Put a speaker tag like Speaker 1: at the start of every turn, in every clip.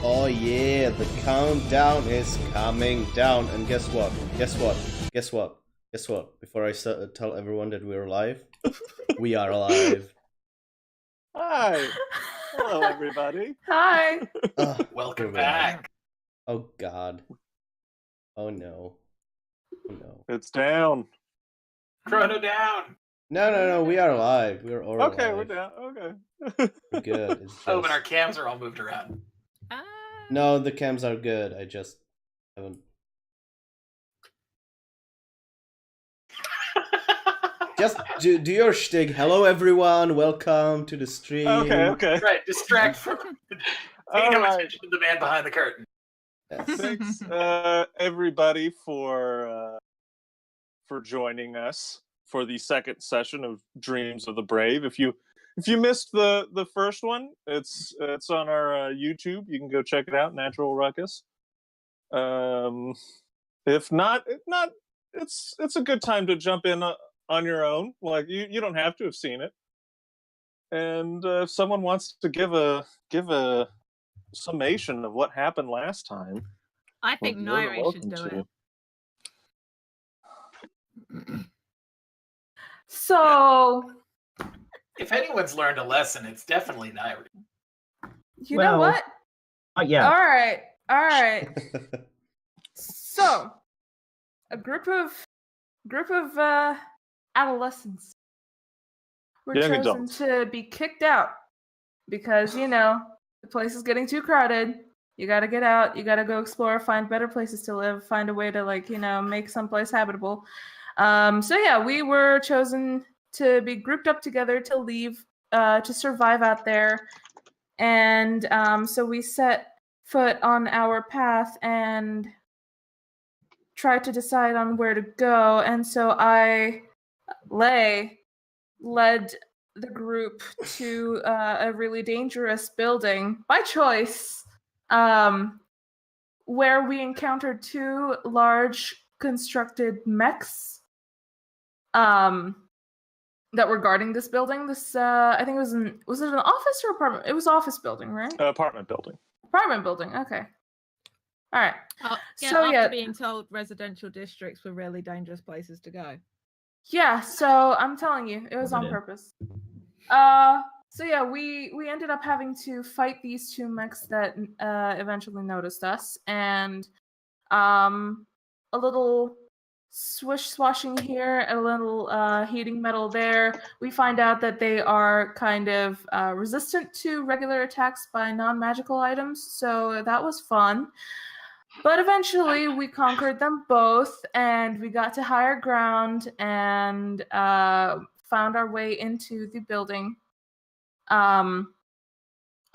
Speaker 1: Oh yeah, the countdown is coming down. And guess what? Guess what? Guess what? Guess what? Before I tell everyone that we're alive, we are alive.
Speaker 2: Hi. Hello, everybody.
Speaker 3: Hi.
Speaker 4: Welcome back.
Speaker 1: Oh God. Oh no. Oh no.
Speaker 2: It's down.
Speaker 4: Chrono down.
Speaker 1: No. We are alive. We're all
Speaker 2: Okay,
Speaker 1: alive.
Speaker 2: we're down. Okay.
Speaker 1: We're good. It's just...
Speaker 4: Oh, but our cams are all moved around.
Speaker 1: No, the cams are good. I just haven't. Just do your shtick. Hello, everyone. Welcome to the stream.
Speaker 2: Okay.
Speaker 4: Right, distract from pay no attention to the man behind the curtain.
Speaker 1: Yes.
Speaker 2: Thanks, everybody, for joining us for the second session of Dreams of the Brave. If you missed the first one, it's on our YouTube. You can go check it out, Natural Ruckus. If not, it's a good time to jump in on your own. Like you don't have to have seen it. And if someone wants to give a summation of what happened last time,
Speaker 5: I think Nairi should do it.
Speaker 3: So,
Speaker 4: if anyone's learned a lesson, it's definitely Nairi.
Speaker 3: You know what?
Speaker 6: Yeah.
Speaker 3: All right. So, a group of adolescents were
Speaker 2: Young
Speaker 3: chosen
Speaker 2: adults.
Speaker 3: to be kicked out because the place is getting too crowded. You got to get out. You got to go explore, find better places to live, find a way to make someplace habitable. So yeah, we were chosen to be grouped up together to leave, to survive out there. And so we set foot on our path and tried to decide on where to go. And so Lay led the group to a really dangerous building by choice, where we encountered two large constructed mechs that were guarding this building. This I think was it an office or apartment? It was office building, right?
Speaker 2: Apartment building.
Speaker 3: Apartment building. Okay. All right.
Speaker 5: After being told residential districts were really dangerous places to go.
Speaker 3: Yeah, so I'm telling you, it was on purpose. So yeah, we ended up having to fight these two mechs that eventually noticed us, and a little swish-swashing here, a little heating metal there. We find out that they are kind of resistant to regular attacks by non-magical items, so that was fun. But eventually, we conquered them both, and we got to higher ground and found our way into the building.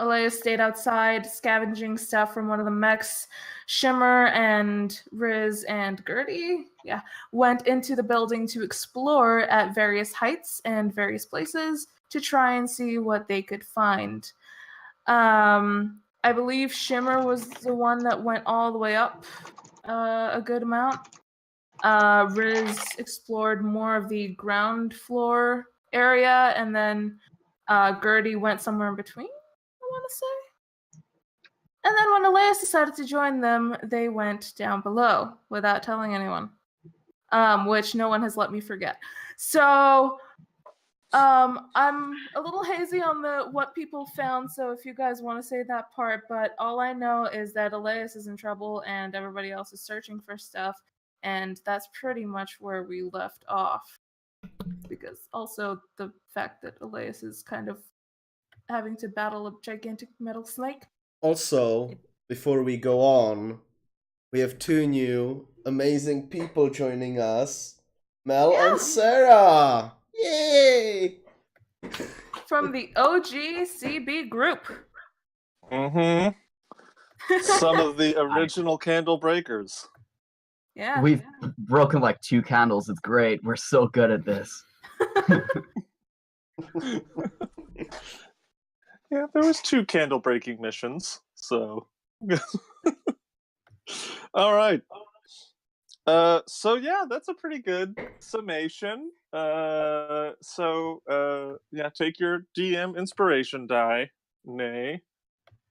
Speaker 3: Alea stayed outside, scavenging stuff from one of the mechs. Shimmer and Riz and Gertie, went into the building to explore at various heights and various places to try and see what they could find. I believe Shimmer was the one that went all the way up a good amount. Riz explored more of the ground floor area, and then Gertie went somewhere in between, I want to say. And then when Elias decided to join them, they went down below without telling anyone, which no one has let me forget. So I'm a little hazy on what people found, so if you guys want to say that part, but all I know is that Elias is in trouble and everybody else is searching for stuff, and that's pretty much where we left off. Because also the fact that Elias is kind of having to battle a gigantic metal snake.
Speaker 1: Also, before we go on, we have two new amazing people joining us, Mel and Sarah. Yay!
Speaker 3: From the OG CB group.
Speaker 2: Mm-hmm. Some of the original candle breakers.
Speaker 3: Yeah.
Speaker 6: We've broken like 2 candles. It's great. We're so good at this.
Speaker 2: Yeah, there was 2 candle breaking missions, so all right. So yeah, that's a pretty good summation. Take your DM inspiration die, Nay.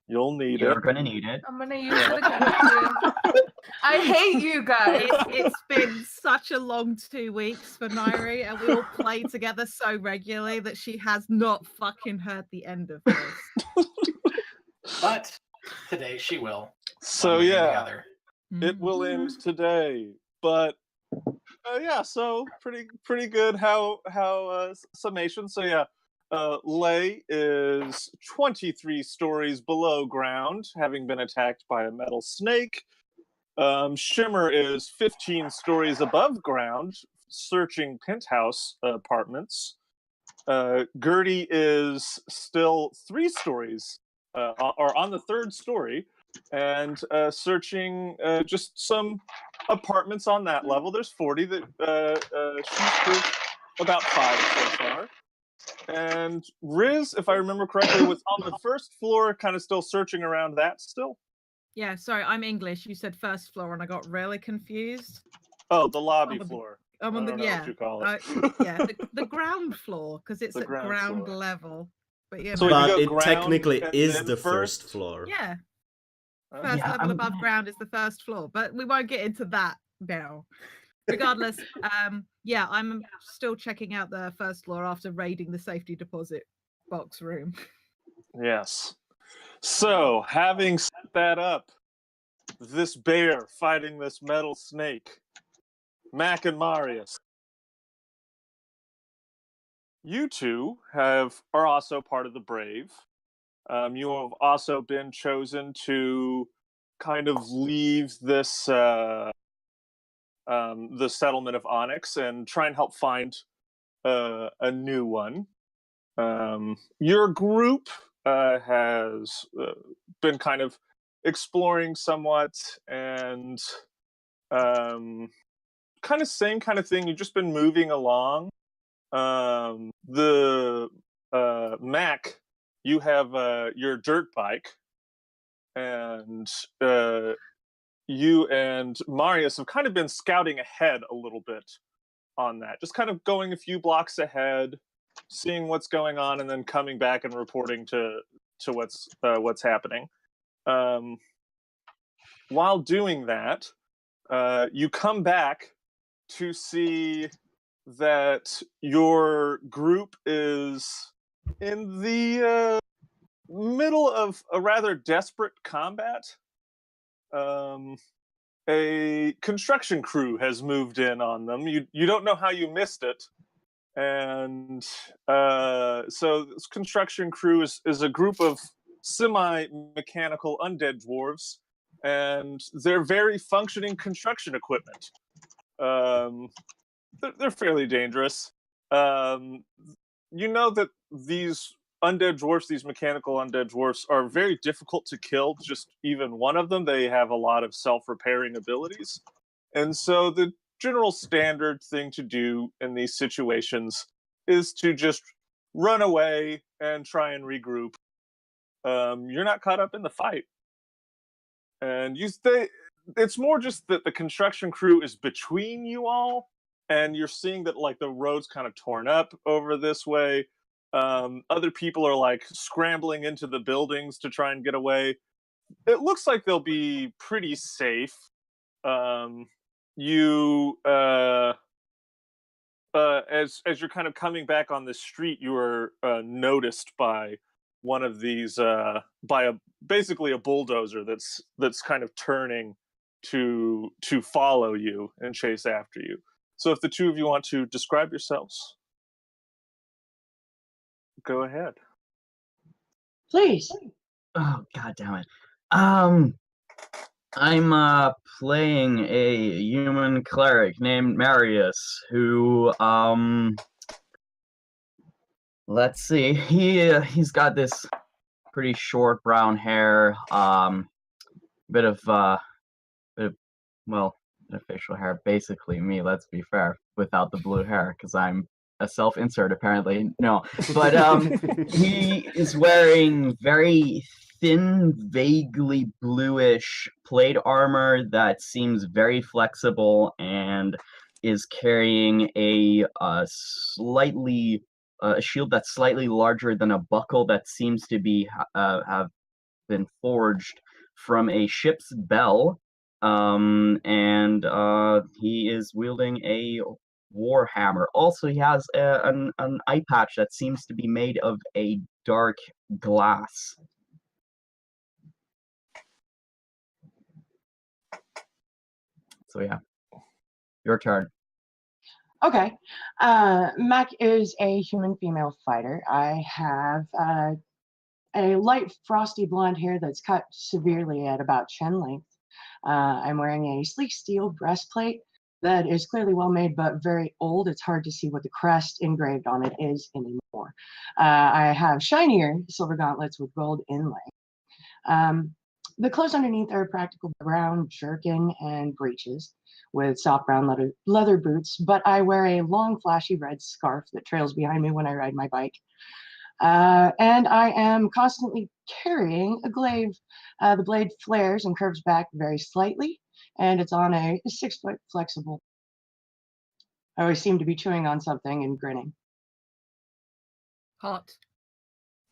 Speaker 2: You'll need
Speaker 6: You're
Speaker 2: it.
Speaker 6: gonna need it.
Speaker 3: I'm gonna use it against you. I hate you guys.
Speaker 5: It's been such a long 2 weeks for Nairi, and we all play together so regularly that she has not fucking heard the end of this.
Speaker 4: But today she will.
Speaker 2: So
Speaker 4: one way or the
Speaker 2: yeah,
Speaker 4: other.
Speaker 2: it will end today. But yeah, so pretty good. How summation? So yeah, Lay is 23 stories below ground, having been attacked by a metal snake. Shimmer is 15 stories above ground, searching penthouse apartments. Gertie is still 3 stories, or on the 3rd story, and searching just some apartments on that level. There's 40 that she's proved about 5 so far. And Riz, if I remember correctly, was on the 1st floor, kind of still searching around that still.
Speaker 5: Yeah, sorry, I'm English. You said 1st floor, and I got really confused.
Speaker 2: Oh, the lobby
Speaker 5: I'm on the-
Speaker 2: floor.
Speaker 5: I'm on
Speaker 2: I
Speaker 5: the
Speaker 2: don't know what you call it.
Speaker 5: the ground floor, because it's
Speaker 2: The
Speaker 5: at
Speaker 2: ground
Speaker 5: ground
Speaker 2: floor.
Speaker 5: level. But yeah,
Speaker 2: So
Speaker 1: But
Speaker 2: you go
Speaker 1: it
Speaker 2: ground
Speaker 1: technically
Speaker 2: and
Speaker 1: is
Speaker 2: then
Speaker 1: the
Speaker 2: first?
Speaker 1: first floor.
Speaker 5: yeah,
Speaker 2: Okay.
Speaker 5: first
Speaker 6: Yeah,
Speaker 5: level above ground is the 1st floor, but we won't get into that now. Regardless, yeah, I'm still checking out the 1st floor after raiding the safety deposit box room.
Speaker 2: Yes. So, having set that up, this bear fighting this metal snake, Mac and Marius, you two are also part of the Brave. You have also been chosen to kind of leave this the settlement of Onyx and try and help find a new one. Your group has been kind of exploring somewhat and kind of same kind of thing. You've just been moving along. The Mac, you have your dirt bike, and you and Marius have kind of been scouting ahead a little bit on that, just kind of going a few blocks ahead, seeing what's going on, and then coming back and reporting to what's happening. While doing that, you come back to see that your group is in the middle of a rather desperate combat. A construction crew has moved in on them. You don't know how you missed it. And so this construction crew is a group of semi-mechanical undead dwarves, and they're very functioning construction equipment. They're fairly dangerous. You know that these undead dwarfs, these mechanical undead dwarfs, are very difficult to kill. Just even one of them, they have a lot of self-repairing abilities. And so the general standard thing to do in these situations is to just run away and try and regroup. You're not caught up in the fight. And it's more just that the construction crew is between you all, and you're seeing that like the road's kind of torn up over this way. Other people are like scrambling into the buildings to try and get away. It looks like they'll be pretty safe. You as you're kind of coming back on the street, you are noticed by one of these by basically a bulldozer that's kind of turning to follow you and chase after you. So if the two of you want to describe yourselves, go ahead.
Speaker 7: Please.
Speaker 6: Oh, god damn it. I'm playing a human cleric named Marius who let's see. He's got this pretty short brown hair, bit of facial hair, basically me, let's be fair, without the blue hair, because I'm a self-insert apparently. No. But he is wearing very thin, vaguely bluish plate armor that seems very flexible, and is carrying a shield that's slightly larger than a buckle that seems to be have been forged from a ship's bell, and he is wielding a war hammer. Also, he has an eye patch that seems to be made of a dark glass. So yeah, your turn.
Speaker 7: Okay. Mac is a human female fighter. I have a light frosty blonde hair that's cut severely at about chin length. I'm wearing a sleek steel breastplate that is clearly well made but very old. It's hard to see what the crest engraved on it is anymore. I have shinier silver gauntlets with gold inlay. The clothes underneath are practical brown jerkin and breeches with soft brown leather boots, but I wear a long flashy red scarf that trails behind me when I ride my bike. And I am constantly carrying a glaive. The blade flares and curves back very slightly, and it's on a 6-foot flexible. I always seem to be chewing on something and grinning.
Speaker 5: Hot.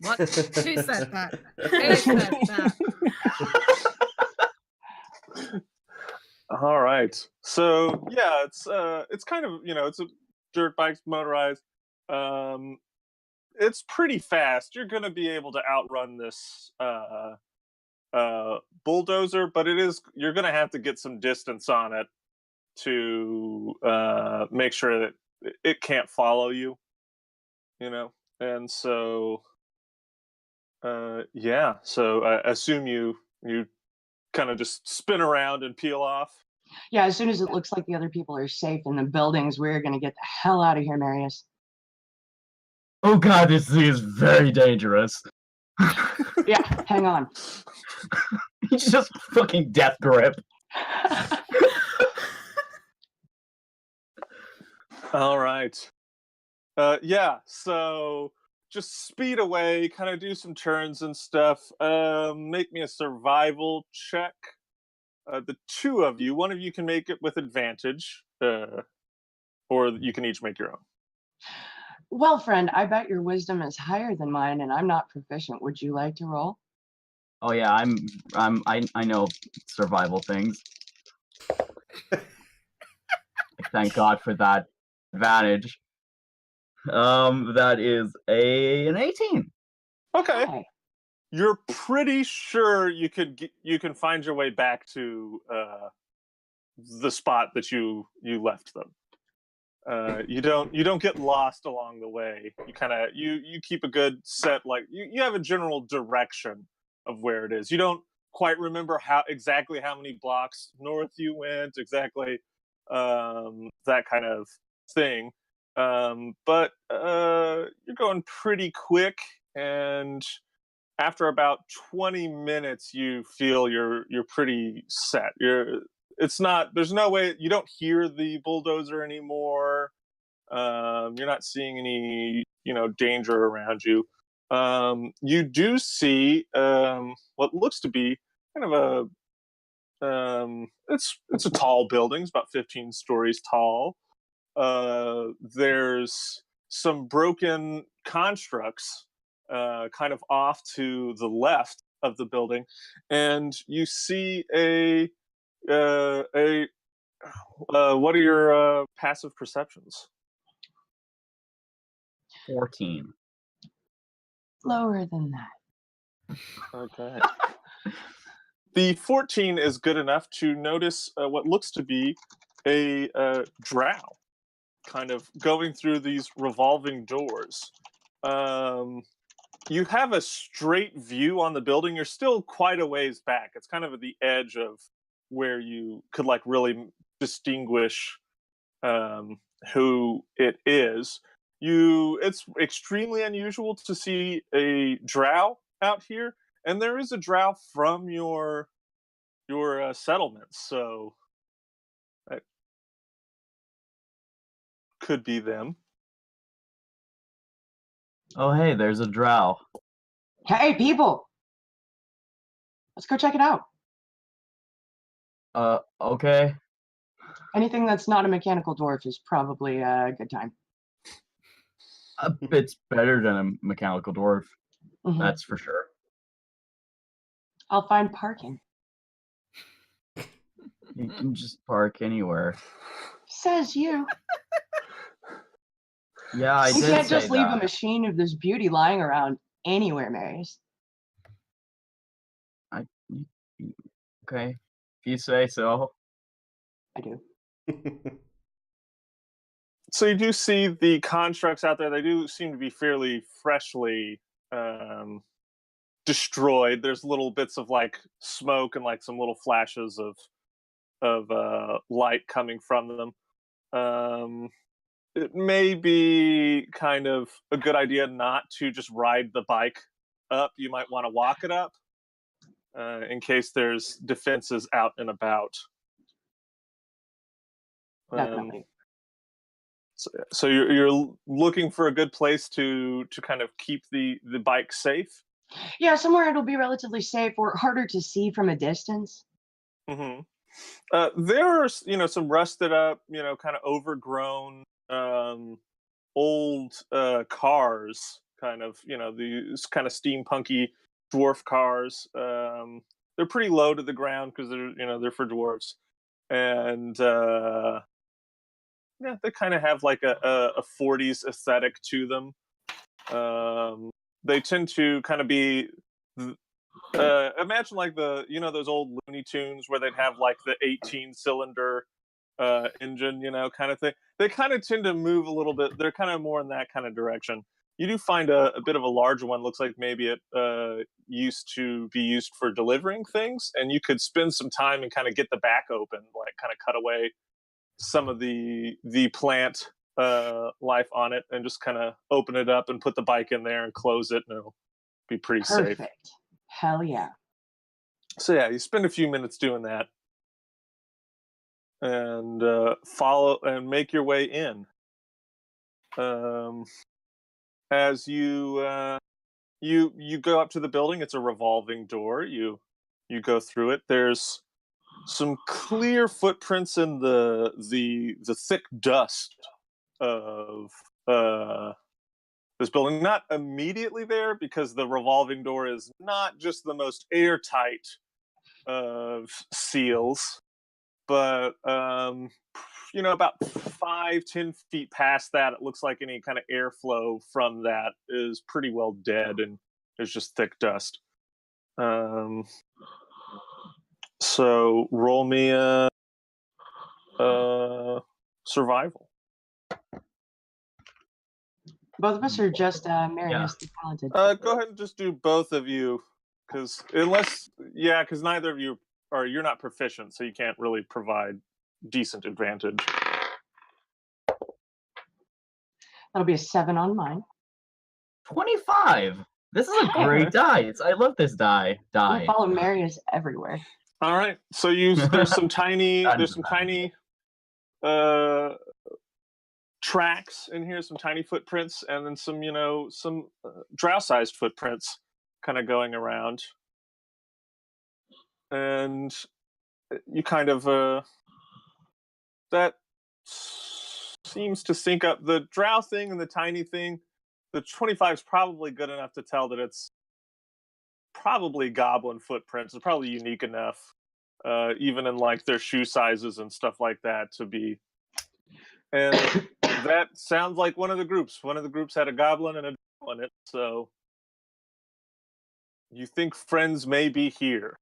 Speaker 5: What? Who said that? Who said that?
Speaker 2: All right. So yeah, it's kind of, it's a dirt bike motorized. It's pretty fast. You're gonna be able to outrun this bulldozer, but you're gonna have to get some distance on it to make sure that it can't follow you. And so yeah. So I assume you kind of just spin around and peel off.
Speaker 7: Yeah, as soon as it looks like the other people are safe in the buildings, we're going to get the hell out of here, Marius.
Speaker 6: Oh god, this thing is very dangerous.
Speaker 7: Yeah, hang on.
Speaker 6: He's just fucking death grip.
Speaker 2: All right. Yeah, so just speed away, kind of do some turns and stuff. Make me a survival check. The two of you, one of you can make it with advantage, or you can each make your own.
Speaker 7: Well, friend, I bet your wisdom is higher than mine, and I'm not proficient. Would you like to roll?
Speaker 6: Oh yeah, I know survival things. Thank God for that advantage. That is an 18.
Speaker 2: Okay.
Speaker 7: Hi.
Speaker 2: You're pretty sure you can find your way back to the spot that you left them. You don't get lost along the way. You kind of you keep a good set, like you have a general direction of where it is. You don't quite remember exactly how many blocks north you went, exactly that kind of thing. But you're going pretty quick, and after about 20 minutes you feel you're pretty set. There's no way, you don't hear the bulldozer anymore. You're not seeing any danger around you. You do see what looks to be kind of it's a tall building. It's about 15 stories tall. There's some broken constructs kind of off to the left of the building, and you see what are your passive perceptions?
Speaker 6: 14.
Speaker 7: Lower than that.
Speaker 2: Okay. The 14 is good enough to notice what looks to be a drow kind of going through these revolving doors. You have a straight view on the building. You're still quite a ways back. It's kind of at the edge of where you could really distinguish who it is. It's extremely unusual to see a drow out here, and there is a drow from your settlement, so that could be them.
Speaker 6: Oh hey, there's a drow.
Speaker 7: Hey, people! Let's go check it out.
Speaker 6: Okay.
Speaker 7: Anything that's not a mechanical dwarf is probably a good time.
Speaker 6: It's better than a mechanical dwarf.
Speaker 7: Mhm.
Speaker 6: That's for sure.
Speaker 7: I'll find parking.
Speaker 6: You can just park anywhere.
Speaker 7: Says you.
Speaker 6: Yeah, I
Speaker 7: You
Speaker 6: did
Speaker 7: can't
Speaker 6: say
Speaker 7: just leave a
Speaker 6: that.
Speaker 7: machine of this beauty lying around anywhere, Marius.
Speaker 6: Okay, if you say so.
Speaker 7: I do.
Speaker 2: So you do see the constructs out there. They do seem to be fairly freshly destroyed. There's little bits of like smoke and like some little flashes of light coming from them. It may be kind of a good idea not to just ride the bike up. You might want to walk it up in case there's defenses out and about.
Speaker 7: Definitely.
Speaker 2: So you're looking for a good place to kind of keep the bike safe.
Speaker 7: Yeah, somewhere it'll be relatively safe or harder to see from a distance.
Speaker 2: Mm-hmm. There are some rusted up, kind of overgrown, old cars, kind of these kind of steampunky dwarf cars. They're pretty low to the ground because they're for dwarves, and yeah, they kind of have like a 40s aesthetic to them. They tend to kind of be imagine like those old Looney Tunes where they'd have like the 18-cylinder engine, kind of thing. They kind of tend to move a little bit. They're kind of more in that kind of direction. You do find a bit of a larger one. Looks like maybe it used to be used for delivering things, and you could spend some time and kind of get the back open, like kind of cut away some of the plant life on it and just kind of open it up and put the bike in there and close it, and it'll be pretty safe.
Speaker 7: Perfect. Hell yeah.
Speaker 2: So yeah, you spend a few minutes doing that and follow and make your way in. As you you go up to the building, it's a revolving door. You go through it. There's some clear footprints in the thick dust of this building. Not immediately there, because the revolving door is not just the most airtight of seals, but about 5-10 feet past that, it looks like any kind of airflow from that is pretty well dead, and there's just thick dust. So roll me a survival.
Speaker 7: Both of us are just Marius the Talented.
Speaker 2: Go ahead and just do both of you, because neither of you you're not proficient, so you can't really provide decent advantage.
Speaker 7: That'll be a 7 on mine.
Speaker 6: 25. This is a great die. I love this die.
Speaker 7: I follow Marius everywhere.
Speaker 2: All right, so there's some tiny tracks in here, some tiny footprints, and then some drow-sized footprints kind of going around, and you kind of that seems to sync up. The drow thing and the tiny thing, the 25 is probably good enough to tell that it's probably goblin footprints. It's probably unique enough, even in like their shoe sizes and stuff like that, to be. And that sounds like one of the groups. One of the groups had a goblin and a drow in it, so you think friends may be here.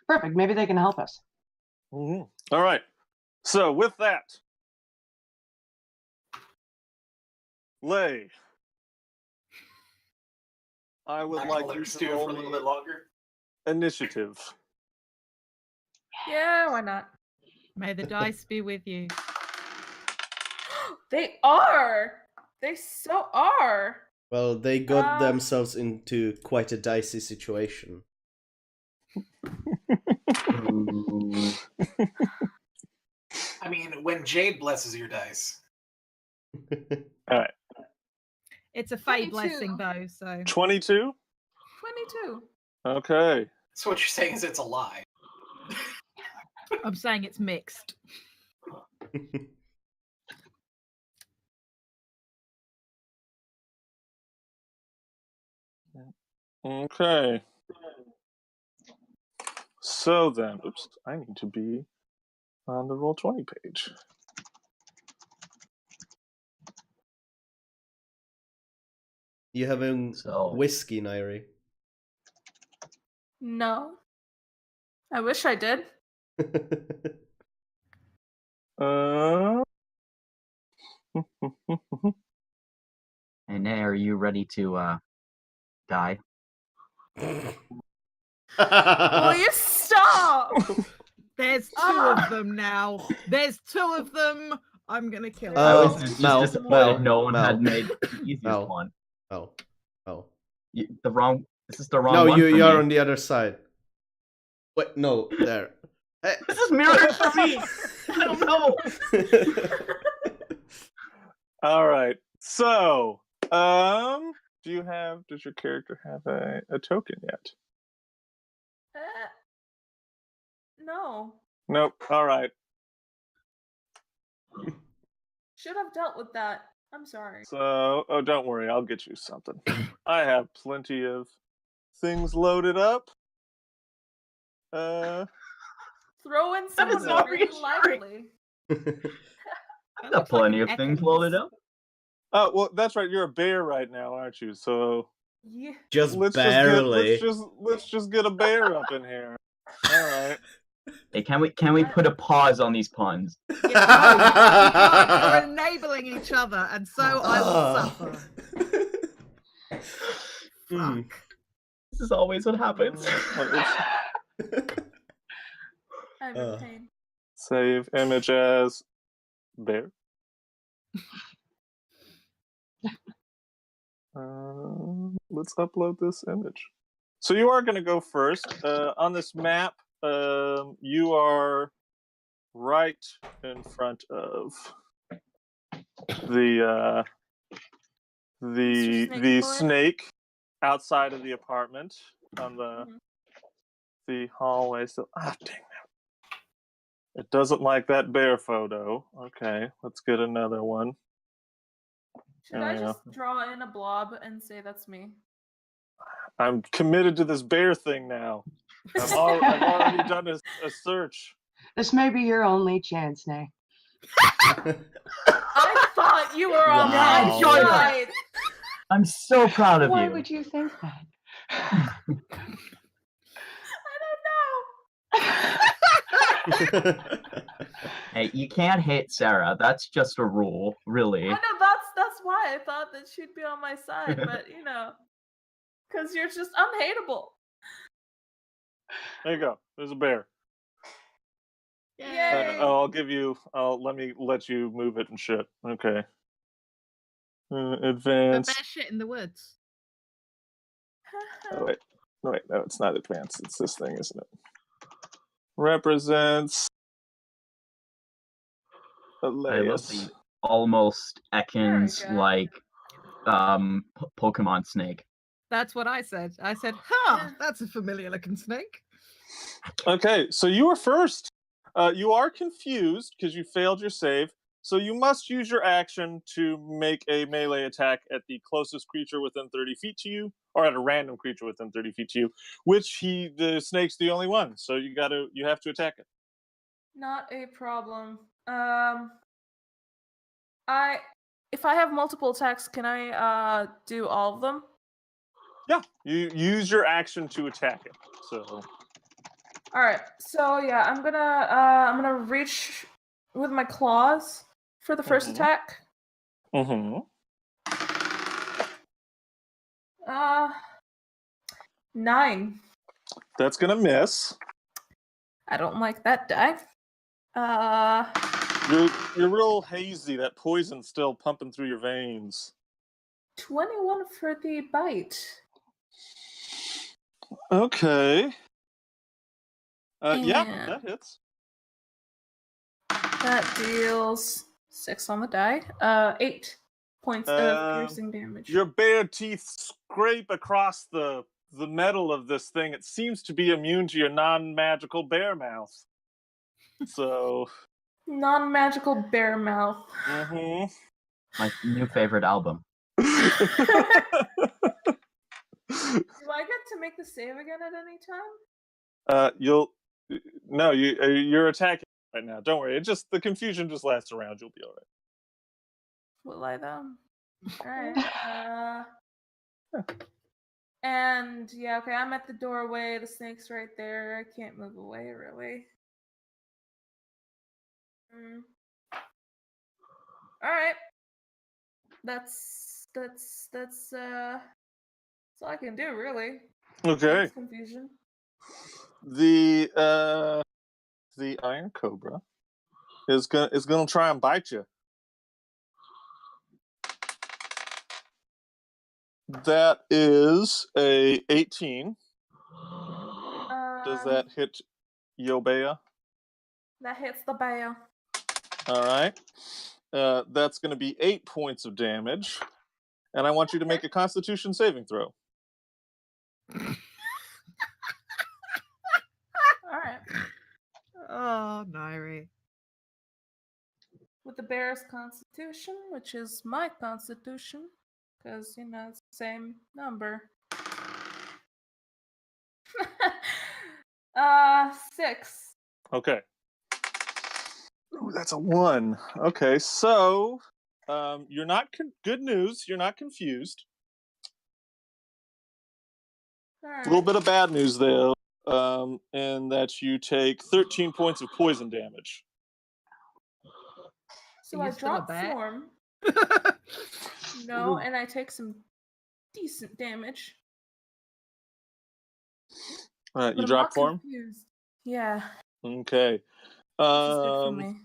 Speaker 7: Perfect. Maybe they can help us.
Speaker 2: Mm-hmm. All right. So with that, Lay, I would like you to roll
Speaker 4: for a little bit longer.
Speaker 2: Initiative.
Speaker 3: Yeah, why not?
Speaker 5: May the dice be with you.
Speaker 3: They are. They so are.
Speaker 1: Well, they got themselves into quite a dicey situation.
Speaker 4: I mean, when Jade blesses your dice.
Speaker 2: All right.
Speaker 5: It's a fate
Speaker 3: 22.
Speaker 5: blessing, though, so.
Speaker 2: 22?
Speaker 3: 22.
Speaker 2: Okay.
Speaker 4: So what you're saying is it's a lie.
Speaker 5: I'm saying it's mixed.
Speaker 2: Okay. So then, oops, I need to be on the Roll20 page.
Speaker 1: You having
Speaker 6: So-
Speaker 1: whiskey, Nairi?
Speaker 3: No. I wish I did.
Speaker 6: And are you ready to die?
Speaker 3: Will you stop?
Speaker 5: There's two of them now. There's two of them. I'm gonna kill
Speaker 6: I was
Speaker 5: them.
Speaker 6: just
Speaker 1: Mel,
Speaker 6: disappointed
Speaker 1: Mel,
Speaker 6: no one
Speaker 1: Mel.
Speaker 6: had made the easiest
Speaker 1: Mel.
Speaker 6: one.
Speaker 1: Oh.
Speaker 6: This is the wrong
Speaker 1: No,
Speaker 6: one for
Speaker 1: you're
Speaker 6: me.
Speaker 1: on the other side. Wait, no, there. Hey.
Speaker 6: This is mirrored for me! I don't know!
Speaker 2: All right. So, does your character have a token yet?
Speaker 3: No.
Speaker 2: Nope. All right.
Speaker 3: Should have dealt with that. I'm sorry.
Speaker 2: So, don't worry, I'll get you something. I have plenty of things loaded up.
Speaker 3: Throw in
Speaker 6: That is
Speaker 3: someone
Speaker 6: not
Speaker 3: really
Speaker 6: reassuring.
Speaker 3: lively.
Speaker 6: I've got plenty of things loaded up.
Speaker 2: Oh, well, that's right. You're a bear right now, aren't you? So
Speaker 3: Yeah.
Speaker 1: Just barely.
Speaker 2: let's just get a bear up in here. All right.
Speaker 6: Hey, can we put a pause on these puns?
Speaker 5: Yeah, you're enabling each other, and so I will suffer. Fuck.
Speaker 6: This is always what happens.
Speaker 3: I'm in pain.
Speaker 2: Save image as bear. Let's upload this image. So you are going to go first. On this map, you are right in front of the
Speaker 3: Snake boy?
Speaker 2: snake outside of the apartment on the hallway. So, dang it! It doesn't like that bear photo. Okay, let's get another one.
Speaker 3: Should I just draw in a blob and say that's me?
Speaker 2: I'm committed to this bear thing now. I've already done a search.
Speaker 7: This may be your only chance, Nay.
Speaker 3: I thought you were on my
Speaker 1: Wow.
Speaker 3: side.
Speaker 6: I'm so proud of
Speaker 7: Why
Speaker 6: you.
Speaker 7: would you think that?
Speaker 3: I don't know.
Speaker 6: Hey, you can't hate Sarah. That's just a rule, really.
Speaker 3: I know that's why I thought that she'd be on my side, but because you're just unhateable.
Speaker 2: There you go. There's a bear.
Speaker 3: Yay!
Speaker 2: Let me let you move it and shit. Okay.
Speaker 5: The
Speaker 2: Advance.
Speaker 5: bear shit in the woods.
Speaker 2: Oh, wait, no, it's not advanced. It's this thing, isn't it? Represents.
Speaker 6: I love
Speaker 2: Elias.
Speaker 6: the almost Ekans
Speaker 3: There we go.
Speaker 6: like Pokemon snake.
Speaker 5: That's what I said. I said, that's a familiar looking snake.
Speaker 2: Okay, so you were first. You are confused because you failed your save, so you must use your action to make a melee attack at the closest creature within 30 feet to you, or at a random creature within 30 feet to you, which the snake's the only one, so you have to attack it.
Speaker 3: Not a problem. If I have multiple attacks, can I do all of them?
Speaker 2: Yeah, you use your action to attack it. So.
Speaker 3: All right. So yeah, I'm gonna reach with my claws for the first attack.
Speaker 2: Mm-hmm.
Speaker 3: 9.
Speaker 2: That's gonna miss.
Speaker 3: I don't like that die.
Speaker 2: You're real hazy. That poison's still pumping through your veins.
Speaker 3: 21 for the bite.
Speaker 2: Okay. Yeah,
Speaker 3: And
Speaker 2: that hits.
Speaker 3: that deals 6 on the die. 8 points of piercing damage.
Speaker 2: Your bare teeth scrape across the metal of this thing. It seems to be immune to your non-magical bear mouth. So.
Speaker 3: Non-magical bear mouth.
Speaker 2: Mm-hmm.
Speaker 6: My new favorite album.
Speaker 3: Do I get to make the save again at any time?
Speaker 2: You're attacking right now. Don't worry. The confusion just lasts around. You'll be all right.
Speaker 3: Will I though? Alright. And yeah, okay, I'm at the doorway, the snake's right there. I can't move away really. Alright. That's all I can do really.
Speaker 2: Okay.
Speaker 3: Thanks, confusion.
Speaker 2: The Iron Cobra is gonna try and bite you. That is a 18. Does that hit Yobea?
Speaker 3: That hits the bear.
Speaker 2: All right. That's going to be 8 points of damage, and I want you to make a Constitution saving throw.
Speaker 3: Alright.
Speaker 5: Oh, Nairi.
Speaker 3: With the bear's constitution, which is my constitution, because, you know, it's the same number. 6.
Speaker 2: Okay. Ooh, that's a 1. Okay, so you're not good news. You're not confused.
Speaker 3: Alright.
Speaker 2: A little bit of bad news though, in that you take 13 points of poison damage.
Speaker 3: So I drop form. No, and I take some decent damage.
Speaker 2: You drop form?
Speaker 3: Confused. Yeah.
Speaker 2: Okay.
Speaker 3: This is good for me.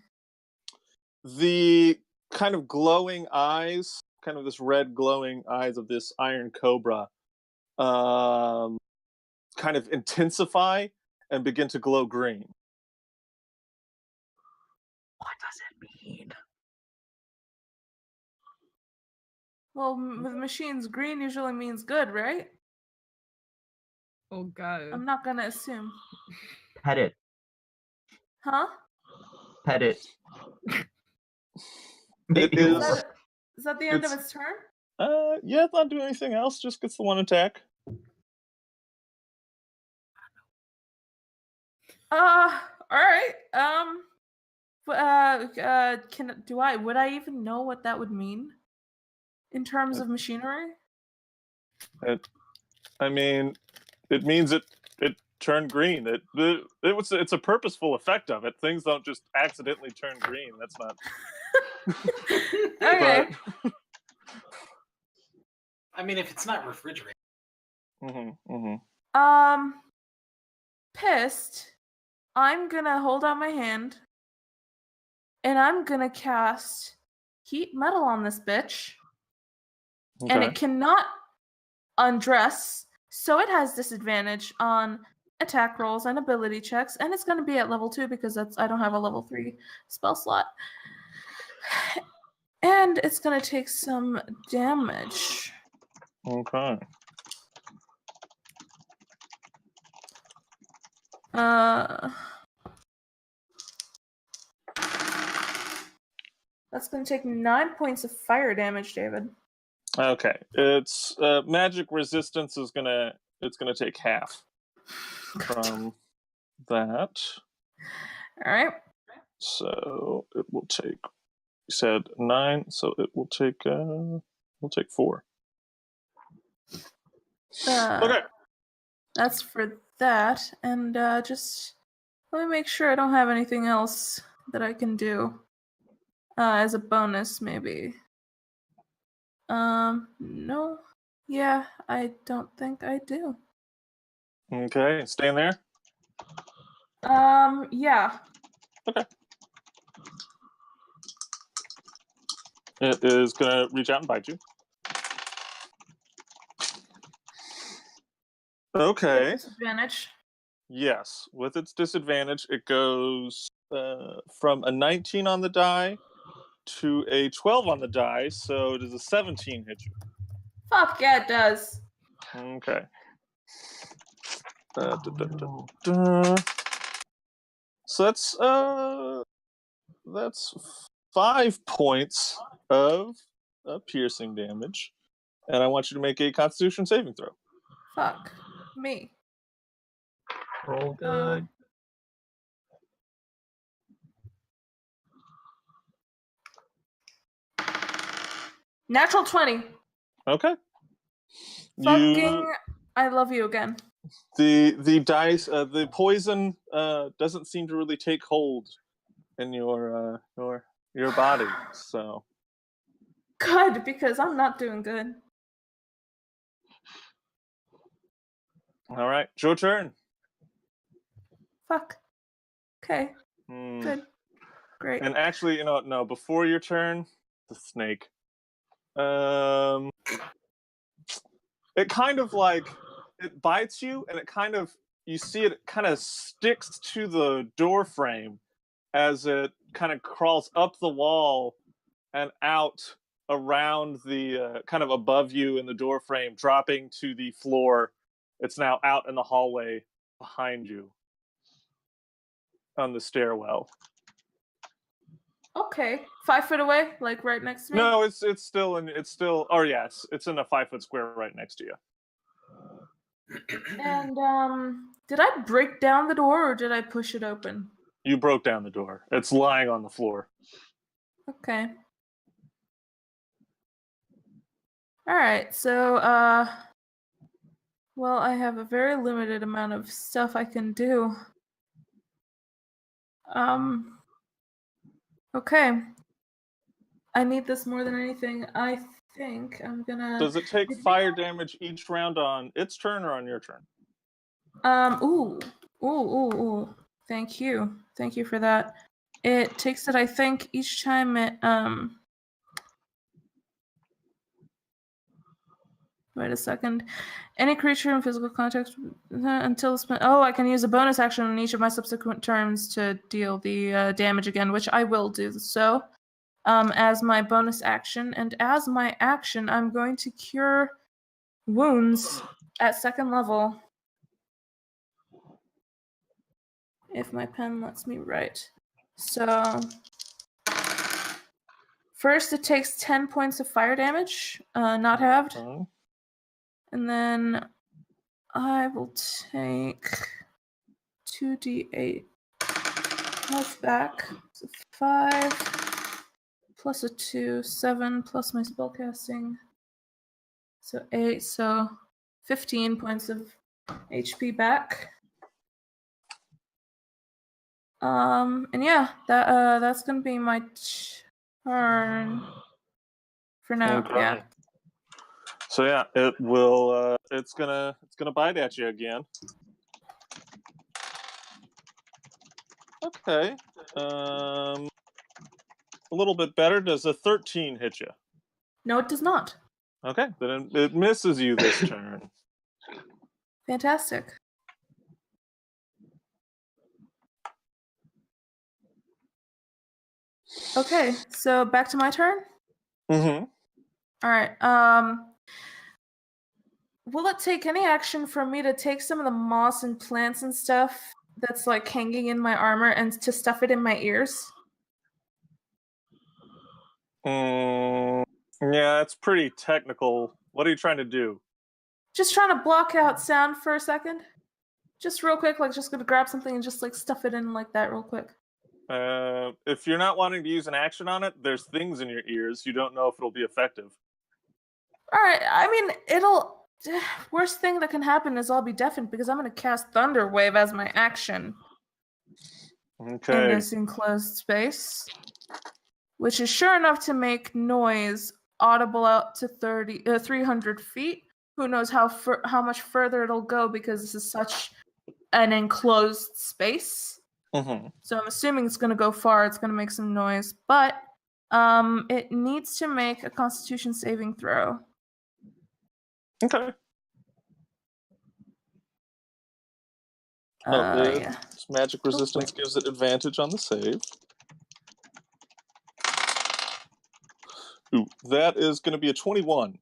Speaker 2: The kind of glowing eyes, kind of this red glowing eyes of this iron cobra, kind of intensify and begin to glow green.
Speaker 6: What does it mean?
Speaker 3: Well, with machines, green usually means good, right?
Speaker 5: Or go.
Speaker 3: I'm not gonna assume.
Speaker 6: Pet it.
Speaker 3: Huh?
Speaker 6: Pet it. Maybe
Speaker 2: It
Speaker 6: it
Speaker 2: is.
Speaker 3: Is that the end of its turn?
Speaker 2: Yeah, it's not doing anything else. Just gets the one attack.
Speaker 3: All right. Would I even know what that would mean in terms of machinery?
Speaker 2: I mean, it means it turned green. It's a purposeful effect of it. Things don't just accidentally turn green. That's not.
Speaker 3: Okay.
Speaker 4: I mean, if it's not refrigerated.
Speaker 3: Pissed. I'm gonna hold out my hand, and I'm gonna cast heat metal on this bitch, and it cannot undress, so it has disadvantage on attack rolls and ability checks, and it's gonna be at level 2 because I don't have a level 3 spell slot. And it's gonna take some damage.
Speaker 2: Okay.
Speaker 3: That's gonna take 9 points of fire damage, David.
Speaker 2: Okay. It's magic resistance is gonna take half from that.
Speaker 3: All right.
Speaker 2: So it will take. You said 9, so it will take. We'll take 4. Okay.
Speaker 3: That's for that, and just let me make sure I don't have anything else that I can do as a bonus, maybe. No. Yeah, I don't think I do.
Speaker 2: Okay, staying there.
Speaker 3: Yeah.
Speaker 2: Okay. It is gonna reach out and bite you. Okay.
Speaker 3: Disadvantage.
Speaker 2: Yes, with its disadvantage, it goes from a 19 on the die to a 12 on the die, so does a 17 hit you?
Speaker 3: Fuck yeah, it does.
Speaker 2: Okay. So that's 5 points of piercing damage, and I want you to make a Constitution saving throw.
Speaker 3: Fuck me.
Speaker 6: Roll good.
Speaker 3: Natural 20.
Speaker 2: Okay.
Speaker 3: Fucking, I love you again.
Speaker 2: The dice, the poison doesn't seem to really take hold in your body. So
Speaker 3: Good, because I'm not doing good.
Speaker 2: all right, it's your turn.
Speaker 3: Fuck. Okay.
Speaker 2: Hmm.
Speaker 3: Good. Great.
Speaker 2: And actually, no. Before your turn, the snake. It kind of like it bites you, and you see it kind of sticks to the door frame as it kind of crawls up the wall and out around the kind of above you in the door frame, dropping to the floor. It's now out in the hallway behind you on the stairwell.
Speaker 3: Okay. 5 foot away, like right next to me?
Speaker 2: No, it's still oh yeah, it's in a 5 foot square right next to you.
Speaker 3: And did I break down the door or did I push it open?
Speaker 2: You broke down the door. It's lying on the floor.
Speaker 3: Okay. All right. So well, I have a very limited amount of stuff I can do. Okay. I need this more than anything. I think I'm gonna.
Speaker 2: Does it take fire damage each round on its turn or on your turn?
Speaker 3: Ooh. Thank you for that. It takes it, I think, each time it Wait a second. Any creature in physical contact until it's been... Oh, I can use a bonus action on each of my subsequent turns to deal the damage again, which I will do so as my bonus action. And as my action, I'm going to cure wounds at 2nd level. If my pen lets me write. So first it takes 10 points of fire damage, not halved. And then I will take 2d8 health back. So 5 plus a 2, 7 plus my spellcasting. So 8, so 15 points of HP back. And yeah, that's gonna be my turn for now.
Speaker 2: Okay.
Speaker 3: Yeah.
Speaker 2: So yeah, it will. It's gonna bite at you again. Okay. A little bit better. Does a 13 hit you?
Speaker 3: No, it does not.
Speaker 2: Okay, then it misses you this turn.
Speaker 3: Fantastic. Okay, so back to my turn.
Speaker 2: Mm-hmm.
Speaker 3: All right. Will it take any action for me to take some of the moss and plants and stuff that's like hanging in my armor and to stuff it in my ears?
Speaker 2: Yeah, it's pretty technical. What are you trying to do?
Speaker 3: Just trying to block out sound for a second. Just real quick, like just gonna grab something and just like stuff it in like that real quick.
Speaker 2: If you're not wanting to use an action on it, there's things in your ears. You don't know if it'll be effective.
Speaker 3: All right. I mean, worst thing that can happen is I'll be deafened because I'm gonna cast Thunder Wave as my action.
Speaker 2: Okay.
Speaker 3: In this enclosed space, which is sure enough to make noise audible out to 300 feet. Who knows how much further it'll go because this is such an enclosed space.
Speaker 2: Mm-hmm.
Speaker 3: So I'm assuming it's going to go far. It's going to make some noise, but it needs to make a Constitution saving throw.
Speaker 2: Okay.
Speaker 3: Yeah.
Speaker 2: Magic resistance gives it advantage on the save. Ooh, that is going to be a 21.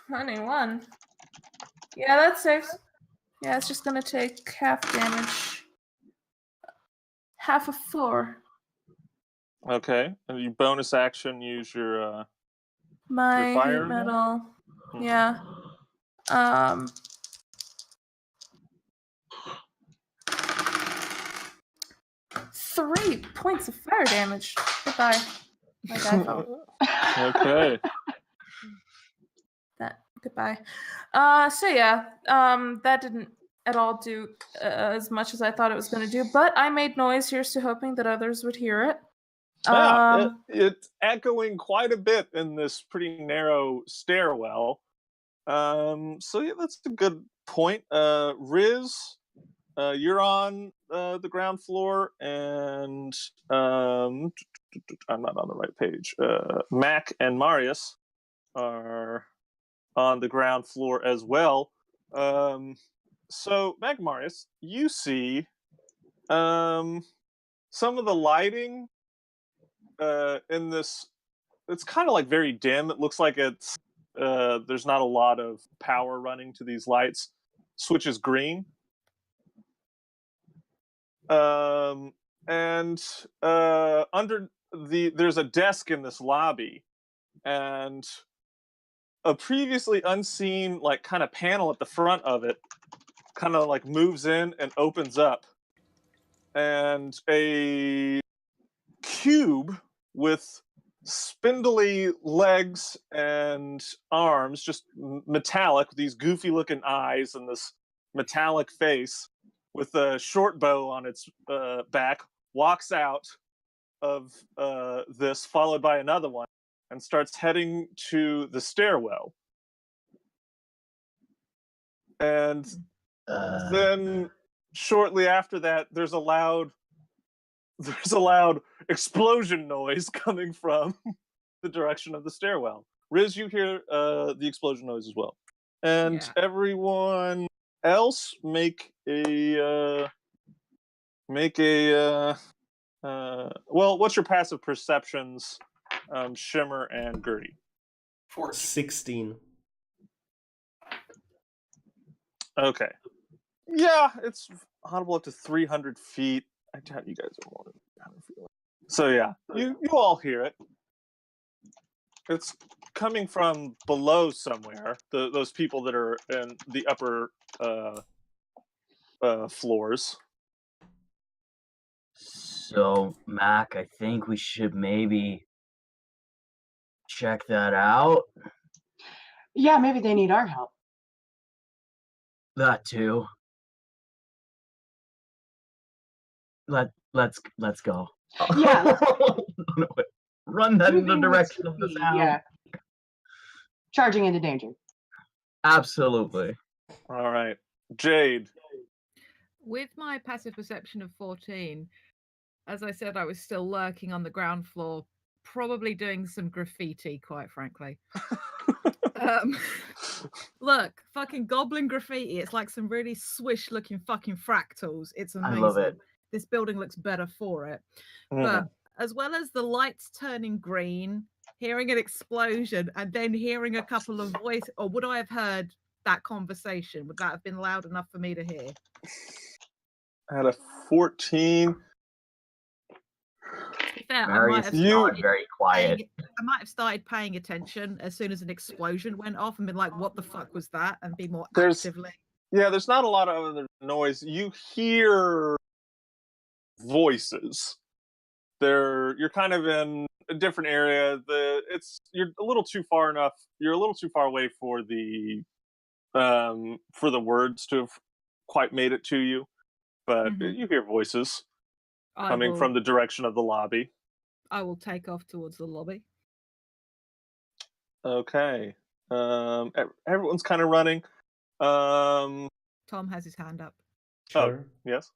Speaker 3: 21. Yeah, that saves. Yeah, it's just going to take half damage. Half of 4.
Speaker 2: Okay, and you bonus action use your
Speaker 3: my
Speaker 2: fire
Speaker 3: metal. Yeah. Um, 3 points of fire damage. Goodbye. My bad phone.
Speaker 2: Okay.
Speaker 3: Goodbye. So yeah, that didn't at all do as much as I thought it was going to do, but I made noise. Here's to hoping that others would hear it.
Speaker 2: It's echoing quite a bit in this pretty narrow stairwell. So yeah, that's a good point. Riz, you're on the ground floor, and I'm not on the right page. Mac and Marius are on the ground floor as well. So Mac, Marius, you see some of the lighting in this. It's kind of like very dim. It looks like it's there's not a lot of power running to these lights. Switch is green. And under there's a desk in this lobby, and a previously unseen like kind of panel at the front of it kind of like moves in and opens up, and a cube with spindly legs and arms, just metallic, these goofy looking eyes and this metallic face with a short bow on its back, walks out of this, followed by another one, and starts heading to the stairwell. And then shortly after that, there's a loud explosion noise coming from the direction of the stairwell. Riz, you hear the explosion noise as well. And everyone else make a well, what's your passive perceptions, Shimmer and Gertie?
Speaker 1: 16.
Speaker 2: Okay. Yeah, it's audible up to 300 feet. I doubt you guys are more than 300 feet. So yeah, you all hear it. It's coming from below somewhere. Those people that are in the upper floors.
Speaker 6: So, Mac, I think we should maybe check that out.
Speaker 7: Yeah, maybe they need our help.
Speaker 6: That too. Let's go.
Speaker 7: Yeah, let's
Speaker 6: No, wait. Run that in the
Speaker 7: moving with
Speaker 6: direction of the
Speaker 7: speed,
Speaker 6: sound.
Speaker 7: yeah. Charging into danger.
Speaker 6: Absolutely.
Speaker 2: All right, Jade.
Speaker 5: With my passive perception of 14, as I said, I was still lurking on the ground floor, probably doing some graffiti, quite frankly. Look, fucking goblin graffiti. It's like some really swish-looking fucking fractals. It's amazing.
Speaker 6: I love it.
Speaker 5: This building looks better for it.
Speaker 2: Mm-hmm.
Speaker 5: But as well as the lights turning green, hearing an explosion, and then hearing a couple of voices, or would I have heard that conversation? Would that have been loud enough for me to hear?
Speaker 2: At a 14.
Speaker 5: Fair,
Speaker 6: Marius is not very quiet.
Speaker 5: I might have started paying attention as soon as an explosion went off and been like, what the fuck was that? And be more actively.
Speaker 2: Yeah, there's not a lot of other noise. You hear voices. You're kind of in a different area. You're a little too far away for the words to have quite made it to you. But you hear voices coming from the direction of the lobby.
Speaker 5: I will take off towards the lobby.
Speaker 2: Okay. Everyone's kind of running.
Speaker 5: Tom has his hand up.
Speaker 1: Sure.
Speaker 2: Oh, yes?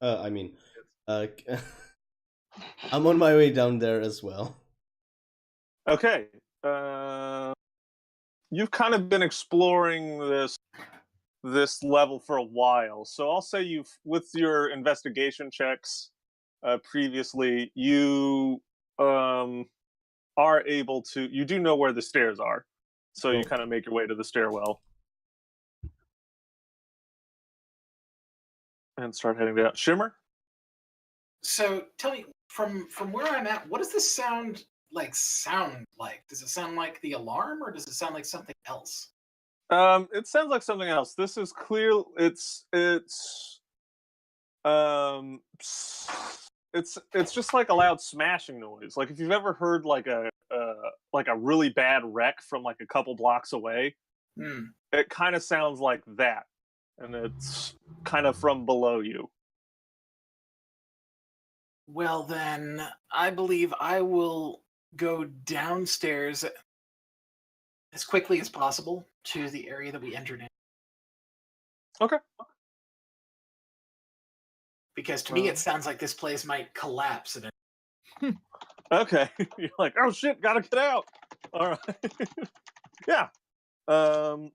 Speaker 1: I'm on my way down there as well.
Speaker 2: Okay. You've kind of been exploring this level for a while. So I'll say with your investigation checks previously, you are able to, you do know where the stairs are. So you kind of make your way to the stairwell. And start heading down. Shimmer?
Speaker 4: So tell me, from where I'm at, what does this sound like? Does it sound like the alarm, or does it sound like something else?
Speaker 2: It sounds like something else. This is clear. Um, it's just like a loud smashing noise. Like if you've ever heard like a really bad wreck from like a couple blocks away,
Speaker 4: Hmm.
Speaker 2: it kind of sounds like that, and it's kind of from below you.
Speaker 4: Well, then, I believe I will go downstairs as quickly as possible to the area that we entered in.
Speaker 2: Okay.
Speaker 4: Because to me, it sounds like this place might collapse.
Speaker 2: Okay. You're like, oh shit, gotta get out. All right. Yeah.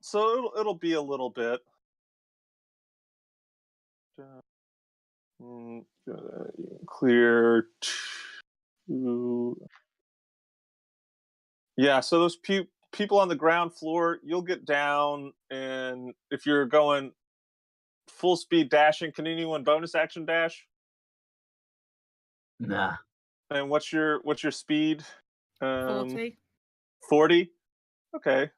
Speaker 2: So it'll be a little bit. Clear two. Yeah. So those people on the ground floor, you'll get down, and if you're going full speed dashing, can anyone bonus action dash?
Speaker 6: Nah.
Speaker 2: And what's your speed?
Speaker 5: 40.
Speaker 2: 40. Okay.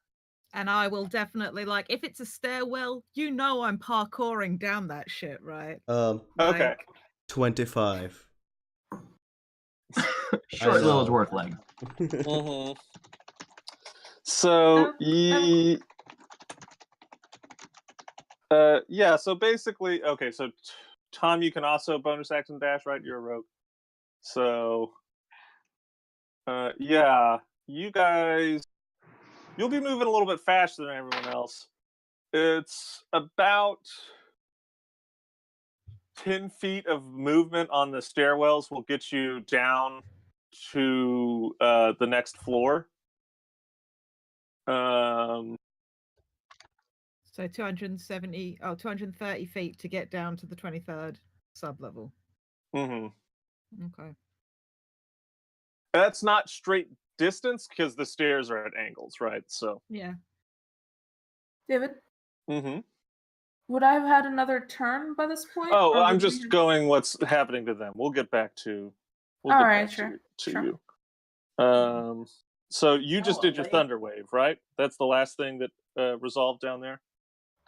Speaker 5: And I will definitely, like, if it's a stairwell, you know I'm parkouring down that shit, right?
Speaker 2: Okay.
Speaker 5: Like,
Speaker 1: 25.
Speaker 6: Short
Speaker 1: know.
Speaker 6: little dwarf leg.
Speaker 2: Mm-hmm. So yeah. So basically, okay. So Tom, you can also bonus action dash, right? You're a rogue. So yeah, you guys, you'll be moving a little bit faster than everyone else. It's about 10 feet of movement on the stairwells will get you down to the next floor.
Speaker 5: so 230 feet to get down to the 23rd sub-level.
Speaker 2: Mm-hmm.
Speaker 5: Okay.
Speaker 2: That's not straight distance because the stairs are at angles, right? So
Speaker 5: Yeah.
Speaker 3: David,
Speaker 2: mm-hmm.
Speaker 3: would I have had another turn by this point?
Speaker 2: Oh,
Speaker 3: or
Speaker 2: I'm
Speaker 3: would
Speaker 2: just
Speaker 3: we-
Speaker 2: going what's happening to them. We'll get back to
Speaker 3: All right, sure.
Speaker 2: you. So you just did your thunder wave, right? That's the last thing that resolved down there.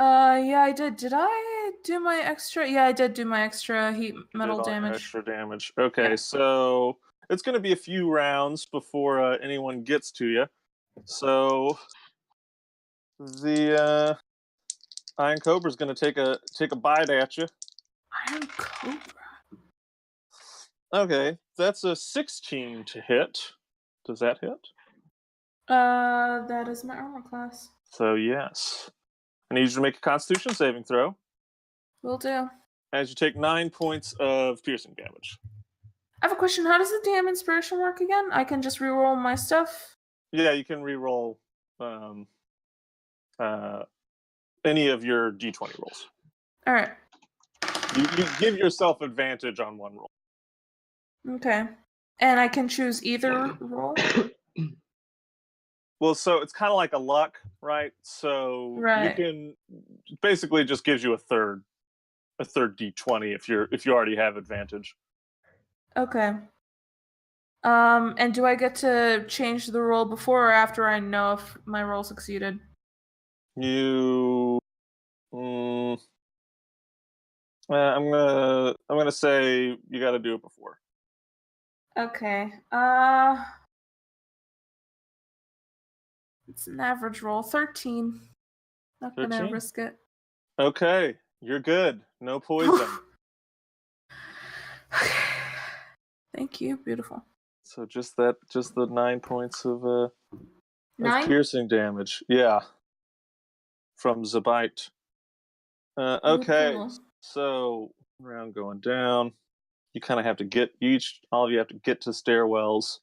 Speaker 3: Yeah, I did. Did I do my extra? Yeah, I did do my extra heat metal
Speaker 2: Did all your
Speaker 3: damage.
Speaker 2: extra damage. Okay,
Speaker 3: Yeah.
Speaker 2: so it's going to be a few rounds before anyone gets to you. So the Iron Cobra's going to take a bite at you.
Speaker 3: Iron Cobra.
Speaker 2: Okay, that's a 16 to hit. Does that hit?
Speaker 3: That is my armor class.
Speaker 2: So yes. I need you to make a Constitution saving throw
Speaker 3: Will do.
Speaker 2: as you take 9 points of piercing damage.
Speaker 3: I have a question. How does the DM inspiration work again? I can just reroll my stuff.
Speaker 2: Yeah, you can reroll any of your d20 rolls.
Speaker 3: All right.
Speaker 2: You give yourself advantage on one roll.
Speaker 3: Okay. And I can choose either roll.
Speaker 2: Well, so it's kind of like a luck, right? So
Speaker 3: Right.
Speaker 2: you can basically just gives you a third d20 if you already have advantage.
Speaker 3: Okay. And do I get to change the roll before or after I know if my roll succeeded?
Speaker 2: You, I'm gonna say you got to do it before.
Speaker 3: Okay. It's an average roll. 13. Not gonna
Speaker 2: 13?
Speaker 3: risk it.
Speaker 2: Okay, you're good. No poison.
Speaker 3: Thank you. Beautiful.
Speaker 2: So just the 9 points of
Speaker 3: 9?
Speaker 2: piercing damage. Yeah. From Zabite. Okay.
Speaker 3: Cool.
Speaker 2: So round going down. You kind of have to get all of you have to get to stairwells.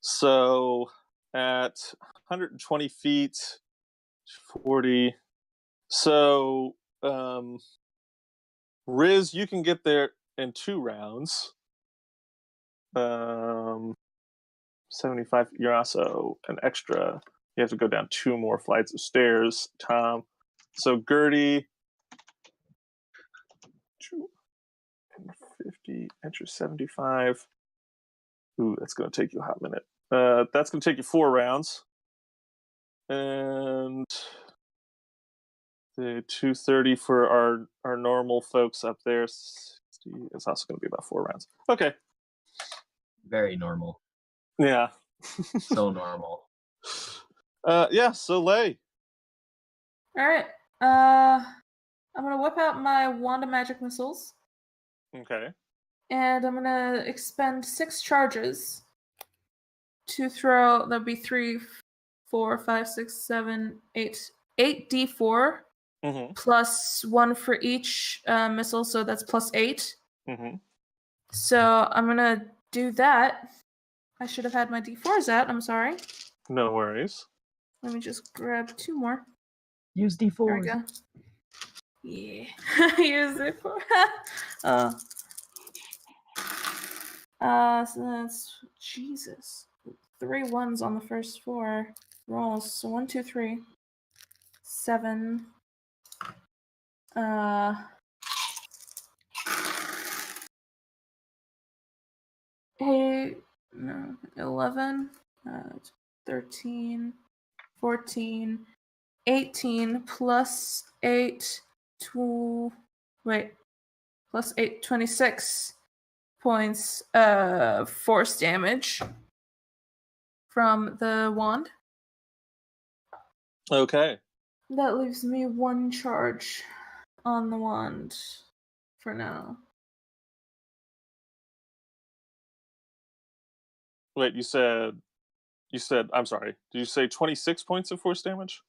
Speaker 2: So at 120 feet, 40. So Riz, you can get there in 2 rounds. 75. You're also an extra. You have to go down 2 more flights of stairs, Tom. So Gertie, 250, enter 75. Ooh, that's going to take you a hot minute. That's going to take you 4 rounds. And The 230 for our normal folks up there. 60, it's also going to be about 4 rounds. Okay.
Speaker 6: Very normal.
Speaker 2: Yeah.
Speaker 6: So normal.
Speaker 2: Yeah, so Lay.
Speaker 3: All right. I'm gonna whip out my wand of magic missiles,
Speaker 2: Okay.
Speaker 3: and I'm gonna expend 6 charges to throw. That'd be 3, 4, 5, 6, 7, 8, 8d4
Speaker 2: Mm-hmm.
Speaker 3: plus 1 for each missile, so that's plus 8.
Speaker 2: Mm-hmm.
Speaker 3: So I'm gonna do that. I should have had my d4s out. I'm sorry.
Speaker 2: No worries.
Speaker 3: Let me just grab 2 more.
Speaker 6: Use
Speaker 3: There we
Speaker 6: D4s.
Speaker 3: go. Yeah. Use it for. So that's Jesus. 3 1s on the first 4 rolls. So 1, 2, 3, 7. 8, no, 11, 13, 14, 18 plus 8, plus 8, 26 points force damage from the wand.
Speaker 2: Okay.
Speaker 3: That leaves me 1 charge on the wand for now.
Speaker 2: Wait, you said I'm sorry. Did you say 26 points of force damage?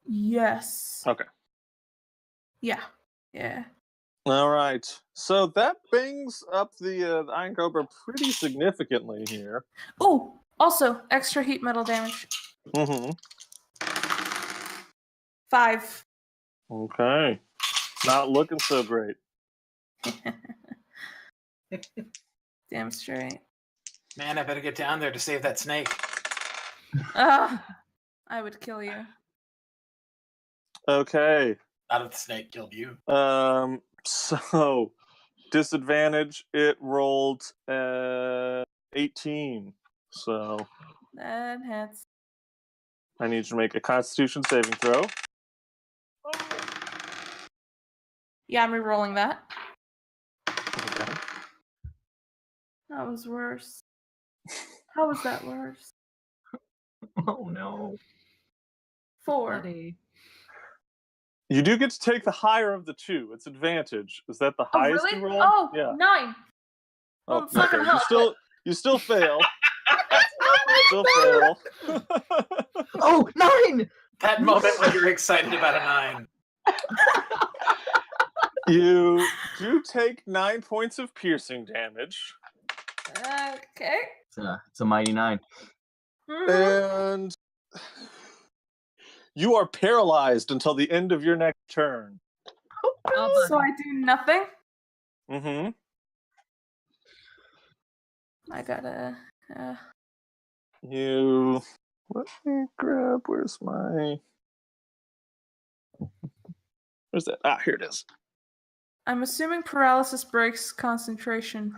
Speaker 3: Yes.
Speaker 2: Okay.
Speaker 3: Yeah.
Speaker 2: All right. So that brings up the Iron Cobra pretty significantly here.
Speaker 3: Oh, also extra heat metal damage.
Speaker 2: Mm-hmm.
Speaker 3: 5.
Speaker 2: Okay. Not looking so great.
Speaker 3: Damn straight.
Speaker 4: Man, I better get down there to save that snake.
Speaker 3: I would kill you.
Speaker 2: Okay.
Speaker 4: Not if the snake killed you.
Speaker 2: So disadvantage, it rolled 18. So
Speaker 3: That hits.
Speaker 2: I need you to make a Constitution saving throw.
Speaker 3: Yeah, I'm re-rolling that.
Speaker 2: Okay.
Speaker 3: That was worse. How was that worse?
Speaker 6: Oh no.
Speaker 3: 4.
Speaker 5: Bloody.
Speaker 2: You do get to take the higher of the 2. It's advantage. Is that the
Speaker 3: Oh,
Speaker 2: highest
Speaker 3: really?
Speaker 2: you rolled?
Speaker 3: Oh,
Speaker 2: Yeah.
Speaker 3: 9.
Speaker 2: Oh,
Speaker 3: it's not gonna
Speaker 2: okay.
Speaker 3: help.
Speaker 2: You still fail.
Speaker 3: Oh,
Speaker 2: Still fail.
Speaker 6: Oh, 9!
Speaker 4: That moment when you're excited about a 9.
Speaker 2: You do take 9 points of piercing damage.
Speaker 3: Okay.
Speaker 6: It's a mighty 9.
Speaker 3: Mhm.
Speaker 2: And you are paralyzed until the end of your next turn.
Speaker 5: Oh,
Speaker 3: So I do nothing.
Speaker 2: Mm-hmm.
Speaker 3: I gotta.
Speaker 2: You let me grab where's that? Ah, here it is.
Speaker 3: I'm assuming paralysis breaks concentration.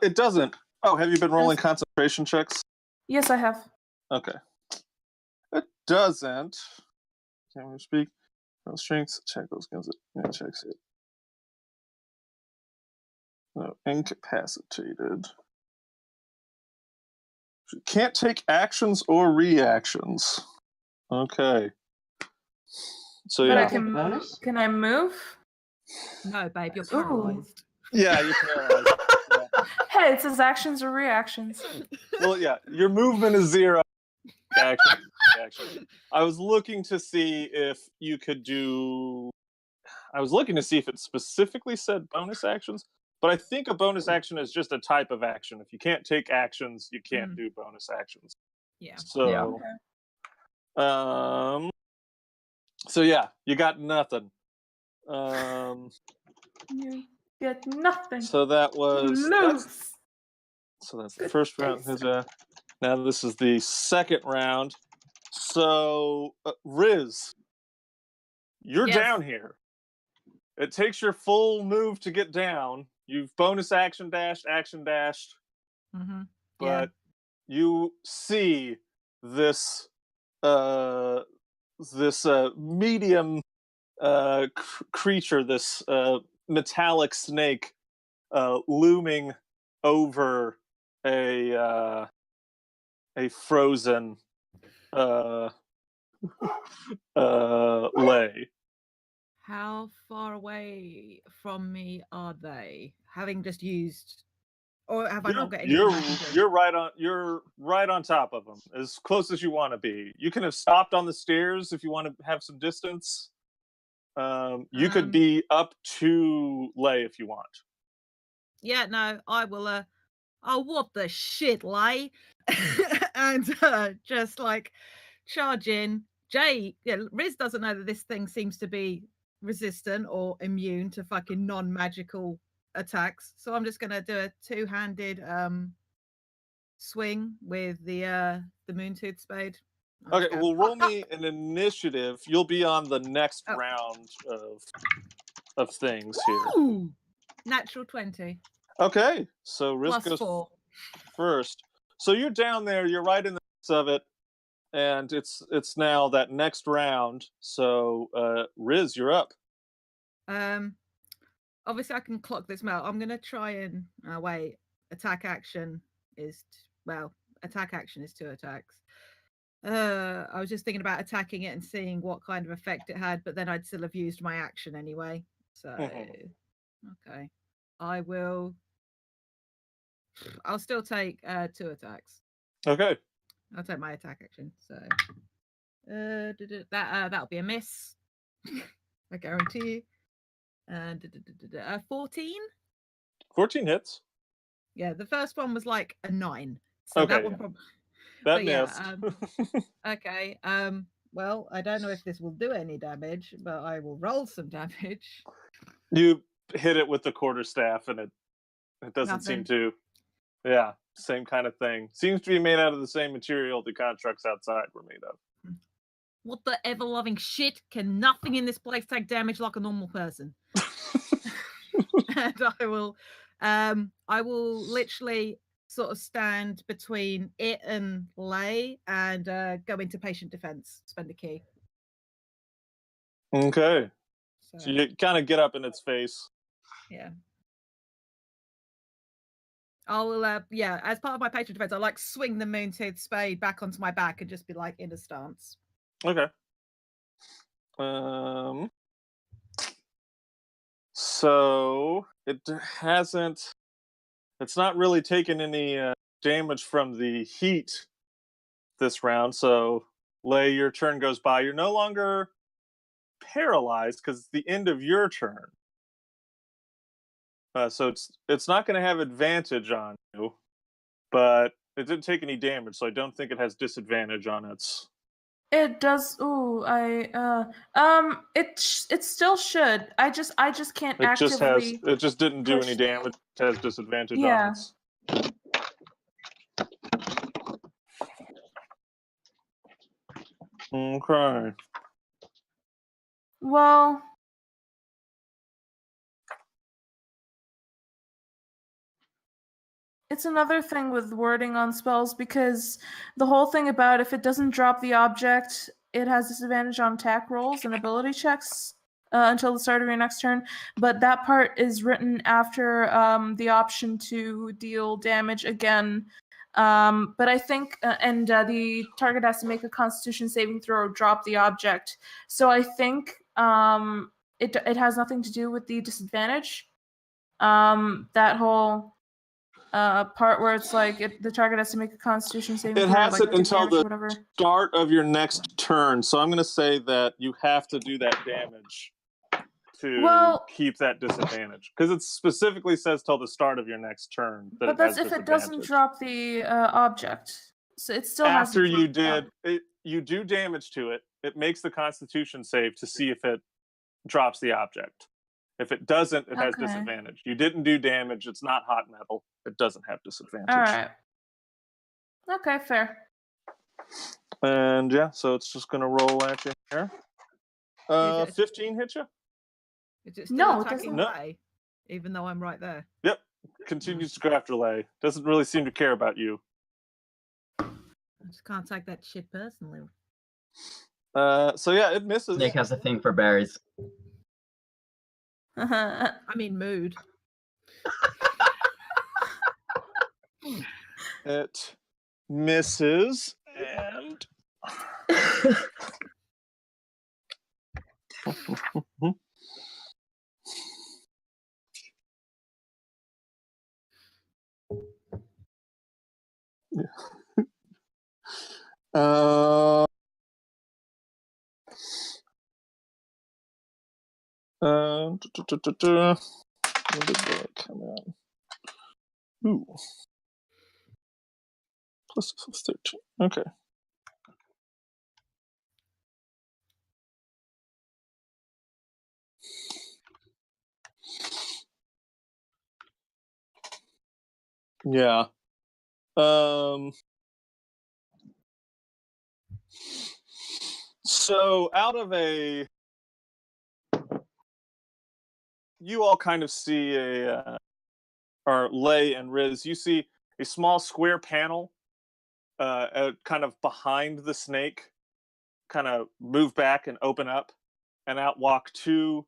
Speaker 2: It doesn't. Oh, have you been rolling concentration checks?
Speaker 3: Yes, I have.
Speaker 2: Okay. It doesn't. Can we speak? No strengths. Check those guns. Yeah, checks it. No, incapacitated. Can't take actions or reactions. Okay. So
Speaker 3: But
Speaker 2: yeah.
Speaker 3: I can.
Speaker 7: Bonus?
Speaker 3: Can I move?
Speaker 5: no, babe, you're
Speaker 3: Ooh.
Speaker 5: paralyzed.
Speaker 2: Yeah, you're paralyzed. Yeah.
Speaker 3: Hey, it says actions or reactions.
Speaker 2: Well, yeah, your movement is 0. Action. I was looking to see if you could do. I was looking to see if it specifically said bonus actions, but I think a bonus action is just a type of action. If you can't take actions, you can't do bonus actions.
Speaker 5: Yeah.
Speaker 2: So, so yeah, you got nothing.
Speaker 3: You get nothing.
Speaker 2: So that was
Speaker 3: Lose.
Speaker 2: that's the first round. Now this is the second round. So Riz, you're
Speaker 5: Yes.
Speaker 2: down here. It takes your full move to get down. You've bonus action dashed,
Speaker 5: Mm-hmm.
Speaker 2: but you see this medium creature, this metallic snake, looming over a frozen lay.
Speaker 5: How far away from me are they? Having just used, or have I not got anything I can do?
Speaker 2: You're right on top of them, as close as you want to be. You can have stopped on the stairs if you want to have some distance. You could be up to Lay if you want.
Speaker 5: Yeah, no, I will. Oh, what the shit, Lay? And just like charge in. Jay, yeah, Riz doesn't know that this thing seems to be resistant or immune to fucking non-magical attacks. So I'm just gonna do a two-handed swing with the Moontooth spade.
Speaker 2: Okay, well, roll me an initiative. You'll be on the next round of things here.
Speaker 5: Ooh, natural 20.
Speaker 2: Okay, so Riz
Speaker 5: Plus
Speaker 2: goes
Speaker 5: 4.
Speaker 2: first. So you're down there. You're right in the midst of it, and it's now that next round. So Riz, you're up.
Speaker 5: Obviously I can clock this out. I'm gonna try and wait. Attack action is attack action is 2 attacks. I was just thinking about attacking it and seeing what kind of effect it had, but then I'd still have used my action anyway. So okay, I'll still take 2 attacks.
Speaker 2: Okay.
Speaker 5: I'll take my attack action. So that'll be a miss. I guarantee you. And 14.
Speaker 2: 14 hits.
Speaker 5: Yeah, the first one was like a 9. So
Speaker 2: Okay,
Speaker 5: that one probably.
Speaker 2: That
Speaker 5: missed.
Speaker 2: missed.
Speaker 5: Okay. Well, I don't know if this will do any damage, but I will roll some damage.
Speaker 2: You hit it with the quarterstaff, and it doesn't seem to. Yeah, same kind of thing. Seems to be made out of the same material the constructs outside were made of.
Speaker 5: What the ever-loving shit? Can nothing in this place take damage like a normal person? And I will literally sort of stand between it and Lay and go into patient defense. Spend a key.
Speaker 2: Okay. So you kind of get up in its face.
Speaker 5: Yeah. I will, as part of my patient defense, I like swing the Moontooth spade back onto my back and just be like in a stance.
Speaker 2: Okay. So it's not really taken any damage from the heat this round. So Lay, your turn goes by. You're no longer paralyzed because it's the end of your turn. So it's not going to have advantage on you, but it didn't take any damage, so I don't think it has disadvantage on its.
Speaker 3: It does. Ooh, it still should. I just can't actively.
Speaker 2: It just didn't do any damage. It has disadvantage on its. Okay.
Speaker 3: Well, it's another thing with wording on spells, because the whole thing about if it doesn't drop the object, it has disadvantage on attack rolls and ability checks until the start of your next turn. But that part is written after the option to deal damage again. But I think, and the target has to make a Constitution saving throw or drop the object. So I think it has nothing to do with the disadvantage. That whole part where it's like the target has to make a Constitution saving throw.
Speaker 2: It has
Speaker 3: like
Speaker 2: it until the start of your next turn. So I'm going to say that you have to do that damage to keep that disadvantage, because it specifically says till the start of your next turn.
Speaker 3: But that's if it doesn't drop the object. So it still has
Speaker 2: after you did it, you do damage to it. It makes the Constitution save to see if it drops the object. If it doesn't, it has disadvantage. You didn't do damage. It's not hot metal. It doesn't have disadvantage.
Speaker 3: All right. Okay, fair.
Speaker 2: And yeah, so it's just gonna roll at you here. 15 hit you?
Speaker 5: Is it still attacking Lay, even though I'm right there?
Speaker 2: Yep. Continues to go after Lay. Doesn't really seem to care about you.
Speaker 5: I just can't take that shit personally.
Speaker 2: So yeah, it misses.
Speaker 6: Snake has a thing for berries.
Speaker 5: I mean, mood.
Speaker 2: It misses, and uh, when did that come out? Ooh. Plus 13. Okay. Yeah. So out of you all kind of see or Lay and Riz, you see a small square panel kind of behind the snake, kind of move back and open up, and out walk two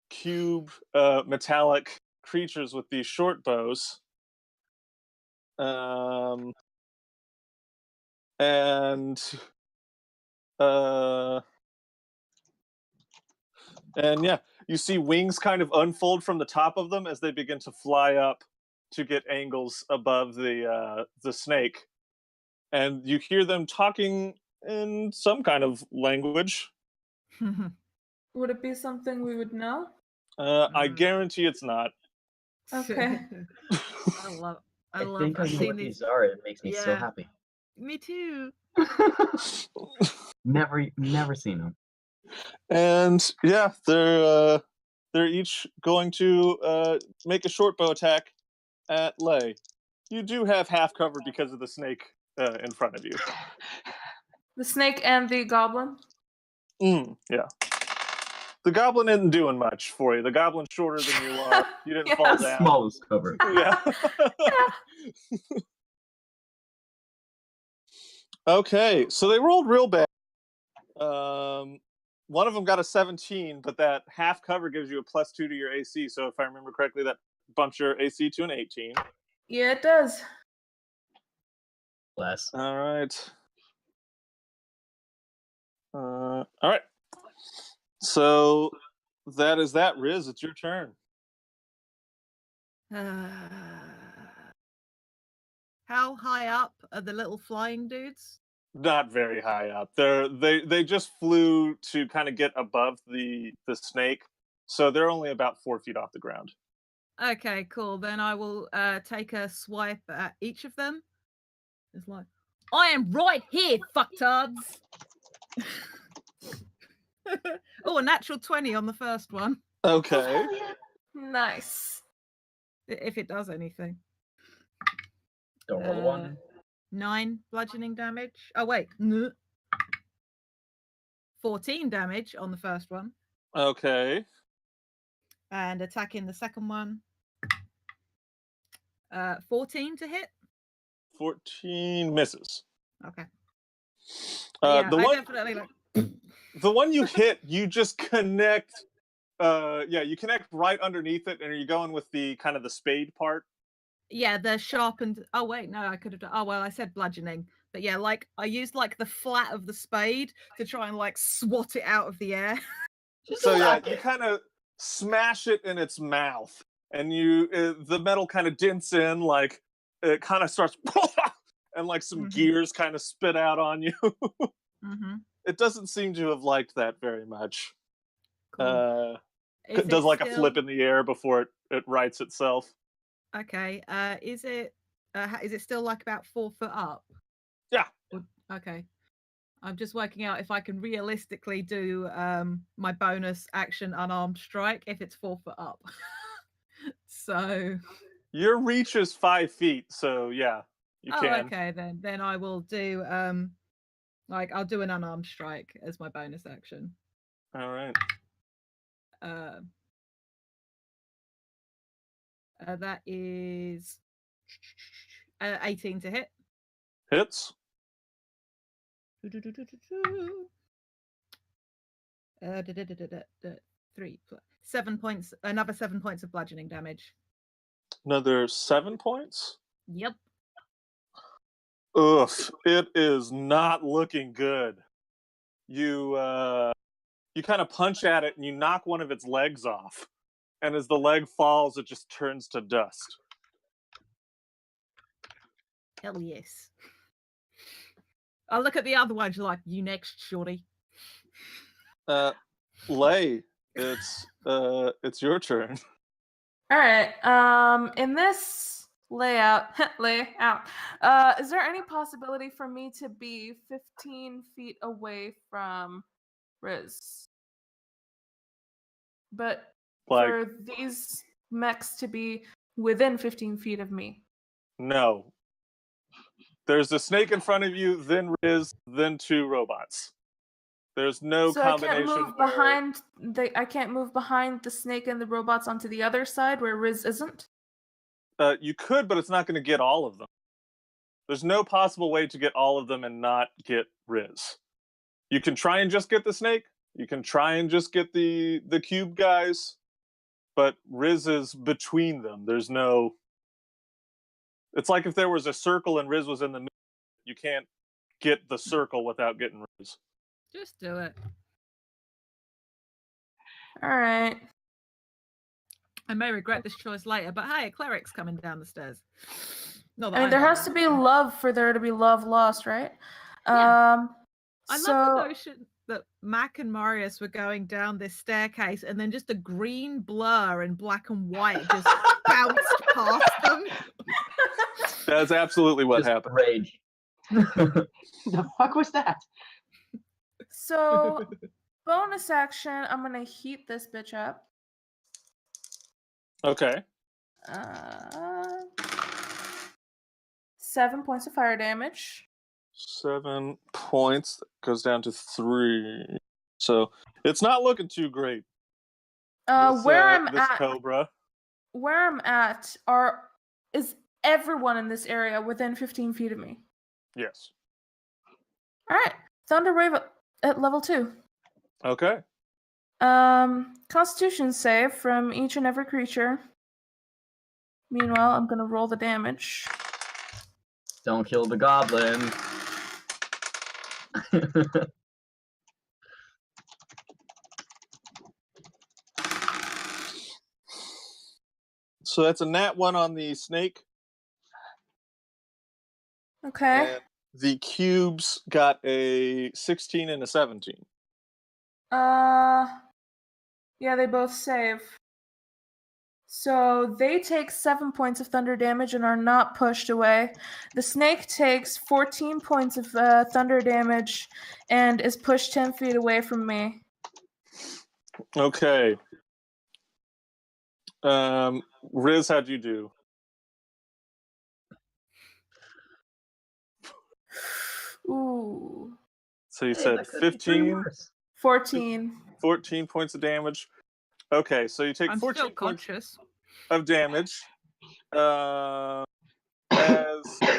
Speaker 2: cube metallic creatures with these short bows. And yeah, you see wings kind of unfold from the top of them as they begin to fly up to get angles above the snake, and you hear them talking in some kind of language.
Speaker 3: Would it be something we would know?
Speaker 2: I guarantee it's not.
Speaker 3: Okay.
Speaker 6: I think I know what these are. It makes me so happy.
Speaker 5: Me too.
Speaker 6: Never seen them.
Speaker 2: And yeah, they're each going to make a short bow attack at Lay. You do have half cover because of the snake in front of you.
Speaker 3: The snake and the goblin?
Speaker 2: Yeah. The goblin isn't doing much for you. The goblin's shorter than you are. You didn't fall down.
Speaker 6: Smallest cover.
Speaker 2: Yeah. Okay, so they rolled real bad. One of them got a 17, but that half cover gives you a +2 to your AC. So if I remember correctly, that bumps your AC to an 18.
Speaker 3: Yeah, it does.
Speaker 6: Less.
Speaker 2: All right. All right. So that is that. Riz, it's your turn.
Speaker 5: How high up are the little flying dudes?
Speaker 2: Not very high up. They just flew to kind of get above the snake, so they're only about 4 feet off the ground.
Speaker 5: Okay, cool. Then I will take a swipe at each of them. It's like, I am right here, fucktards. Oh, a natural 20 on the first one.
Speaker 2: Okay.
Speaker 3: Nice.
Speaker 5: If it does anything.
Speaker 6: Don't roll one.
Speaker 5: 9 bludgeoning damage. Oh, wait. 14 damage on the first one.
Speaker 2: Okay.
Speaker 5: And attacking the second one. 14 to hit.
Speaker 2: 14 misses.
Speaker 5: Okay.
Speaker 2: Yeah,
Speaker 5: definitely
Speaker 2: the one you hit, you just connect. You connect right underneath it, and are you going with the kind of the spade part?
Speaker 5: Yeah, the sharpened. Oh wait, no, I could have done. Oh well, I said bludgeoning, but yeah, like I used like the flat of the spade to try and like swat it out of the air.
Speaker 2: So yeah, you kind of smash it in its mouth, and the metal kind of dents in, like it kind of starts, and like some gears kind of spit out on you. It doesn't seem to have liked that very much.
Speaker 5: Cool.
Speaker 2: It does like a flip in the air before it rights itself.
Speaker 5: Okay. Is it still like about 4 foot up?
Speaker 2: Yeah.
Speaker 5: Okay. I'm just working out if I can realistically do my bonus action unarmed strike if it's 4 foot up. So
Speaker 2: your reach is 5 feet, so yeah, you can.
Speaker 5: Okay, then I will do I'll do an unarmed strike as my bonus action.
Speaker 2: All right.
Speaker 5: That is 18 to hit.
Speaker 2: Hits.
Speaker 5: 7 points. Another 7 points of bludgeoning damage.
Speaker 2: Another 7 points?
Speaker 5: Yep.
Speaker 2: Oof. It is not looking good. You kind of punch at it and you knock one of its legs off. And as the leg falls, it just turns to dust.
Speaker 5: Hell yes. I look at the other ones like, you next, shorty.
Speaker 2: Lay, it's your turn.
Speaker 3: All right. In this layout, is there any possibility for me to be 15 feet away from Riz? But
Speaker 2: Like,
Speaker 3: for these mechs to be within 15 feet of me.
Speaker 2: no. There's a snake in front of you, then Riz, then 2 robots. There's no
Speaker 3: So
Speaker 2: combination.
Speaker 3: I can't move behind the snake and the robots onto the other side where Riz isn't?
Speaker 2: You could, but it's not going to get all of them. There's no possible way to get all of them and not get Riz. You can try and just get the snake. You can try and just get the cube guys. But Riz is between them. There's no... It's like if there was a circle and Riz was in the middle. You can't get the circle without getting Riz.
Speaker 5: Just do it.
Speaker 3: All right.
Speaker 5: I may regret this choice later, but hey, a cleric's coming down the stairs. Not that
Speaker 3: I mean, there has to be love for there to be love lost, right?
Speaker 5: Yeah. I
Speaker 3: So
Speaker 5: love the notion that Mac and Marius were going down this staircase and then just a green blur in black and white just bounced past them.
Speaker 2: That's absolutely what
Speaker 6: Just
Speaker 2: happened.
Speaker 6: Rage.
Speaker 7: The fuck was that?
Speaker 3: So bonus action, I'm gonna heat this bitch up.
Speaker 2: Okay.
Speaker 3: 7 points of fire damage.
Speaker 2: 7 points. Goes down to 3. So it's not looking too great.
Speaker 3: Where I'm
Speaker 2: this
Speaker 3: at,
Speaker 2: Cobra.
Speaker 3: where I'm at, is everyone in this area within 15 feet of me?
Speaker 2: Yes.
Speaker 3: All right, Thunder Wave at level 2.
Speaker 2: Okay.
Speaker 3: Constitution save from each and every creature. Meanwhile, I'm gonna roll the damage.
Speaker 6: Don't kill the goblin.
Speaker 2: So that's a nat 1 on the snake.
Speaker 3: Okay.
Speaker 2: And the cubes got a 16 and a 17.
Speaker 3: Yeah, they both save. So they take 7 points of thunder damage and are not pushed away. The snake takes 14 points of thunder damage and is pushed 10 feet away from me.
Speaker 2: Okay. Riz, how'd you do?
Speaker 3: Ooh.
Speaker 2: So you said 15,
Speaker 3: 14.
Speaker 2: 14 points of damage. Okay, so you take
Speaker 5: I'm
Speaker 2: 14
Speaker 5: still
Speaker 2: points
Speaker 5: conscious.
Speaker 2: of damage as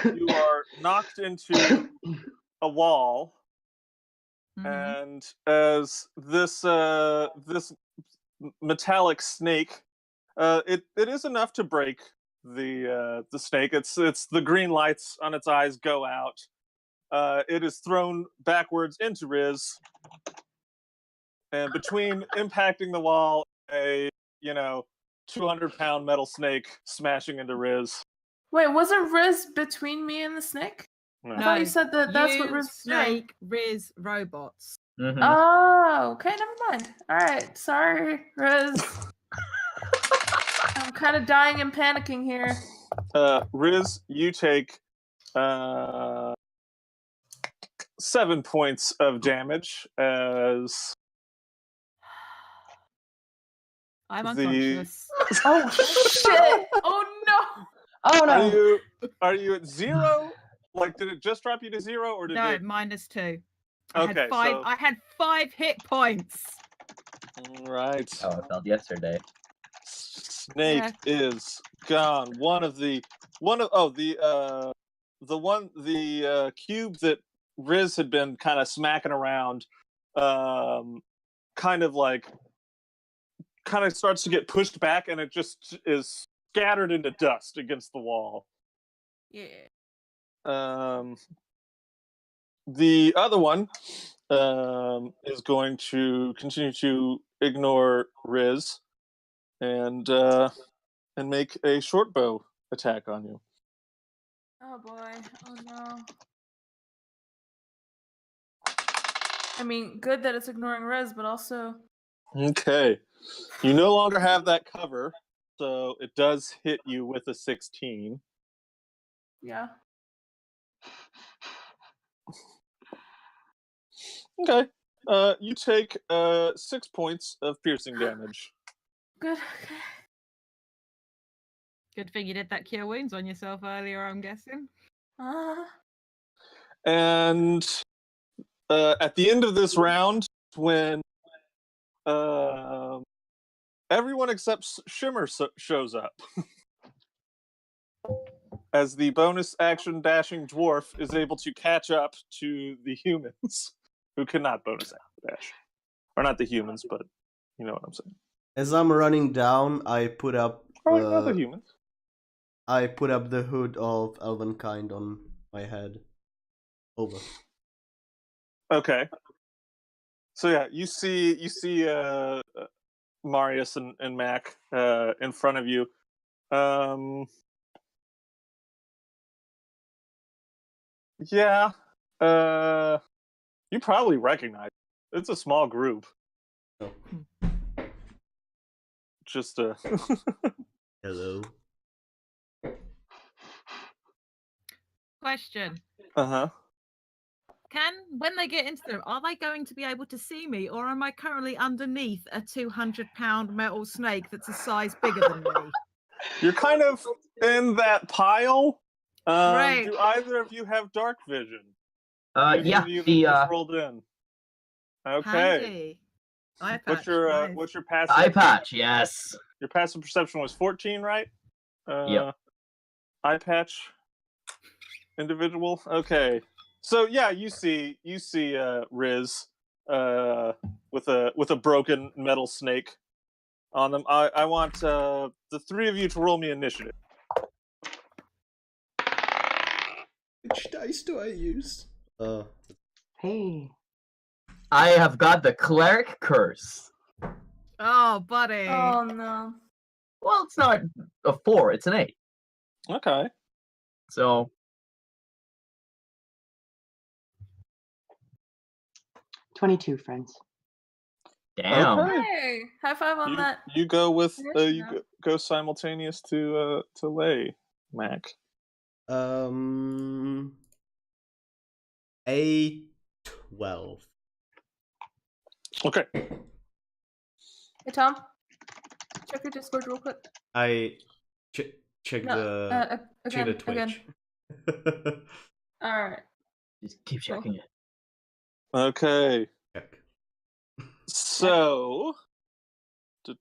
Speaker 2: you are knocked into a wall, and as this metallic snake, it is enough to break the snake. It's the green lights on its eyes go out. It is thrown backwards into Riz, and between impacting the wall, a 200-pound metal snake smashing into Riz.
Speaker 3: Wait, wasn't Riz between me and the snake?
Speaker 2: No.
Speaker 3: I thought you said that's what
Speaker 5: You,
Speaker 3: Riz was doing.
Speaker 5: snake, Riz, robots.
Speaker 6: Mhm.
Speaker 3: Oh, okay, never mind. All right, sorry, Riz. I'm kind of dying and panicking here.
Speaker 2: Riz, you take 7 points of damage as
Speaker 5: I'm unconscious.
Speaker 3: Oh shit! Oh no!
Speaker 7: Oh no!
Speaker 2: Are you at 0? Like, did it just drop you to 0, or did
Speaker 5: No,
Speaker 2: it?
Speaker 5: -2.
Speaker 2: Okay,
Speaker 5: I had 5 hit points.
Speaker 2: Right.
Speaker 6: Oh, I felt yesterday.
Speaker 2: Snake is gone. The cube that Riz had been kind of smacking around kind of starts to get pushed back, and it just is scattered into dust against the wall.
Speaker 3: Yeah.
Speaker 2: The other one is going to continue to ignore Riz and make a short bow attack on you.
Speaker 3: Oh boy. Oh no. I mean, good that it's ignoring Rez, but also.
Speaker 2: Okay. You no longer have that cover, so it does hit you with a 16.
Speaker 3: Yeah.
Speaker 2: Okay. You take 6 points of piercing damage.
Speaker 3: Good. Okay.
Speaker 5: Good thing you did that cure wounds on yourself earlier, I'm guessing.
Speaker 2: And at the end of this round, when everyone except Shimmer shows up, as the bonus action dashing dwarf is able to catch up to the humans who cannot bonus action dash. Or not the humans, but you know what I'm saying.
Speaker 1: As I'm running down, I put up
Speaker 2: the humans.
Speaker 1: I put up the hood of Elvenkind on my head. Over.
Speaker 2: Okay. So yeah, you see Marius and Mac in front of you. Yeah. You probably recognize it. It's a small group.
Speaker 1: Oh.
Speaker 2: Just
Speaker 1: Hello.
Speaker 5: Question.
Speaker 2: Uh-huh.
Speaker 5: When they get into them, are they going to be able to see me, or am I currently underneath a 200-pound metal snake that's a size bigger than me?
Speaker 2: You're kind of in that pile.
Speaker 5: Right.
Speaker 2: Do either of you have dark vision?
Speaker 6: Yeah.
Speaker 2: You just rolled in. Okay.
Speaker 5: Handy. Eye patch.
Speaker 2: What's your passive?
Speaker 6: Eye patch, yes.
Speaker 2: Your passive perception was 14, right?
Speaker 6: Yep.
Speaker 2: Eye patch. Individual. Okay. So yeah, you see Riz with a broken metal snake on them. I want the three of you to roll me initiative.
Speaker 1: Which dice do I use?
Speaker 7: Hey.
Speaker 6: I have got the cleric curse.
Speaker 5: Oh, buddy.
Speaker 3: Oh no.
Speaker 6: Well, it's not a 4, it's an 8.
Speaker 2: Okay.
Speaker 6: So
Speaker 7: 22, friends.
Speaker 6: damn.
Speaker 2: Okay.
Speaker 3: Hey, high five on that.
Speaker 2: You go with
Speaker 3: initiative.
Speaker 2: go simultaneous to Lay, Mac.
Speaker 1: A 12.
Speaker 2: Okay.
Speaker 3: Hey Tom, check your Discord real quick.
Speaker 1: I check
Speaker 3: No,
Speaker 1: the check the
Speaker 3: again.
Speaker 1: Twitch.
Speaker 3: All right.
Speaker 6: Just keep checking it.
Speaker 2: Okay.
Speaker 1: Check.
Speaker 2: So. So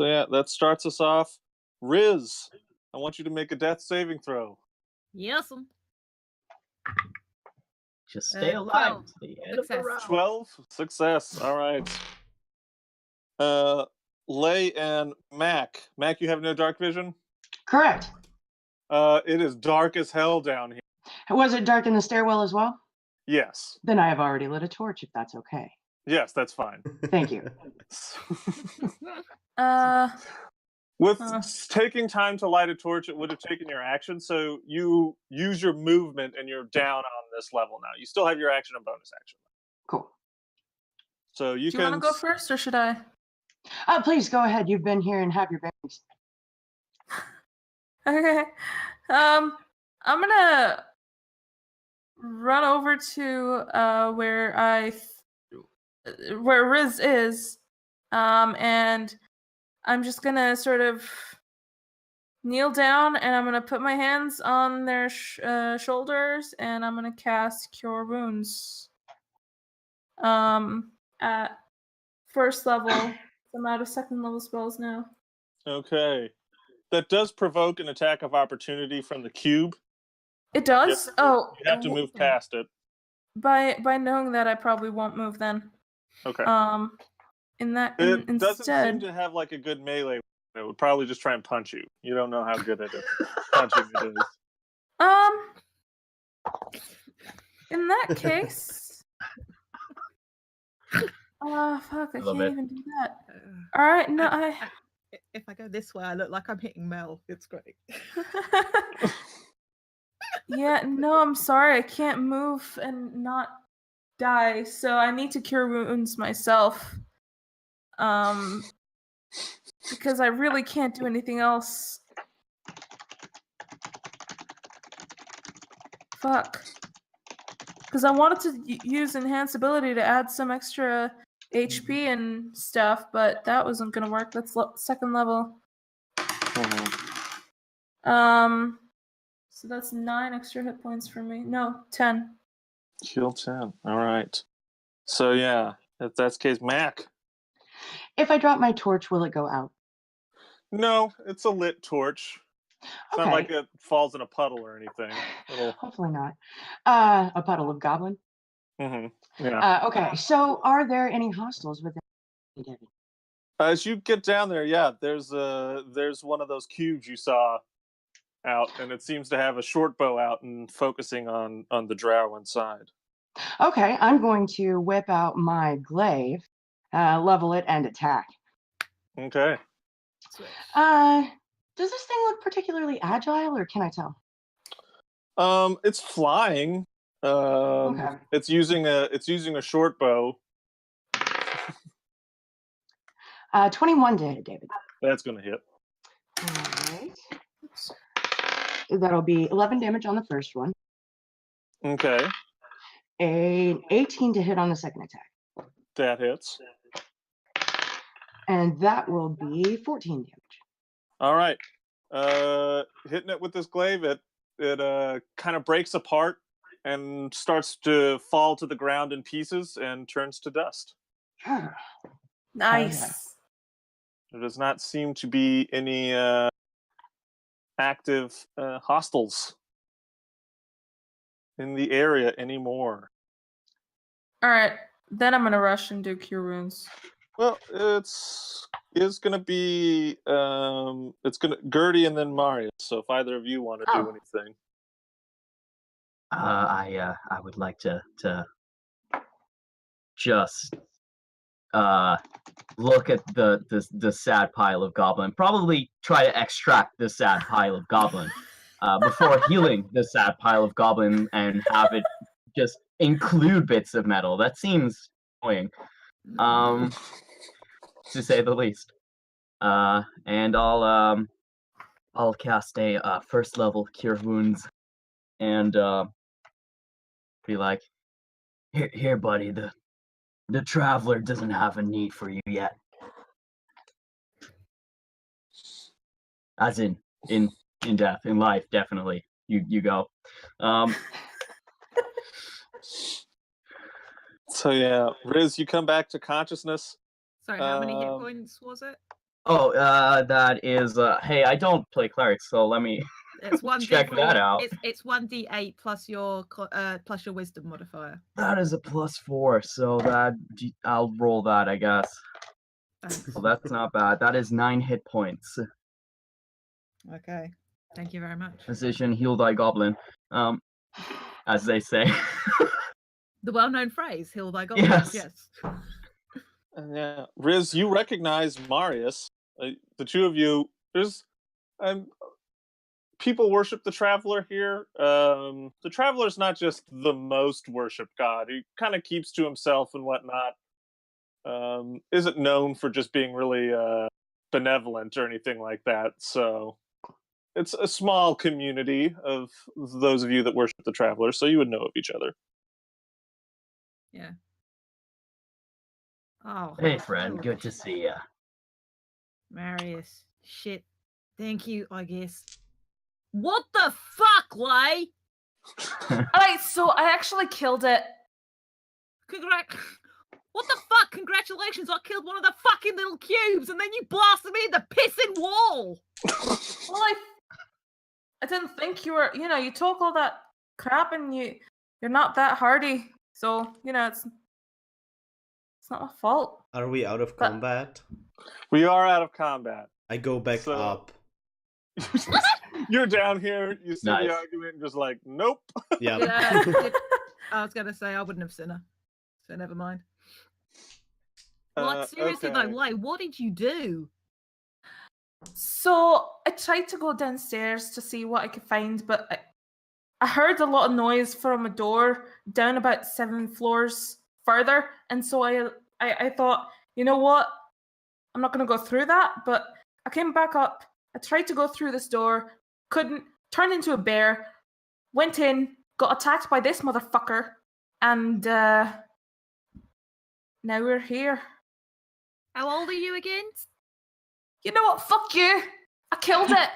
Speaker 2: yeah, that starts us off. Riz, I want you to make a death saving throw.
Speaker 5: Yes'm.
Speaker 6: Just stay alive
Speaker 5: 12.
Speaker 6: to the end of the
Speaker 5: Success.
Speaker 6: round.
Speaker 2: 12 success. All right. Lay and Mac. Mac, you have no dark vision?
Speaker 7: Correct.
Speaker 2: It is dark as hell down here.
Speaker 7: Was it dark in the stairwell as well?
Speaker 2: Yes.
Speaker 7: Then I have already lit a torch, if that's okay.
Speaker 2: Yes, that's fine.
Speaker 7: Thank you.
Speaker 2: With taking time to light a torch, it would have taken your action, so you use your movement and you're down on this level now. You still have your action and bonus action.
Speaker 7: Cool.
Speaker 2: So you
Speaker 3: Do
Speaker 2: can.
Speaker 3: you want to go first, or should I?
Speaker 7: Please go ahead. You've been here and have your bearings.
Speaker 3: Okay. I'm gonna run over to where where Riz is, and I'm just gonna sort of kneel down, and I'm gonna put my hands on their shoulders, and I'm gonna cast Cure Wounds. At first level. I'm out of second level spells now.
Speaker 2: Okay. That does provoke an attack of opportunity from the cube.
Speaker 3: It does?
Speaker 2: You have to move past it.
Speaker 3: by knowing that, I probably won't move then.
Speaker 2: Okay. It doesn't seem
Speaker 3: Instead,
Speaker 2: to have like a good melee. It would probably just try and punch you. You don't know how good at it punching it is.
Speaker 3: in that case, fuck, I
Speaker 6: Love
Speaker 3: can't
Speaker 6: it.
Speaker 3: even do that. All right, no,
Speaker 5: If I go this way, I look like I'm hitting Mel. It's great.
Speaker 3: Yeah, no, I'm sorry, I can't move and not die, so I need to cure wounds myself. Because I really can't do anything else. Fuck. Because I wanted to use enhance ability to add some extra HP and stuff, but that wasn't gonna work. That's second level. So that's 9 extra hit points for me. No, 10.
Speaker 2: Heal 10. All right. So yeah, if that's the case, Mac.
Speaker 7: If I drop my torch, will it go out?
Speaker 2: No, it's a lit torch. It's not like it falls in a puddle or anything.
Speaker 7: Hopefully not. A puddle of goblin.
Speaker 2: Yeah.
Speaker 7: Okay, so are there any hostiles within? David?
Speaker 2: As you get down there, yeah, there's one of those cubes you saw out, and it seems to have a short bow out and focusing on the drow inside.
Speaker 7: Okay, I'm going to whip out my glaive, level it, and attack.
Speaker 2: Okay.
Speaker 7: Does this thing look particularly agile, or can I tell?
Speaker 2: It's flying.
Speaker 7: Okay.
Speaker 2: It's using a short bow.
Speaker 7: 21 to hit, David.
Speaker 2: That's gonna hit.
Speaker 7: All right. That'll be 11 damage on the first one.
Speaker 2: Okay.
Speaker 7: An 18 to hit on the second attack.
Speaker 2: That hits.
Speaker 7: And that will be 14 damage.
Speaker 2: All right. Hitting it with this glaive, it kind of breaks apart and starts to fall to the ground in pieces and turns to dust.
Speaker 3: Nice.
Speaker 2: There does not seem to be any active hostiles in the area anymore.
Speaker 3: All right, then I'm gonna rush and do cure wounds.
Speaker 2: Well, it's gonna be it's gonna Gertie and then Marius. So if either of you want to do anything,
Speaker 6: I would like to just look at the sad pile of goblin. Probably try to extract the sad pile of goblin before healing the sad pile of goblin and have it just include bits of metal. That seems annoying, to say the least. And I'll cast a first level cure wounds and be like, here, buddy. The traveler doesn't have a need for you yet. As in death, in life, definitely. You go.
Speaker 2: So yeah, Riz, you come back to consciousness.
Speaker 5: Sorry, how many hit points was it?
Speaker 6: Oh, that is. Hey, I don't play clerics, so let me
Speaker 5: It's one
Speaker 6: check that out.
Speaker 5: It's 1d8 plus your wisdom modifier.
Speaker 6: That is a +4, so I'll roll that, I guess.
Speaker 5: Thanks.
Speaker 6: Well, that's not bad. That is 9 hit points.
Speaker 5: Okay. Thank you very much.
Speaker 6: Physician, heal thy goblin. As they say.
Speaker 5: The well-known phrase, heal thy goblin. Yes.
Speaker 2: Yeah, Riz, you recognize Marius. The two of you. There's, people worship the Traveler here. The Traveler's not just the most worshipped god. He kind of keeps to himself and whatnot. Isn't known for just being really benevolent or anything like that. So it's a small community of those of you that worship the Traveler, so you would know of each other.
Speaker 5: Yeah. Oh.
Speaker 6: Hey, friend. Good to see ya.
Speaker 5: Marius. Shit. Thank you, I guess. What the fuck, Lay?
Speaker 3: Alright, so I actually killed it.
Speaker 5: What the fuck? Congratulations, I killed one of the fucking little cubes and then you blasted me in the pissing wall!
Speaker 3: Well, I didn't think you were, you talk all that crap and you're not that hardy. So, it's not my fault.
Speaker 1: Are we out of
Speaker 3: But-
Speaker 1: combat?
Speaker 2: We are out of combat.
Speaker 1: I go back
Speaker 2: So-
Speaker 1: up.
Speaker 2: You're down here. You see
Speaker 6: Nice.
Speaker 2: the argument, and just like, nope.
Speaker 1: Yeah.
Speaker 5: I was gonna say I wouldn't have seen her, so never mind. What seriously
Speaker 2: okay.
Speaker 5: though, Lay, what did you do?
Speaker 3: So I tried to go downstairs to see what I could find, but I heard a lot of noise from a door down about 7 floors further, and so I thought, you know what? I'm not going to go through that, but I came back up. I tried to go through this door, couldn't, turned into a bear, went in, got attacked by this motherfucker, and now we're here.
Speaker 5: How old are you again?
Speaker 3: You know what? Fuck you. I killed it.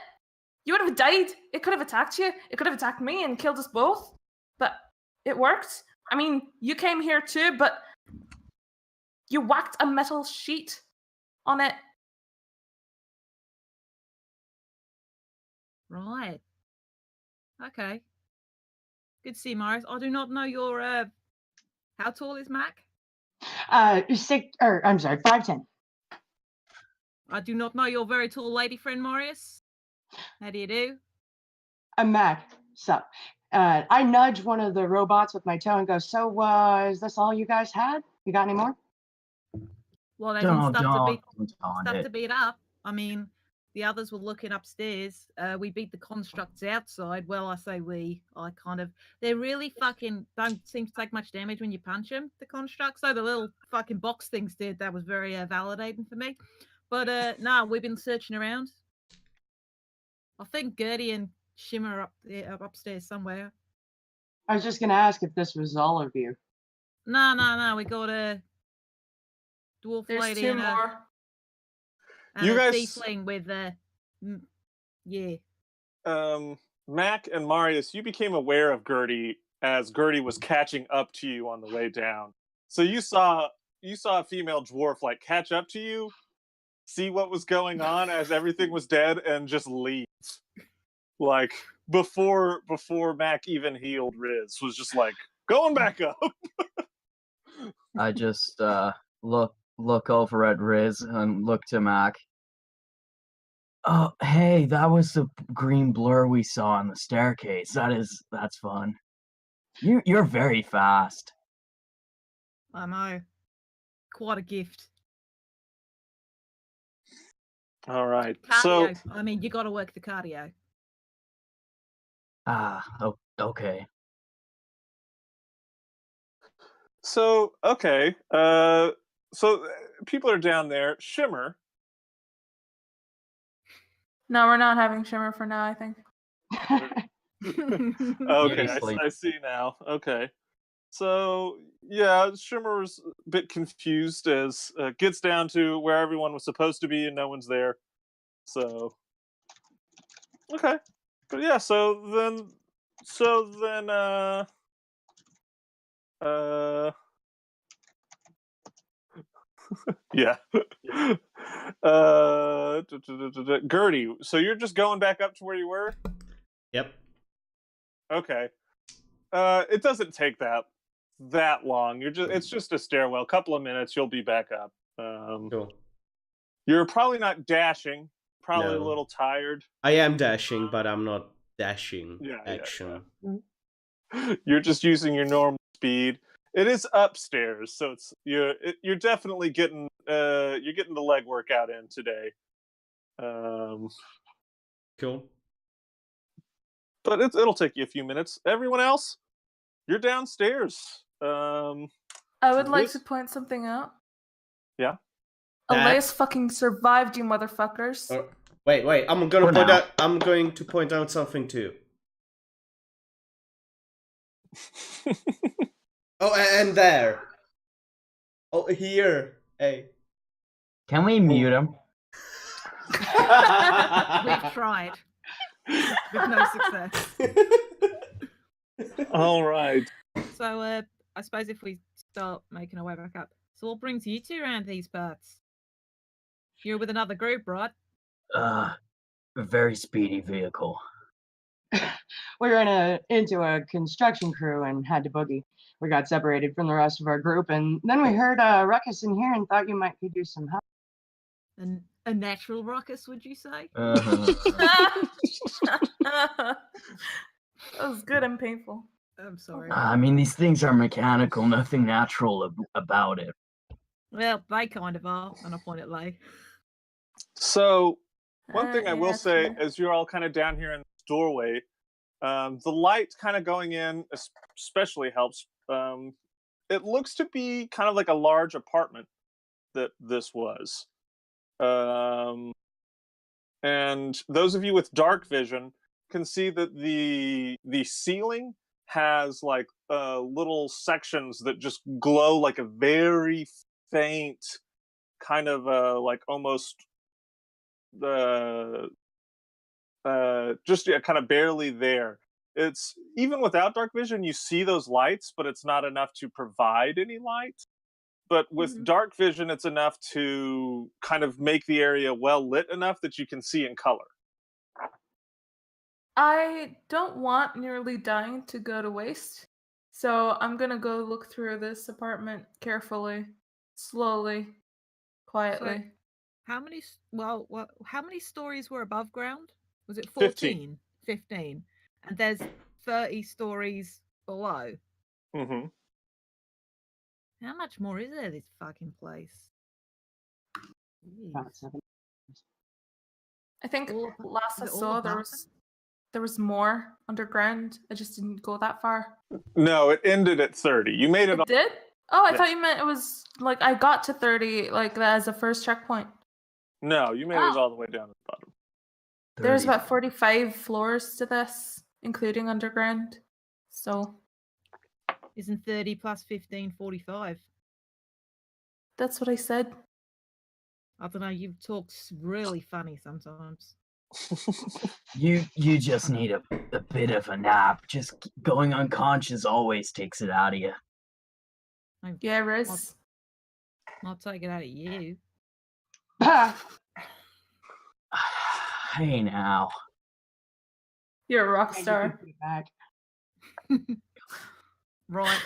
Speaker 3: You would have died. It could have attacked you. It could have attacked me and killed us both. But it worked. I mean, you came here too, but you whacked a metal sheet on it.
Speaker 5: Right. Okay. Good to see you, Morris. I do not know your how tall is Mac?
Speaker 7: 5'10".
Speaker 5: I do not know your very tall lady friend, Marius. How do you do?
Speaker 7: I'm Mac. Sup? I nudge one of the robots with my toe and go, so, is this all you guys had? You got any more?
Speaker 5: Well, there's stuff
Speaker 6: Don't
Speaker 5: to beat up. I mean, the others were looking upstairs. We beat the constructs outside. Well, I say we. They really fucking don't seem to take much damage when you punch them, the constructs. So the little fucking box things did. That was very validating for me. But no, we've been searching around. I think Gertie and Shimmer are up upstairs somewhere.
Speaker 7: I was just going to ask if this was all of you.
Speaker 5: No. We got a dwarf
Speaker 3: There's
Speaker 5: lady
Speaker 3: 2
Speaker 5: and
Speaker 3: more.
Speaker 2: You
Speaker 5: a
Speaker 2: guys-
Speaker 5: tiefling with yeah.
Speaker 2: Mac and Marius, you became aware of Gertie as Gertie was catching up to you on the way down. So you saw a female dwarf like catch up to you, see what was going on as everything was dead, and just leave. Like before Mac even healed Riz, was just like going back up.
Speaker 6: I just look over at Riz and look to Mac. Oh, hey, that was the green blur we saw on the staircase. That's fun. You're very fast.
Speaker 5: I know. Quite a gift.
Speaker 2: All right.
Speaker 5: Cardio.
Speaker 2: So
Speaker 5: I mean, you got to work the cardio.
Speaker 6: Okay.
Speaker 2: okay. So people are down there. Shimmer.
Speaker 3: No, we're not having Shimmer for now, I think.
Speaker 2: Okay,
Speaker 6: Seriously.
Speaker 2: I see now. Okay. So, yeah, Shimmer was a bit confused as gets down to where everyone was supposed to be and no one's there. So, okay. But yeah, so then, yeah. Gertie, so you're just going back up to where you were?
Speaker 1: Yep.
Speaker 2: Okay. It doesn't take that long. It's just a stairwell. A couple of minutes, you'll be back up.
Speaker 1: Cool.
Speaker 2: You're probably not dashing. Probably
Speaker 1: No.
Speaker 2: a little tired.
Speaker 1: I am dashing, but I'm not dashing
Speaker 2: Yeah,
Speaker 1: action.
Speaker 2: You're just using your normal speed. It is upstairs, so you're definitely getting the leg workout in today.
Speaker 1: Cool.
Speaker 2: But it'll take you a few minutes. Everyone else, you're downstairs.
Speaker 3: I would like
Speaker 2: Riz?
Speaker 3: to point something out.
Speaker 2: Yeah?
Speaker 3: Elias fucking survived, you motherfuckers.
Speaker 1: Wait. I'm going to point out something too. Oh, and there. Oh, here. Hey.
Speaker 6: Can we mute him?
Speaker 5: We've tried. With no success.
Speaker 2: All right.
Speaker 5: So, I suppose if we start making our way back up. So what brings you two around these parts? You're with another group, right?
Speaker 6: A very speedy vehicle.
Speaker 7: we ran into a construction crew and had to boogie. We got separated from the rest of our group, and then we heard a ruckus in here and thought you might could use some help.
Speaker 5: A natural ruckus, would you say?
Speaker 3: That was good and painful.
Speaker 5: I'm sorry.
Speaker 6: I mean, these things are mechanical, nothing natural about it.
Speaker 5: Well, they kind of are, and I point at Lay.
Speaker 2: So, one thing I will
Speaker 3: yeah,
Speaker 2: say,
Speaker 3: true.
Speaker 2: as you're all kind of down here in the doorway, the light kind of going in especially helps. It looks to be kind of like a large apartment that this was. And those of you with dark vision can see that the ceiling has like little sections that just glow like a very faint kind of like almost just kind of barely there. It's even without dark vision, you see those lights, but it's not enough to provide any light. But with dark vision, it's enough to kind of make the area well lit enough that you can see in color.
Speaker 3: I don't want nearly dying to go to waste, so I'm gonna go look through this apartment carefully, slowly, quietly.
Speaker 5: How many? How many stories were above ground? Was it
Speaker 2: 15?
Speaker 5: 15. And there's 30 stories below.
Speaker 2: Mm-hmm.
Speaker 5: How much more is there? This fucking place.
Speaker 7: About 7.
Speaker 3: I think
Speaker 5: All
Speaker 3: last I
Speaker 5: is it all
Speaker 3: saw
Speaker 5: above
Speaker 3: there was more underground. I just didn't go that far.
Speaker 2: No, it ended at 30. You made it.
Speaker 3: It did? Oh, I
Speaker 2: Yeah.
Speaker 3: thought you meant it was like I got to 30 like that as a first checkpoint.
Speaker 2: No, you made it all the way down to the bottom.
Speaker 3: There's
Speaker 6: 30.
Speaker 3: about 45 floors to this, including underground. So
Speaker 5: Isn't 30 plus 15 45?
Speaker 3: that's what I said.
Speaker 5: I don't know. You talk really funny sometimes.
Speaker 6: You just need a bit of a nap. Just going unconscious always takes it out of you.
Speaker 3: Yeah, Riz.
Speaker 5: I'll take it out of you.
Speaker 6: Hey now.
Speaker 3: You're a rock
Speaker 7: Yeah, you
Speaker 3: star.
Speaker 7: can put it back.
Speaker 5: Right.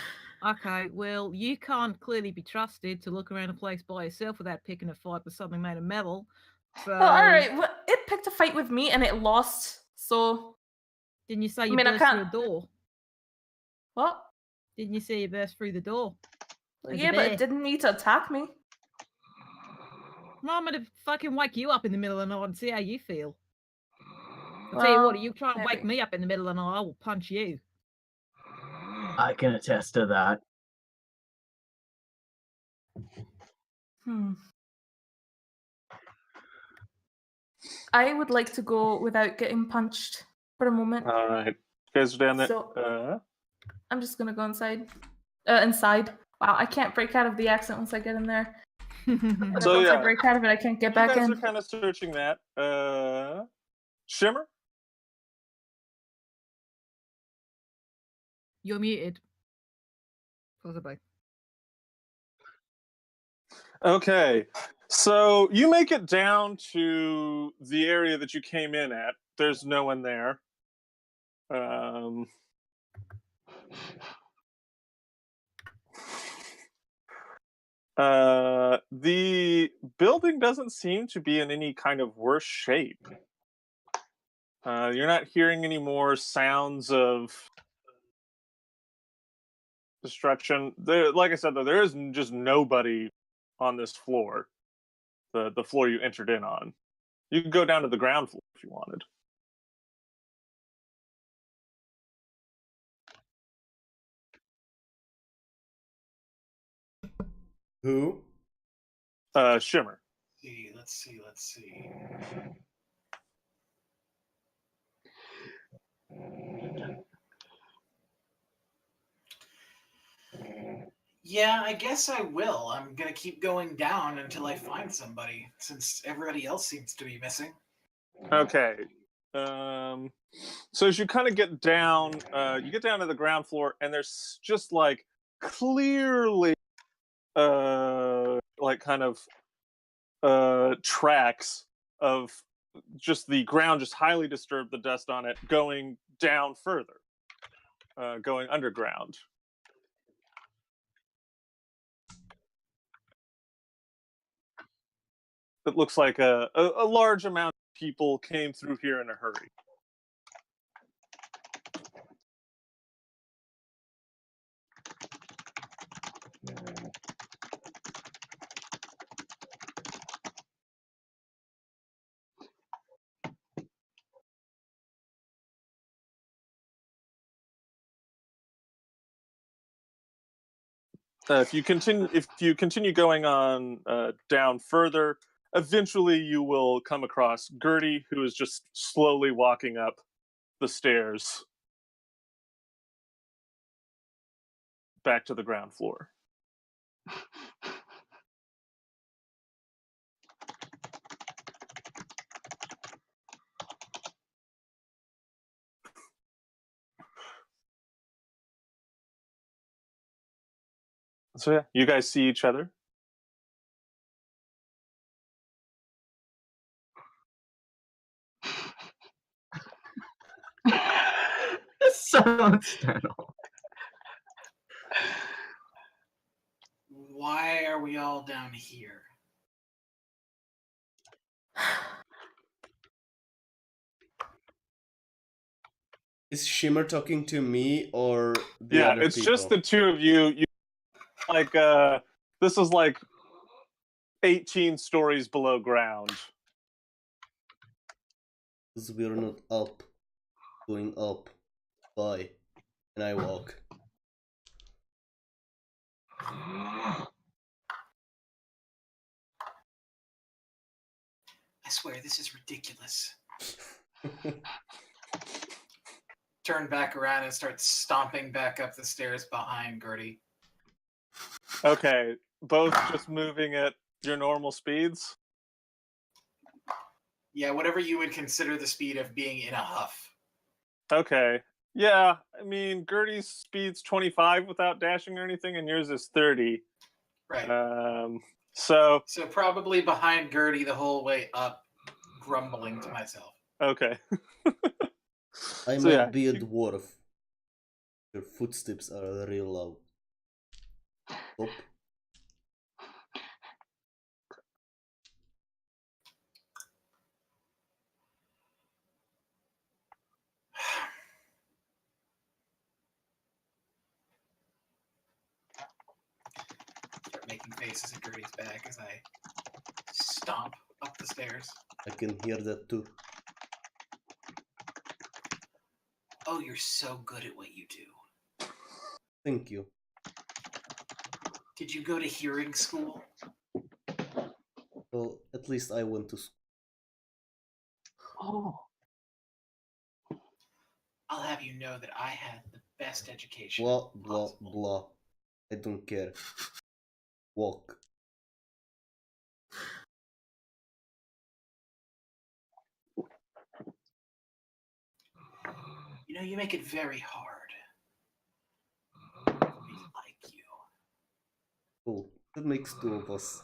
Speaker 5: Okay. Well, you can't clearly be trusted to look around a place by yourself without picking a fight with something made of metal. So,
Speaker 3: Oh, all right. Well, it picked a fight with me and it lost. So
Speaker 5: didn't you say you
Speaker 3: mean, I
Speaker 5: burst through a
Speaker 3: can't-
Speaker 5: door?
Speaker 3: what?
Speaker 5: Didn't you say you burst through the door?
Speaker 3: Well,
Speaker 5: As a
Speaker 3: yeah, but
Speaker 5: bear.
Speaker 3: it didn't need to attack me.
Speaker 5: Well, I'm gonna fucking wake you up in the middle of the night and see how you feel. I'll tell you what, you try and wake
Speaker 3: maybe.
Speaker 5: me up in the middle of the night, I will punch you.
Speaker 6: I can attest to that.
Speaker 3: I would like to go without getting punched for a moment.
Speaker 2: All right. You guys are down there.
Speaker 3: So- I'm just gonna go inside. Inside. Wow, I can't break out of the accent once I get in there. And
Speaker 2: So,
Speaker 3: once
Speaker 2: yeah.
Speaker 3: I break out of it, I can't get
Speaker 2: You
Speaker 3: back
Speaker 2: guys
Speaker 3: in.
Speaker 2: are kind of searching that. Shimmer?
Speaker 5: You're muted. Possibly.
Speaker 2: Okay. So you make it down to the area that you came in at. There's no one there. The building doesn't seem to be in any kind of worse shape. You're not hearing any more sounds of destruction. There, like I said, though, there is just nobody on this floor. The floor you entered in on. You could go down to the ground floor if you wanted.
Speaker 1: Who?
Speaker 2: Shimmer.
Speaker 4: Let's see. Yeah, I guess I will. I'm gonna keep going down until I find somebody, since everybody else seems to be missing.
Speaker 2: Okay. So as you kind of get down, you get down to the ground floor, and there's just like clearly, like kind of tracks of just the ground just highly disturbed, the dust on it going down further, going underground. It looks like a large amount of people came through here in a hurry. If you continue going on down further, eventually you will come across Gertie, who is just slowly walking up the stairs back to the ground floor. So yeah, you guys see each other.
Speaker 6: So external.
Speaker 4: Why are we all down here?
Speaker 1: Is Shimmer talking to me or the
Speaker 2: Yeah,
Speaker 1: other
Speaker 2: it's
Speaker 1: people?
Speaker 2: just the two of you. You like this is like 18 stories below ground.
Speaker 1: Because we're not up. Going up. Bye. And I walk.
Speaker 4: I swear, this is ridiculous. Turn back around and start stomping back up the stairs behind Gertie.
Speaker 2: Okay, both just moving at your normal speeds?
Speaker 4: Yeah, whatever you would consider the speed of being in a huff.
Speaker 2: Okay. Yeah, I mean, Gertie's speed's 25 without dashing or anything, and yours is 30.
Speaker 4: Right.
Speaker 2: So
Speaker 4: probably behind Gertie the whole way up, grumbling to myself.
Speaker 2: Okay.
Speaker 1: I
Speaker 2: So,
Speaker 1: might
Speaker 2: yeah,
Speaker 1: be a dwarf. Your footsteps are real loud. Stop.
Speaker 4: Start making faces at Gertie's back as I stomp up the stairs.
Speaker 1: I can hear that too.
Speaker 4: Oh, you're so good at what you do.
Speaker 1: Thank you.
Speaker 4: Did you go to hearing school?
Speaker 1: Well, at least I went to school.
Speaker 7: Oh.
Speaker 4: I'll have you know that I had the best education.
Speaker 1: Blah, blah,
Speaker 4: possible.
Speaker 1: blah. I don't care. Walk.
Speaker 4: You know, you make it very hard to be like you.
Speaker 1: Oh, that makes two of us.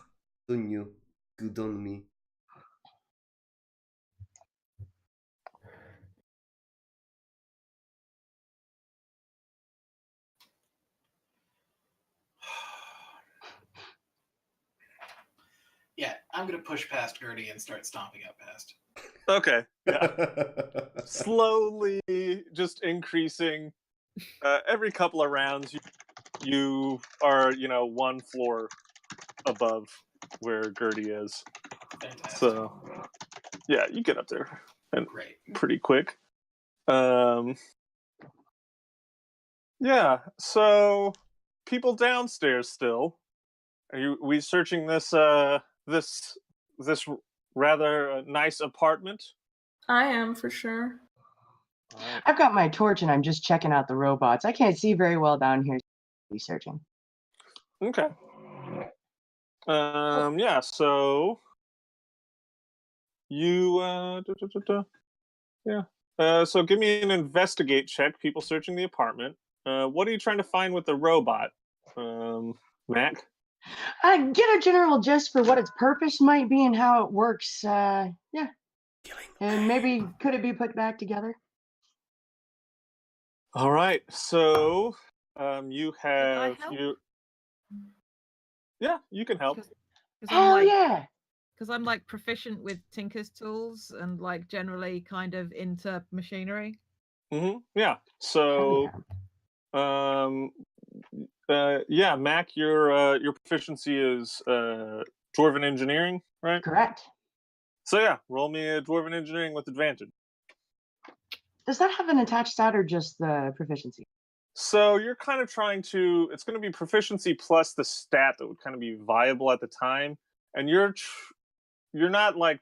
Speaker 1: So new. Good on me.
Speaker 4: Yeah, I'm gonna push past Gertie and start stomping up past.
Speaker 2: Okay. Yeah. Slowly just increasing. Every couple of rounds, you are, one floor above where Gertie is.
Speaker 4: Fantastic.
Speaker 2: So, yeah, you get up there and
Speaker 4: Great.
Speaker 2: pretty quick. Yeah, so people downstairs still. Are we searching this this rather nice apartment?
Speaker 3: I am for sure.
Speaker 2: Alright.
Speaker 7: I've got my torch and I'm just checking out the robots. I can't see very well down here. Researching.
Speaker 2: Okay. Yeah, so you yeah. So give me an investigate check, people searching the apartment. What are you trying to find with the robot? Mac?
Speaker 7: Get a general gist for what its purpose might be and how it works. Yeah. And maybe could it be put back together?
Speaker 2: All right, so you have
Speaker 5: help?
Speaker 2: you. Yeah, you can help.
Speaker 7: Hell yeah!
Speaker 5: Because I'm like proficient with Tinker's tools and like generally kind of into machinery.
Speaker 2: Yeah. So, yeah, Mac, your proficiency is dwarven engineering, right?
Speaker 7: Correct.
Speaker 2: So yeah, roll me a dwarven engineering with advantage.
Speaker 7: Does that have an attached stat or just the proficiency?
Speaker 2: So you're kind of trying to. It's going to be proficiency plus the stat that would kind of be viable at the time, and you're not like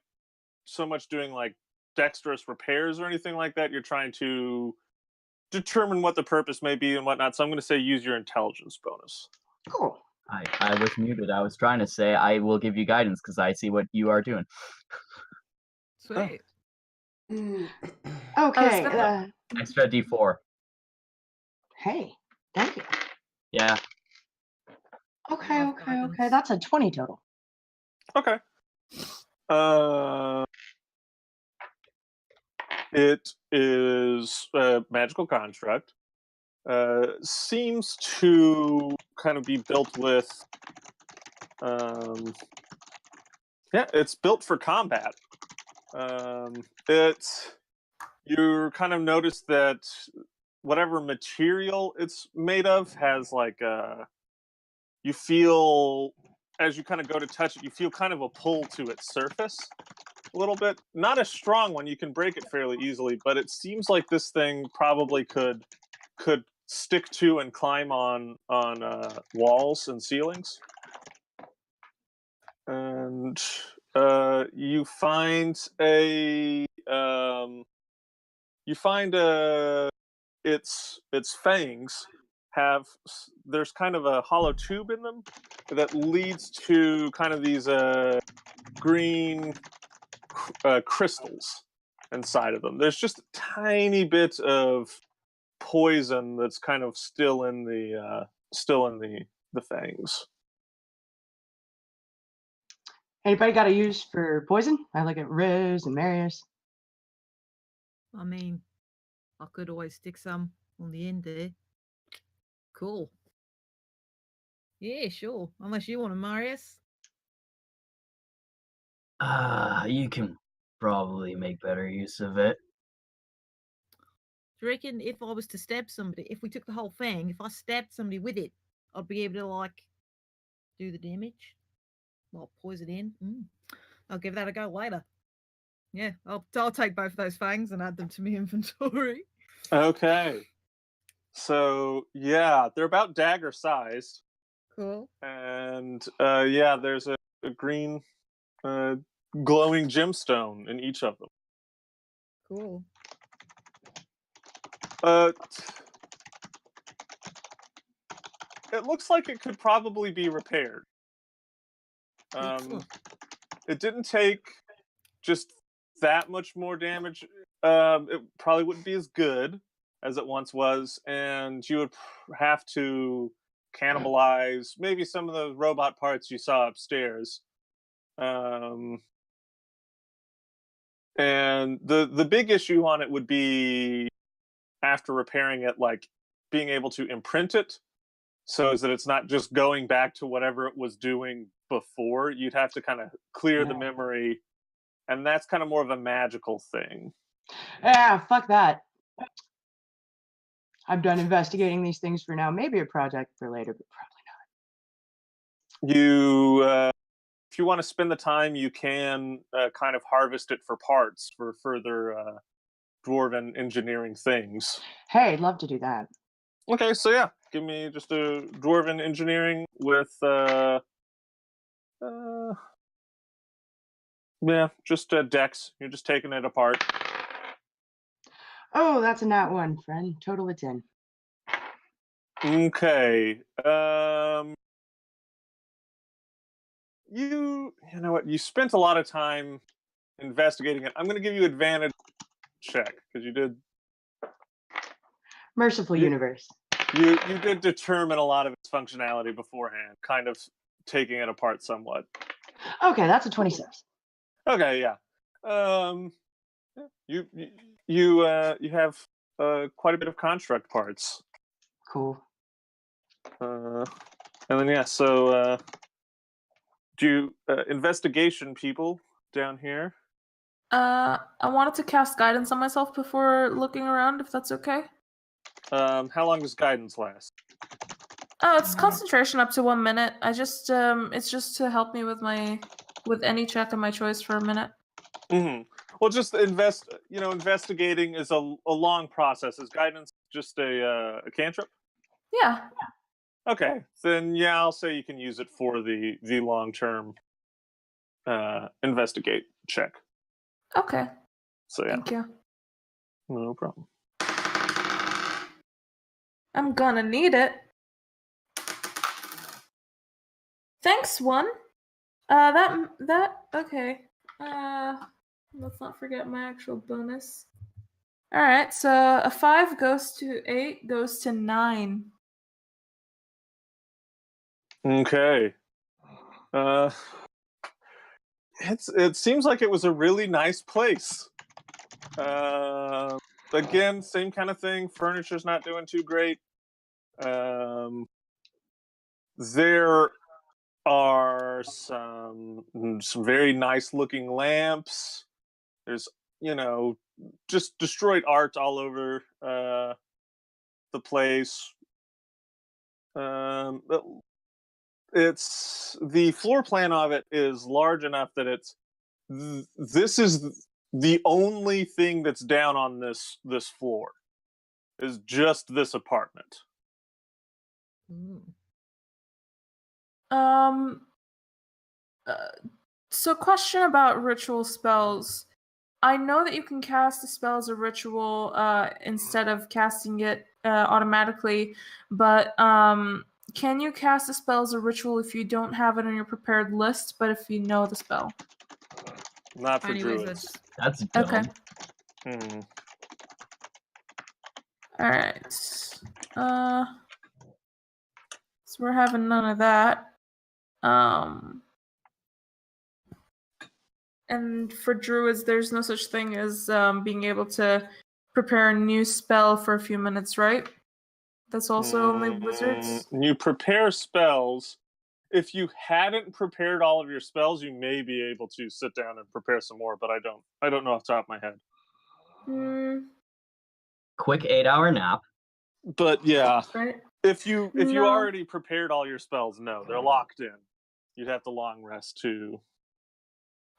Speaker 2: so much doing like dexterous repairs or anything like that. You're trying to determine what the purpose may be and whatnot. So I'm going to say use your intelligence bonus.
Speaker 7: Cool.
Speaker 6: I was muted. I was trying to say I will give you guidance because I see what you are doing.
Speaker 5: Sweet.
Speaker 7: Okay.
Speaker 6: Extra D4.
Speaker 7: Hey, thank you.
Speaker 6: Yeah.
Speaker 7: Okay. That's a 20 total.
Speaker 2: Okay. It is a magical construct. Seems to kind of be built with. Yeah, it's built for combat. You kind of notice that whatever material it's made of has like you feel as you kind of go to touch it, you feel kind of a pull to its surface a little bit. Not a strong one, you can break it fairly easily, but it seems like this thing probably could stick to and climb on walls and ceilings. And you find its fangs there's kind of a hollow tube in them that leads to kind of these green crystals inside of them. There's just a tiny bit of poison that's kind of still in the fangs.
Speaker 7: Anybody got a use for poison? I look at Riz and Marius.
Speaker 5: I mean, I could always stick some on the end there. Cool. Yeah, sure. Unless you want to, Marius.
Speaker 6: You can probably make better use of it.
Speaker 5: Do you reckon if I was to stab somebody, if we took the whole thing, if I stabbed somebody with it, I'd be able to like do the damage? Like poison in? I'll give that a go later. Yeah, I'll take both of those fangs and add them to my inventory.
Speaker 2: Okay. So yeah, they're about dagger sized.
Speaker 5: Cool.
Speaker 2: And yeah, there's a green glowing gemstone in each of them.
Speaker 5: Cool.
Speaker 2: It looks like it could probably be repaired. It didn't take just that much more damage. It probably wouldn't be as good as it once was, and you would have to cannibalize maybe some of the robot parts you saw upstairs. And the big issue on it would be after repairing it, like being able to imprint it so that it's not just going back to whatever it was doing before. You'd have to kind of clear the memory, and that's kind of more of a magical thing.
Speaker 7: Yeah, fuck that. I'm done investigating these things for now. Maybe a project for later, but probably not.
Speaker 2: You if you want to spend the time, you can kind of harvest it for parts for further dwarven engineering things.
Speaker 7: Hey, I'd love to do that.
Speaker 2: Okay, so yeah, give me just a dwarven engineering with yeah, just dex. You're just taking it apart.
Speaker 7: Oh, that's a nat one, friend. Total of 10.
Speaker 2: Okay. You know what? You spent a lot of time investigating it. I'm going to give you advantage check because you did.
Speaker 7: Merciful universe.
Speaker 2: You did determine a lot of its functionality beforehand, kind of taking it apart somewhat.
Speaker 7: Okay, that's a 26.
Speaker 2: Okay, yeah. You have quite a bit of construct parts.
Speaker 7: Cool.
Speaker 2: And then yeah, so do you investigation people down here?
Speaker 3: I wanted to cast guidance on myself before looking around, if that's okay.
Speaker 2: How long does guidance last?
Speaker 3: Oh, it's concentration up to 1 minute. It's just to help me with any check of my choice for a minute.
Speaker 2: Mm-hmm. Well, just investigating is a long process. Is guidance just a cantrip?
Speaker 3: Yeah.
Speaker 2: Okay, then yeah, I'll say you can use it for the long-term investigate check.
Speaker 3: Okay.
Speaker 2: So yeah,
Speaker 3: Thank you.
Speaker 2: no problem.
Speaker 3: I'm gonna need it. Thanks, one. Okay. Let's not forget my actual bonus. All right, so a 5 goes to 8, goes to 9.
Speaker 2: Okay. It seems like it was a really nice place. Again, same kind of thing. Furniture's not doing too great. There are some very nice looking lamps. There's just destroyed art all over the place. It's the floor plan of it is large enough that this is the only thing that's down on this floor is just this apartment.
Speaker 3: So question about ritual spells. I know that you can cast a spell as a ritual instead of casting it automatically, but can you cast a spell as a ritual if you don't have it on your prepared list, but if you know the spell?
Speaker 2: Not for
Speaker 5: Only
Speaker 2: druids.
Speaker 5: wizards.
Speaker 6: That's dumb.
Speaker 3: Okay.
Speaker 2: Hmm.
Speaker 3: All right. So we're having none of that. And for druids, there's no such thing as being able to prepare a new spell for a few minutes, right? That's also only wizards?
Speaker 2: You prepare spells. If you hadn't prepared all of your spells, you may be able to sit down and prepare some more, but I don't know off the top of my head.
Speaker 6: Quick 8-hour nap.
Speaker 2: But yeah,
Speaker 3: Right.
Speaker 2: if you
Speaker 3: No.
Speaker 2: already prepared all your spells, no, they're locked in. You'd have to long rest too.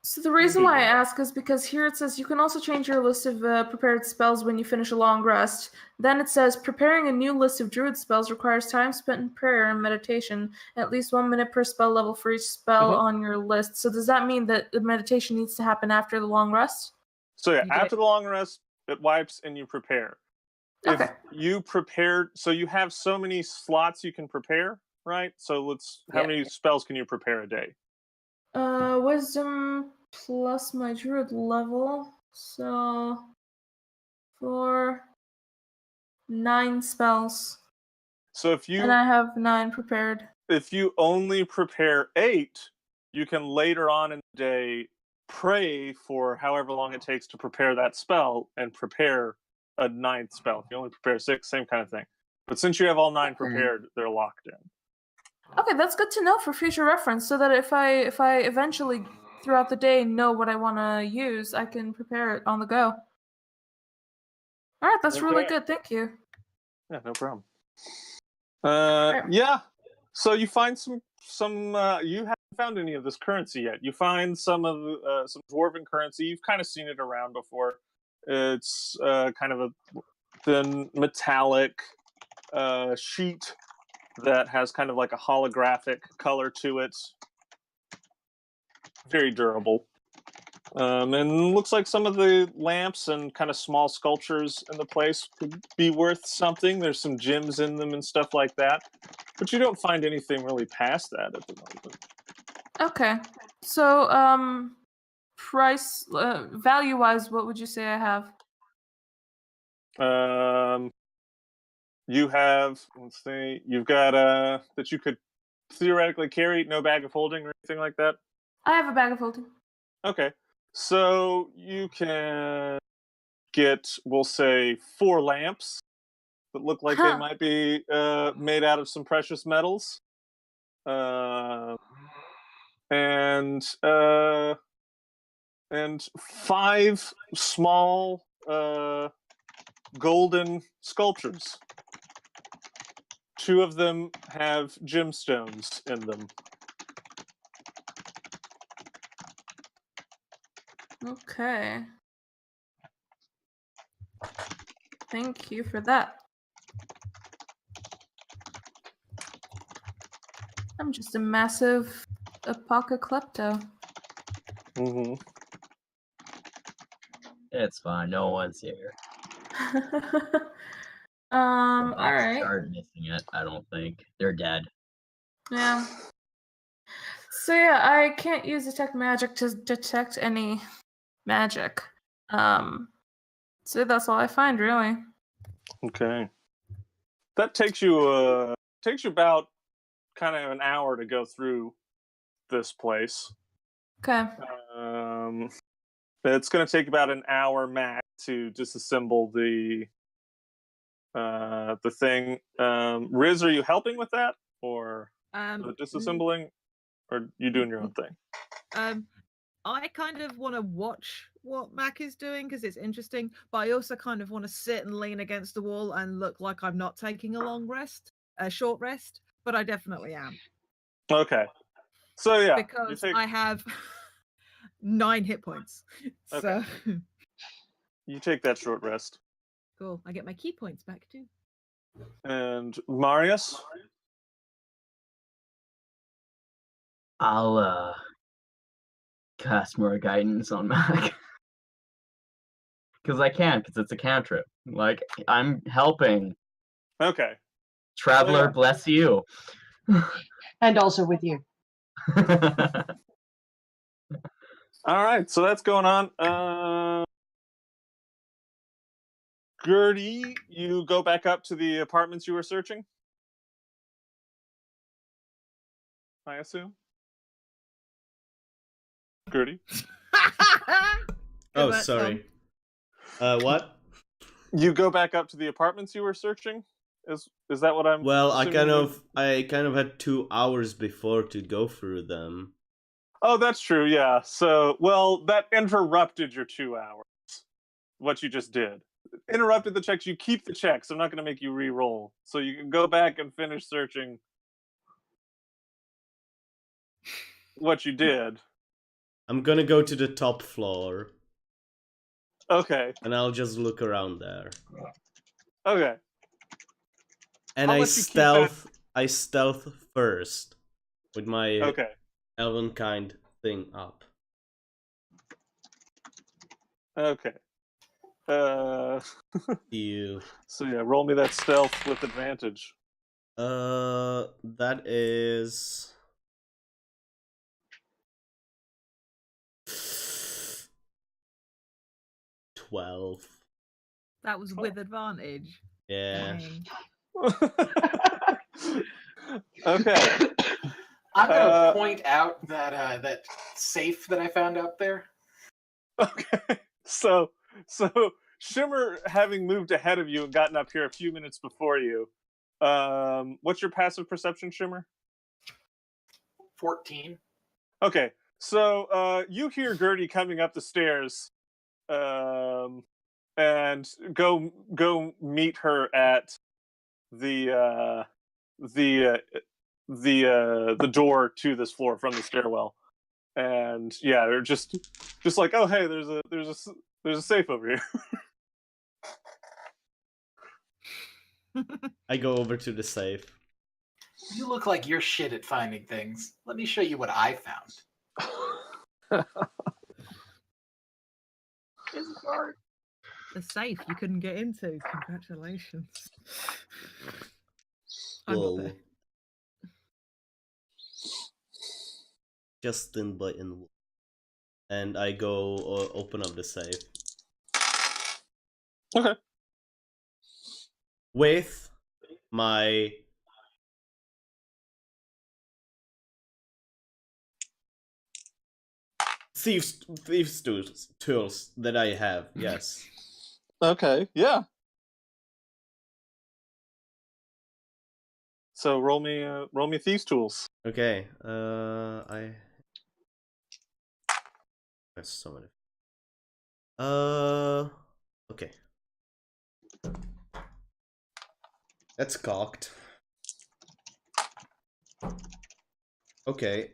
Speaker 3: So the reason why I ask is because here it says you can also change your list of prepared spells when you finish a long rest. Then it says preparing a new list of druid spells requires time spent in prayer and meditation, at least 1 minute per spell level for each spell on your list. So does that mean that the meditation needs to happen after the long rest?
Speaker 2: So yeah,
Speaker 5: You
Speaker 2: after the long rest, it wipes and you prepare. If
Speaker 3: Okay.
Speaker 2: you prepared, so you have so many slots you can prepare, right? So how
Speaker 3: Yeah.
Speaker 2: many spells can you prepare a day?
Speaker 3: Wisdom plus my druid level. So for 9 spells.
Speaker 2: So
Speaker 3: And I have 9 prepared.
Speaker 2: if you only prepare 8, you can later on in the day pray for however long it takes to prepare that spell and prepare a 9th spell. If you only prepare 6, same kind of thing. But since you have all 9 prepared, they're locked in.
Speaker 3: Okay, that's good to know for future reference, so that if I eventually throughout the day know what I want to use, I can prepare it on the go. All right, that's really
Speaker 2: Okay.
Speaker 3: good. Thank you.
Speaker 2: Yeah, no problem.
Speaker 3: Right.
Speaker 2: Yeah. So you find some. You haven't found any of this currency yet. You find some dwarven currency. You've kind of seen it around before. It's kind of a thin metallic sheet that has kind of like a holographic color to it. Very durable. And looks like some of the lamps and kind of small sculptures in the place could be worth something. There's some gems in them and stuff like that. But you don't find anything really past that at the moment.
Speaker 3: Okay. So, price, value-wise, what would you say I have?
Speaker 2: You have, let's see, you've got that you could theoretically carry, no bag of holding or anything like that?
Speaker 3: I have a bag of holding.
Speaker 2: Okay. So you can get, we'll say, 4 lamps that look like they
Speaker 3: Huh.
Speaker 2: might be made out of some precious metals. And 5 small golden sculptures. 2 of them have gemstones in them.
Speaker 3: Okay. Thank you for that. I'm just a massive apocalypto.
Speaker 2: Mm-hmm.
Speaker 6: It's fine. No one's here.
Speaker 3: All
Speaker 6: Bots
Speaker 3: right.
Speaker 6: aren't missing it. I don't think they're dead.
Speaker 3: Yeah. So yeah, I can't use detect magic to detect any magic. So that's all I find, really.
Speaker 2: Okay. That takes you about kind of an hour to go through this place.
Speaker 3: Okay.
Speaker 2: It's going to take about an hour max to disassemble the thing. Riz, are you helping with that, or the disassembling, or you doing your own thing?
Speaker 5: I kind of want to watch what Mac is doing because it's interesting, but I also kind of want to sit and lean against the wall and look like I'm not taking a short rest, but I definitely am.
Speaker 2: Okay. So yeah,
Speaker 5: because I have 9 hit points.
Speaker 2: Okay.
Speaker 5: So
Speaker 2: you take that short rest.
Speaker 5: cool. I get my key points back too.
Speaker 2: And Marius?
Speaker 6: I'll cast more guidance on Mac. Because I can, because it's a cantrip. Like, I'm helping.
Speaker 2: Okay.
Speaker 6: Traveler,
Speaker 2: Yeah.
Speaker 6: bless you.
Speaker 7: And also with you.
Speaker 2: All right, so that's going on. Gertie, you go back up to the apartments you were searching? I assume? Gertie?
Speaker 1: Oh, sorry. What?
Speaker 2: You go back up to the apartments you were searching? Is that what I'm
Speaker 1: Well, I
Speaker 2: assuming
Speaker 1: kind of had 2 hours before to go through them.
Speaker 2: Oh, that's true, yeah. So, well, that interrupted your 2 hours. What you just did. Interrupted the checks. You keep the checks. I'm not going to make you re-roll. So you can go back and finish searching what you did.
Speaker 1: I'm gonna go to the top floor.
Speaker 2: Okay.
Speaker 1: And I'll just look around there.
Speaker 2: Okay.
Speaker 1: And
Speaker 2: I'll
Speaker 1: I
Speaker 2: let you keep that.
Speaker 1: stealth first with my
Speaker 2: Okay.
Speaker 1: elven kind thing up.
Speaker 2: Okay.
Speaker 1: You.
Speaker 2: So yeah, roll me that stealth with advantage.
Speaker 1: That is 12.
Speaker 5: That was with advantage.
Speaker 1: Yeah.
Speaker 5: Dang.
Speaker 2: Okay.
Speaker 4: I'm gonna point out that that safe that I found out there.
Speaker 2: Okay. So Shimmer, having moved ahead of you and gotten up here a few minutes before you, what's your passive perception, Shimmer?
Speaker 4: 14.
Speaker 2: Okay. So you hear Gertie coming up the stairs, and go meet her at the door to this floor from the stairwell. And yeah, they're just like, oh hey, there's a safe over here.
Speaker 1: I go over to the safe.
Speaker 4: You look like you're shit at finding things. Let me show you what I found.
Speaker 6: It's hard.
Speaker 5: The safe you couldn't get into. Congratulations. I'm not
Speaker 1: Whoa.
Speaker 5: there.
Speaker 1: Justin button. And I go open up the safe.
Speaker 2: Okay.
Speaker 1: With my thieves tools that I have, yes.
Speaker 2: Okay, yeah. So roll me thieves tools.
Speaker 1: Okay. That's so many. Okay. That's cocked. Okay.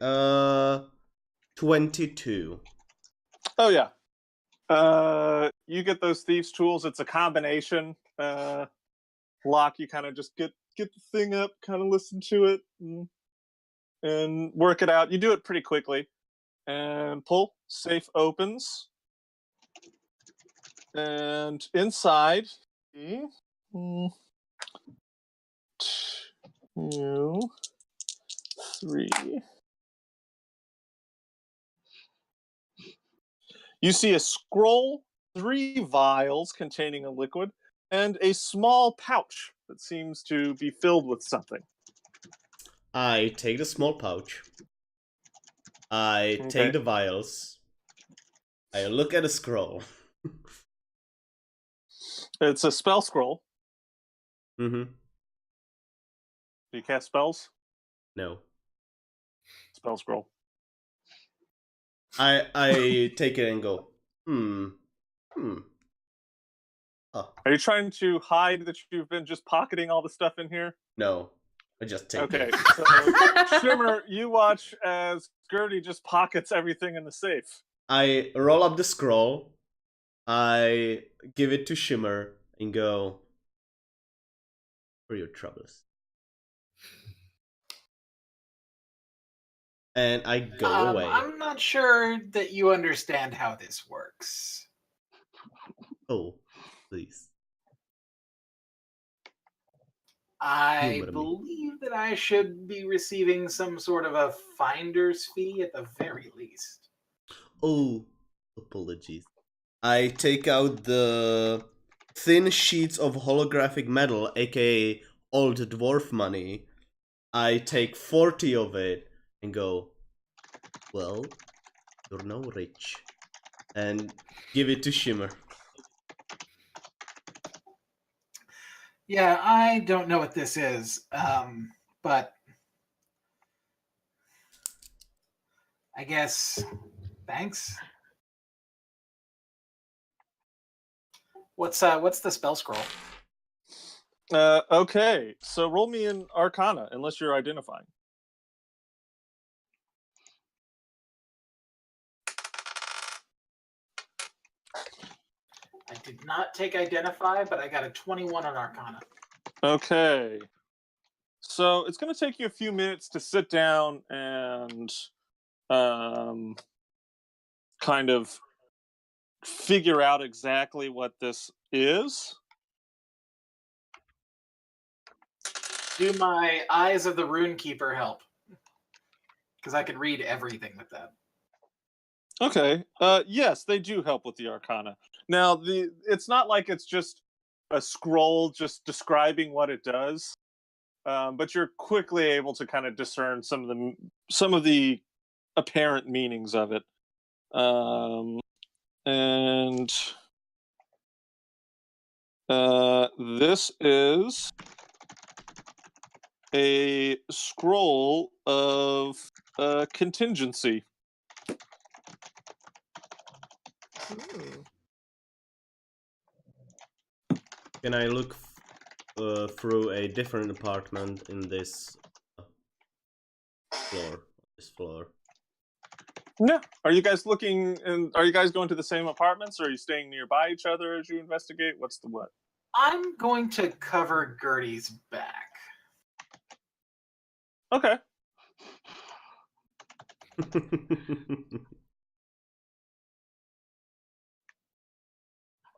Speaker 1: 22.
Speaker 2: Oh yeah. You get those thieves tools. It's a combination lock. You kind of just get the thing up, kind of listen to it, and work it out. You do it pretty quickly, and pull. Safe opens, and inside, 2, 3. You see a scroll, 3 vials containing a liquid, and a small pouch that seems to be filled with something.
Speaker 1: I take the small pouch. I
Speaker 2: Okay.
Speaker 1: take the vials. I look at the scroll.
Speaker 2: It's a spell scroll.
Speaker 1: Mm-hmm.
Speaker 2: Do you cast spells?
Speaker 1: No.
Speaker 2: Spell scroll.
Speaker 1: I take it and go, Oh.
Speaker 2: Are you trying to hide that you've been just pocketing all the stuff in here?
Speaker 1: No. I just take
Speaker 2: Okay,
Speaker 1: it.
Speaker 2: so Shimmer, you watch as Gertie just pockets everything in the safe.
Speaker 1: I roll up the scroll. I give it to Shimmer and go, for your troubles. And I go away.
Speaker 4: I'm not sure that you understand how this works.
Speaker 1: Oh, please.
Speaker 4: I
Speaker 1: Humor me.
Speaker 4: believe that I should be receiving some sort of a finder's fee at the very least.
Speaker 1: Oh, apologies. I take out the thin sheets of holographic metal, aka old dwarf money. I take 40 of it and go, well, you're now rich. And give it to Shimmer.
Speaker 4: Yeah, I don't know what this is, but I guess thanks. What's the spell scroll?
Speaker 2: Okay, so roll me an Arcana, unless you're identifying.
Speaker 4: I did not take identify, but I got a 21 on Arcana.
Speaker 2: Okay. So it's going to take you a few minutes to sit down and kind of figure out exactly what this is.
Speaker 4: Do my Eyes of the Runekeeper help? Because I could read everything with that.
Speaker 2: Okay. Yes, they do help with the Arcana. Now, it's not like it's just a scroll just describing what it does, but you're quickly able to kind of discern some of the apparent meanings of it. And this is a scroll of contingency.
Speaker 5: Ooh.
Speaker 1: Can I look through a different apartment in this floor?
Speaker 2: Yeah. Are you guys looking, and are you guys going to the same apartments, or are you staying nearby each other as you investigate? What's the what?
Speaker 4: I'm going to cover Gertie's back.
Speaker 2: Okay.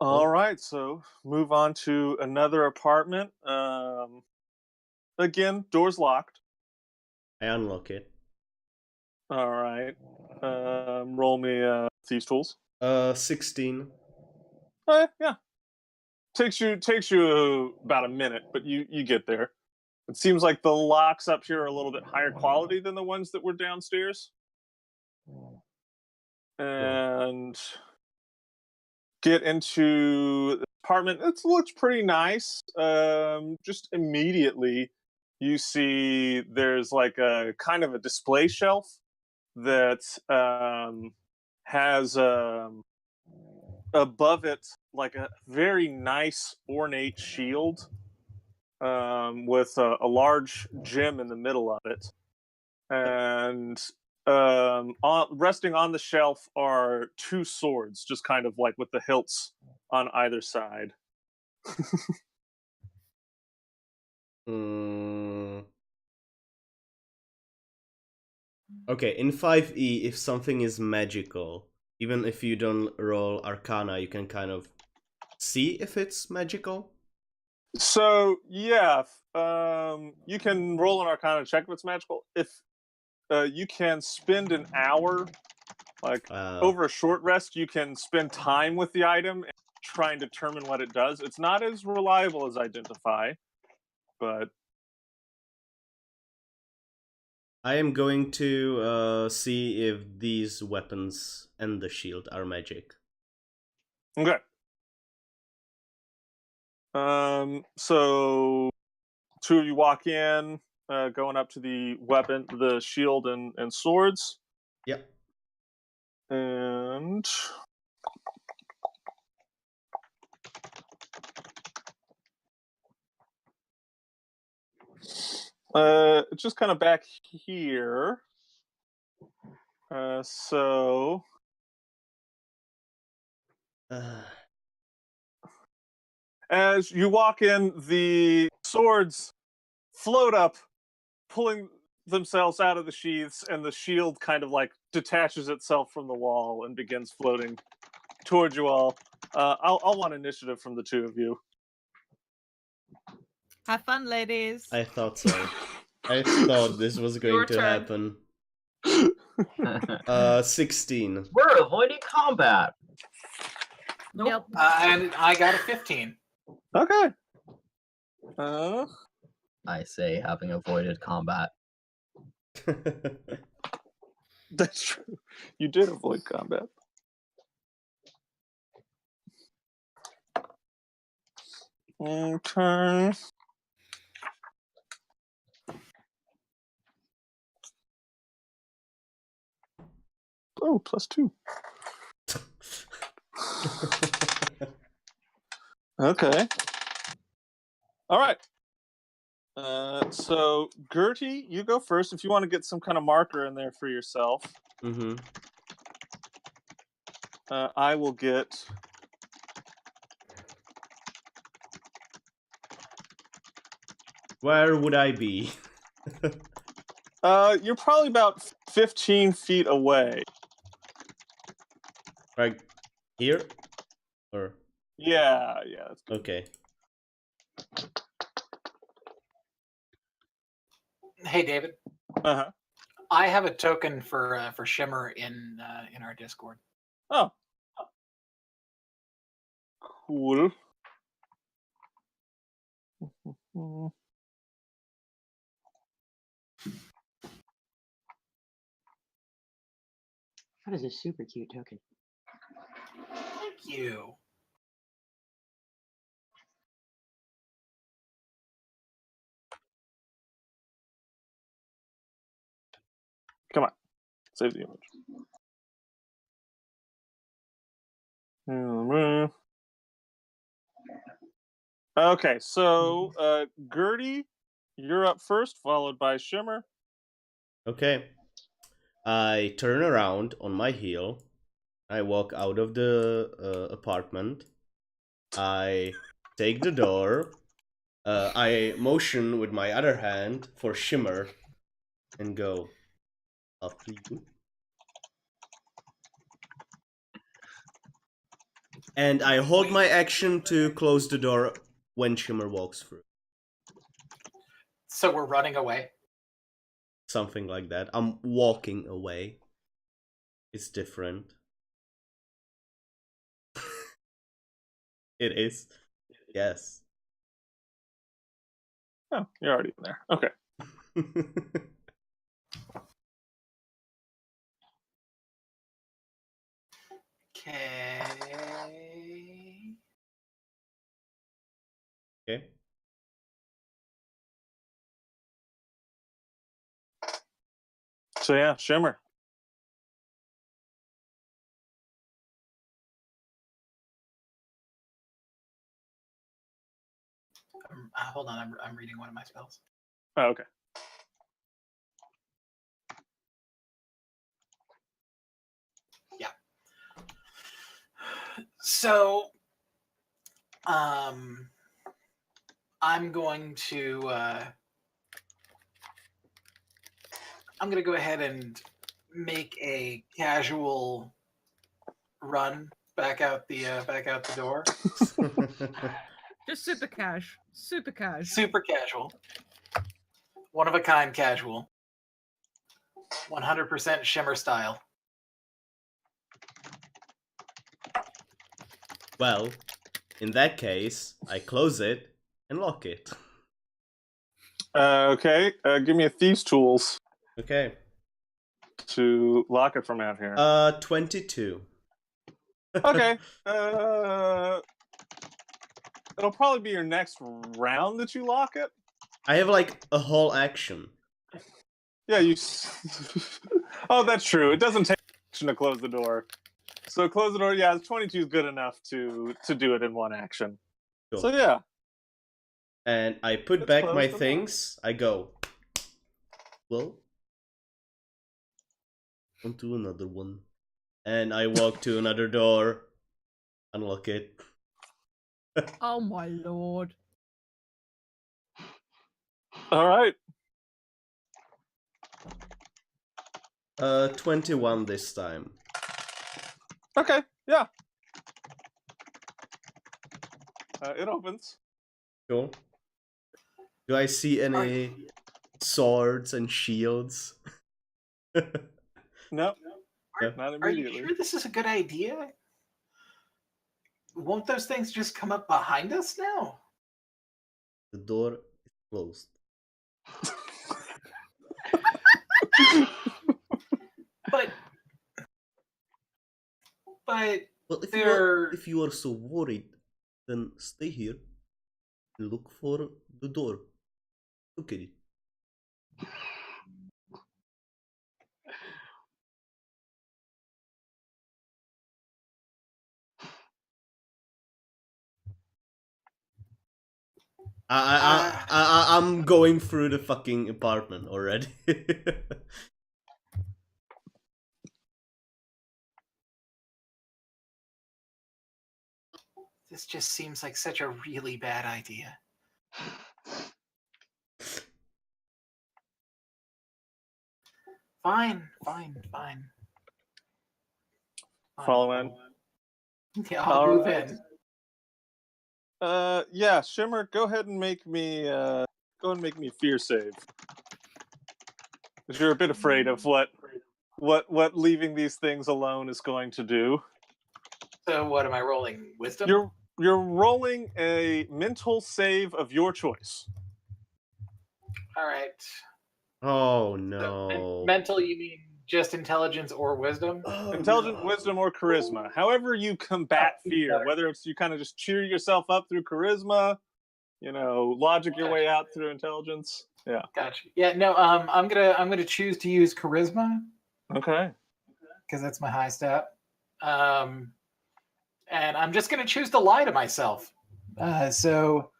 Speaker 2: All right, so move on to another apartment. Again, door's locked.
Speaker 1: I unlock it.
Speaker 2: All right. Roll me thieves tools.
Speaker 1: 16.
Speaker 2: Yeah. Takes you about a minute, but you get there. It seems like the locks up here are a little bit higher quality than the ones that were downstairs. And get into the apartment. It looks pretty nice. Just immediately, you see there's like a kind of a display shelf that has above it like a very nice ornate shield with a large gem in the middle of it, and resting on the shelf are two swords, just kind of like with the hilts on either side.
Speaker 1: Okay, in 5e, if something is magical, even if you don't roll Arcana, you can kind of see if it's magical.
Speaker 2: So yeah, you can roll an Arcana check if it's magical. If you can spend an hour, like over a short rest, you can spend time with the item and try and determine what it does. It's not as reliable as Identify, but
Speaker 1: I am going to see if these weapons and the shield are magic.
Speaker 2: okay. So two of you walk in, going up to the weapon, the shield, and swords.
Speaker 1: Yep.
Speaker 2: And just kind of back here. So as you walk in, the swords float up, pulling themselves out of the sheaths, and the shield kind of like detaches itself from the wall and begins floating towards you all. I'll want initiative from the two of you.
Speaker 5: Have fun, ladies.
Speaker 1: I thought so. I thought this was going
Speaker 3: Your
Speaker 1: to
Speaker 3: turn.
Speaker 1: happen. 16.
Speaker 6: We're avoiding combat.
Speaker 4: Nope.
Speaker 5: Yep.
Speaker 4: And I got a 15.
Speaker 2: Okay.
Speaker 6: I say, having avoided combat.
Speaker 2: That's true. You did avoid combat. Okay. Oh, +2. Okay. All right. So Gertie, you go first if you want to get some kind of marker in there for yourself.
Speaker 1: Mm-hmm.
Speaker 2: I will get.
Speaker 1: Where would I be?
Speaker 2: You're probably about 15 feet away.
Speaker 1: Right here? Or
Speaker 2: Yeah, that's good.
Speaker 1: okay.
Speaker 4: Hey, David.
Speaker 2: Uh-huh.
Speaker 4: I have a token for Shimmer in our Discord.
Speaker 2: Oh. Cool.
Speaker 7: That is a super cute token.
Speaker 4: Thank you.
Speaker 2: Come on. Save the image. Okay, so Gertie, you're up first, followed by Shimmer.
Speaker 1: Okay. I turn around on my heel. I walk out of the apartment. I take the door. I motion with my other hand for Shimmer and go, after you. And I hold my action to close the door when Shimmer walks through.
Speaker 4: So we're running away.
Speaker 1: Something like that. I'm walking away. It's different. It is. Yes.
Speaker 2: Oh, you're already in there. Okay.
Speaker 4: Okay.
Speaker 1: Okay.
Speaker 2: So yeah, Shimmer.
Speaker 4: Hold on, I'm reading one of my spells.
Speaker 2: Oh, okay.
Speaker 4: So, I'm going to go ahead and make a casual run back out the door.
Speaker 5: Just super cash. Super cash.
Speaker 4: Super casual. One of a kind casual. 100% Shimmer style.
Speaker 1: Well, in that case, I close it and lock it.
Speaker 2: Okay. Give me a thieves' tools
Speaker 1: Okay.
Speaker 2: to lock it from out here.
Speaker 1: 22.
Speaker 2: Okay. It'll probably be your next round that you lock it.
Speaker 1: I have like a whole action.
Speaker 2: Yeah, you. Oh, that's true. It doesn't take action to close the door. So close the door. Yeah, 22 is good enough to do it in one action.
Speaker 1: Cool.
Speaker 2: So yeah.
Speaker 1: And I put
Speaker 2: Let's
Speaker 1: back
Speaker 2: close
Speaker 1: my
Speaker 2: the door.
Speaker 1: things. I go. Well, onto another one. And I walk to another door. Unlock it.
Speaker 5: Oh my lord.
Speaker 2: All right.
Speaker 1: 21 this time.
Speaker 2: Okay. Yeah. It opens.
Speaker 1: Cool. Do I see any swords and shields?
Speaker 2: No,
Speaker 4: Are,
Speaker 2: not
Speaker 4: are you
Speaker 2: immediately.
Speaker 4: sure this is a good idea? Won't those things just come up behind us now?
Speaker 1: The door is closed.
Speaker 4: But
Speaker 1: Well,
Speaker 4: they're
Speaker 1: if you are so worried, then stay here and look for the door. Look at it. I'm going through the fucking apartment already.
Speaker 4: this just seems like such a really bad idea. Fine.
Speaker 2: Follow in.
Speaker 4: Yeah, I'll
Speaker 2: All
Speaker 4: move
Speaker 2: right.
Speaker 4: in.
Speaker 2: Yeah, Shimmer, go ahead and make me a fear save. Because you're a bit afraid of what leaving these things alone is going to do.
Speaker 4: So what am I rolling? Wisdom?
Speaker 2: You're rolling a mental save of your choice.
Speaker 4: All right.
Speaker 1: Oh
Speaker 4: So,
Speaker 1: no.
Speaker 4: mental, you mean just intelligence or wisdom?
Speaker 1: Oh,
Speaker 2: Intelligence,
Speaker 1: no.
Speaker 2: wisdom, or charisma. However you combat fear,
Speaker 4: better.
Speaker 2: whether it's you kind of just cheer yourself up through charisma, logic your way out through intelligence. Yeah.
Speaker 4: Gotcha. Yeah, no, I'm gonna choose to use charisma
Speaker 2: Okay.
Speaker 4: because that's my high stat. And I'm just gonna choose to lie to myself. So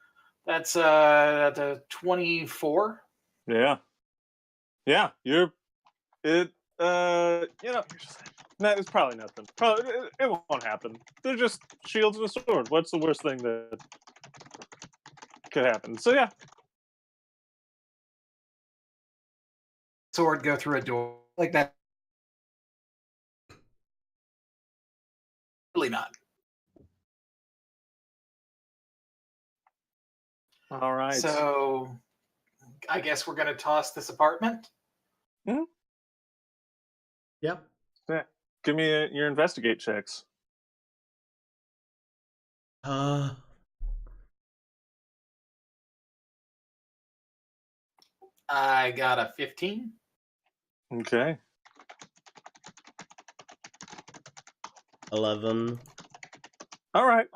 Speaker 4: that's a 24.
Speaker 2: Yeah. Yeah. You're it. You're just like, it's probably nothing. Probably it won't happen. They're just shields and a sword. What's the worst thing that could happen? So yeah.
Speaker 4: Sword go through a door like that. Really not.
Speaker 2: All right.
Speaker 4: So I guess we're gonna toss this apartment.
Speaker 1: Yep.
Speaker 2: Yeah. Give me your investigate checks.
Speaker 4: I got a 15.
Speaker 2: Okay.
Speaker 1: 11.
Speaker 2: All right.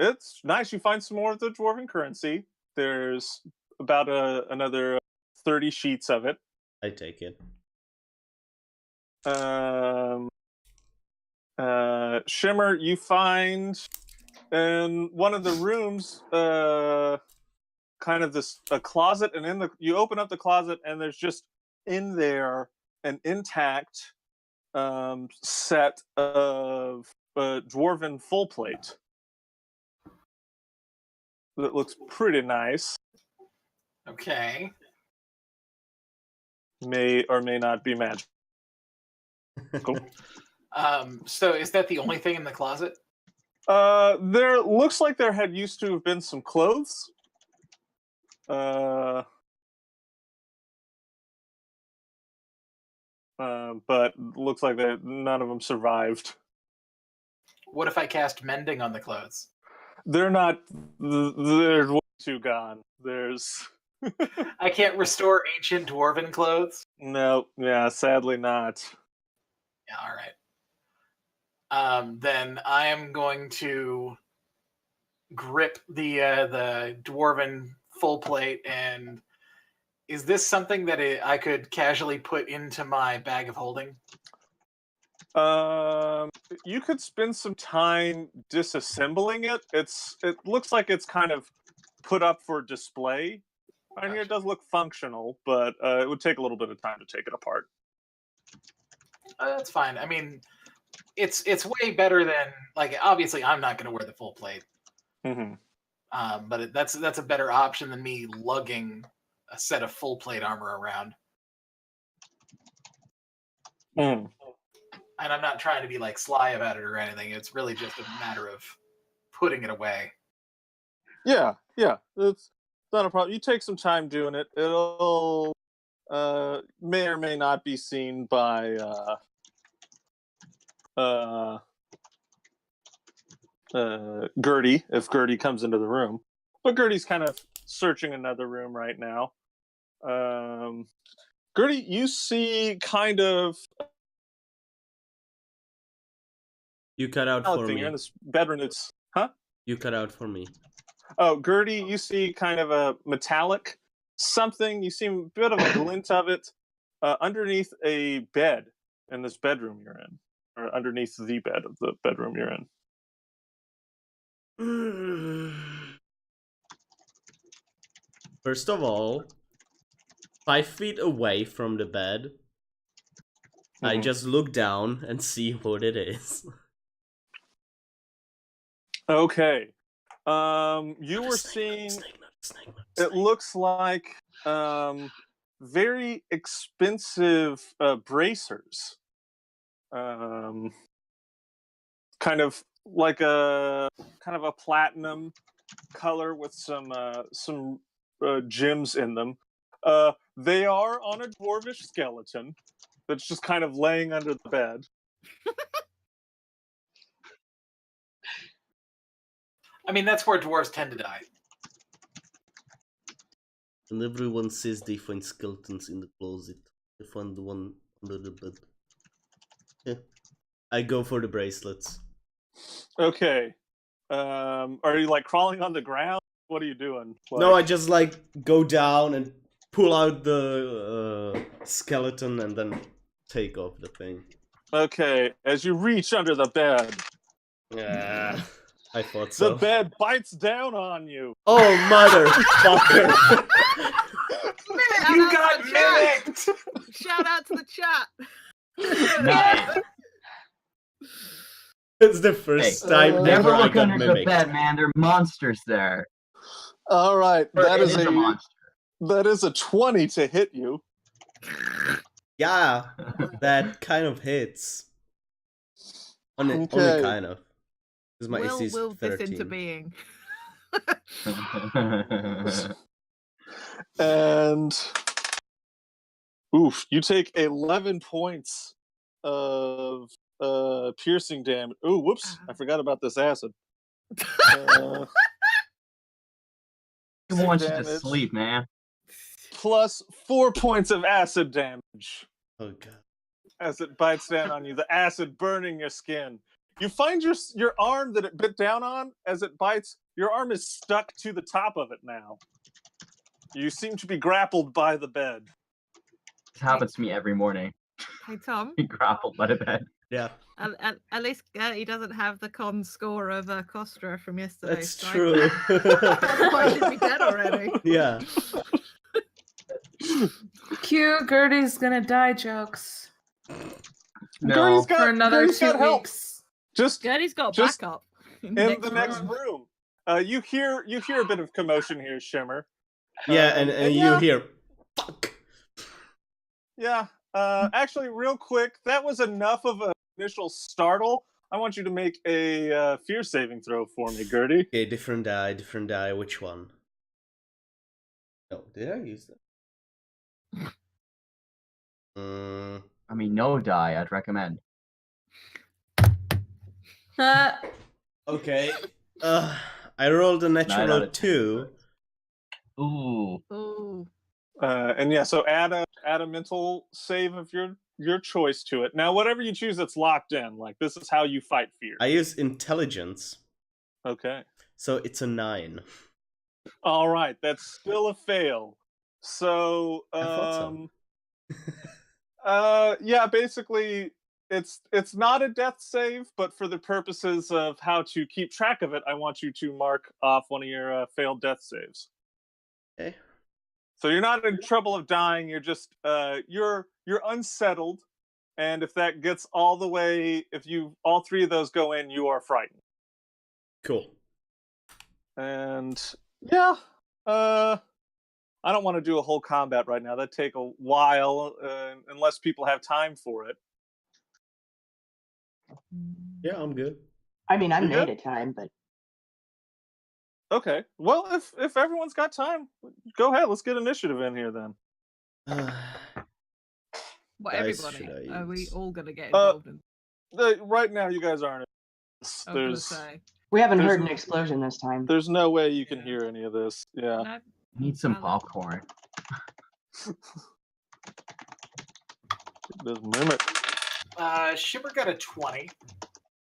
Speaker 2: It's nice. You find some more of the dwarven currency. There's about another 30 sheets of it.
Speaker 1: I take it.
Speaker 2: Shimmer, you find in one of the rooms kind of a closet, and you open up the closet, and there's just in there an intact set of dwarven full plate that looks pretty nice.
Speaker 4: Okay.
Speaker 2: May or may not be magic. Cool.
Speaker 4: So is that the only thing in the closet?
Speaker 2: There looks like there had used to have been some clothes. But looks like none of them survived.
Speaker 4: What if I cast mending on the clothes?
Speaker 2: They're not. They're way too gone. There's.
Speaker 4: I can't restore ancient dwarven clothes?
Speaker 2: No, yeah, sadly not.
Speaker 4: Yeah, all right. Then I am going to grip the dwarven full plate, and is this something that I could casually put into my bag of holding?
Speaker 2: You could spend some time disassembling it. It looks like it's kind of put up for display. I mean, it does look functional, but it would take a little bit of time to take it apart.
Speaker 4: That's fine. I mean, it's way better than, like, obviously I'm not going to wear the full plate.
Speaker 2: Mm-hmm.
Speaker 4: But that's a better option than me lugging a set of full plate armor around.
Speaker 2: Mm.
Speaker 4: And I'm not trying to be like sly about it or anything. It's really just a matter of putting it away.
Speaker 2: Yeah, it's not a problem. You take some time doing it. It'll may or may not be seen by Gertie if Gertie comes into the room. But Gertie's kind of searching another room right now. Gertie, you see kind of.
Speaker 1: You cut out for me.
Speaker 2: You're in this bedroom. Huh?
Speaker 1: You cut out for me.
Speaker 2: Oh, Gertie, you see kind of a metallic something. You see a bit of a glint of it underneath a bed in this bedroom you're in, or underneath the bed of the bedroom you're in.
Speaker 1: First of all, 5 feet away from the bed, I just look down and see what it is.
Speaker 2: Okay. You were seeing. It looks like very expensive bracers. Kind of like a platinum color with some gems in them. They are on a dwarvish skeleton that's just kind of laying under the bed.
Speaker 4: I mean, that's where dwarves tend to die.
Speaker 1: And everyone says they find skeletons in the closet. They find the one under the bed. Yeah. I go for the bracelets.
Speaker 2: Okay. Are you like crawling on the ground? What are you doing?
Speaker 1: No, I just like go down and pull out the skeleton and then take off the thing.
Speaker 2: Okay, as you reach under the bed.
Speaker 1: Yeah, I thought so.
Speaker 2: The bed bites down on you.
Speaker 1: Oh, motherfucker.
Speaker 4: You got mimicked!
Speaker 5: Shout out to the chat.
Speaker 6: Nice.
Speaker 1: It's the first time
Speaker 6: Never
Speaker 1: ever I
Speaker 6: look
Speaker 1: got
Speaker 6: under the
Speaker 1: mimicked.
Speaker 6: bed, man. There are monsters there.
Speaker 2: All right,
Speaker 6: Or
Speaker 2: that
Speaker 6: it
Speaker 2: is
Speaker 6: a monster.
Speaker 2: that is a 20 to hit you.
Speaker 1: Yeah, that kind of hits. Only
Speaker 2: Okay.
Speaker 1: kind of. Because my AC is
Speaker 5: Will this
Speaker 1: 13.
Speaker 5: into being?
Speaker 2: And oof, you take 11 points of piercing damage. Oh, whoops! I forgot about this acid.
Speaker 6: He wants you to
Speaker 2: damage.
Speaker 6: sleep, man.
Speaker 2: Plus 4 points of acid damage
Speaker 1: Oh god.
Speaker 2: as it bites down on you. The acid burning your skin. You find your arm that it bit down on as it bites. Your arm is stuck to the top of it now. You seem to be grappled by the bed.
Speaker 6: This happens to me every morning.
Speaker 5: Hey Tom,
Speaker 6: Be grappled by the bed.
Speaker 1: Yeah,
Speaker 5: at least he doesn't have the con score of Kostra from yesterday.
Speaker 1: that's
Speaker 5: so
Speaker 1: true.
Speaker 5: Why should be dead already?
Speaker 1: Yeah.
Speaker 3: Cue Gertie's gonna die jokes
Speaker 6: No.
Speaker 3: for another
Speaker 2: Gertie's
Speaker 3: 2
Speaker 2: got help.
Speaker 3: weeks.
Speaker 2: Just
Speaker 5: Gertie's got
Speaker 2: just
Speaker 5: backup
Speaker 2: in the next room. You hear a bit of commotion here, Shimmer.
Speaker 1: Yeah, and
Speaker 2: yeah.
Speaker 1: you hear, fuck.
Speaker 2: Yeah. Actually, real quick, that was enough of an initial startle. I want you to make a fear saving throw for me, Gertie.
Speaker 1: Okay, different die. Which one? No, did I use that?
Speaker 6: I mean, no die, I'd recommend.
Speaker 1: Okay. I rolled a natural
Speaker 6: out of
Speaker 1: 2.
Speaker 6: Ooh.
Speaker 5: Ooh.
Speaker 2: And yeah, so add a mental save of your choice to it. Now, whatever you choose, that's locked in. Like, this is how you fight fear.
Speaker 1: I use intelligence,
Speaker 2: Okay.
Speaker 1: so it's a 9.
Speaker 2: All right, that's still a fail. So,
Speaker 1: I thought
Speaker 2: yeah, basically, it's not a death save, but for the purposes of how to keep track of it, I want you to mark off one of your failed death saves.
Speaker 1: Okay.
Speaker 2: So you're not in trouble of dying. You're just you're unsettled, and if that gets all the way, if all 3 of those go in, you are frightened.
Speaker 1: Cool.
Speaker 2: And yeah, I don't want to do a whole combat right now. That'd take a while, unless people have time for it.
Speaker 1: Yeah, I'm good.
Speaker 7: I mean, I'm
Speaker 2: You
Speaker 7: made
Speaker 2: good?
Speaker 7: of time, but
Speaker 2: Okay. Well, if everyone's got time, go ahead. Let's get initiative in here then.
Speaker 5: What,
Speaker 1: Dice
Speaker 5: everybody?
Speaker 1: should I
Speaker 5: Are we
Speaker 1: use?
Speaker 5: all gonna get involved in?
Speaker 2: Right now, you guys aren't.
Speaker 5: I was gonna
Speaker 2: There's
Speaker 5: say.
Speaker 7: we haven't
Speaker 2: There's
Speaker 7: heard an
Speaker 2: n-
Speaker 7: explosion this time.
Speaker 2: there's no way you can hear any of this. Yeah.
Speaker 5: No,
Speaker 6: Need some
Speaker 5: valid.
Speaker 6: popcorn.
Speaker 2: This mimic.
Speaker 4: Shimmer got a 20.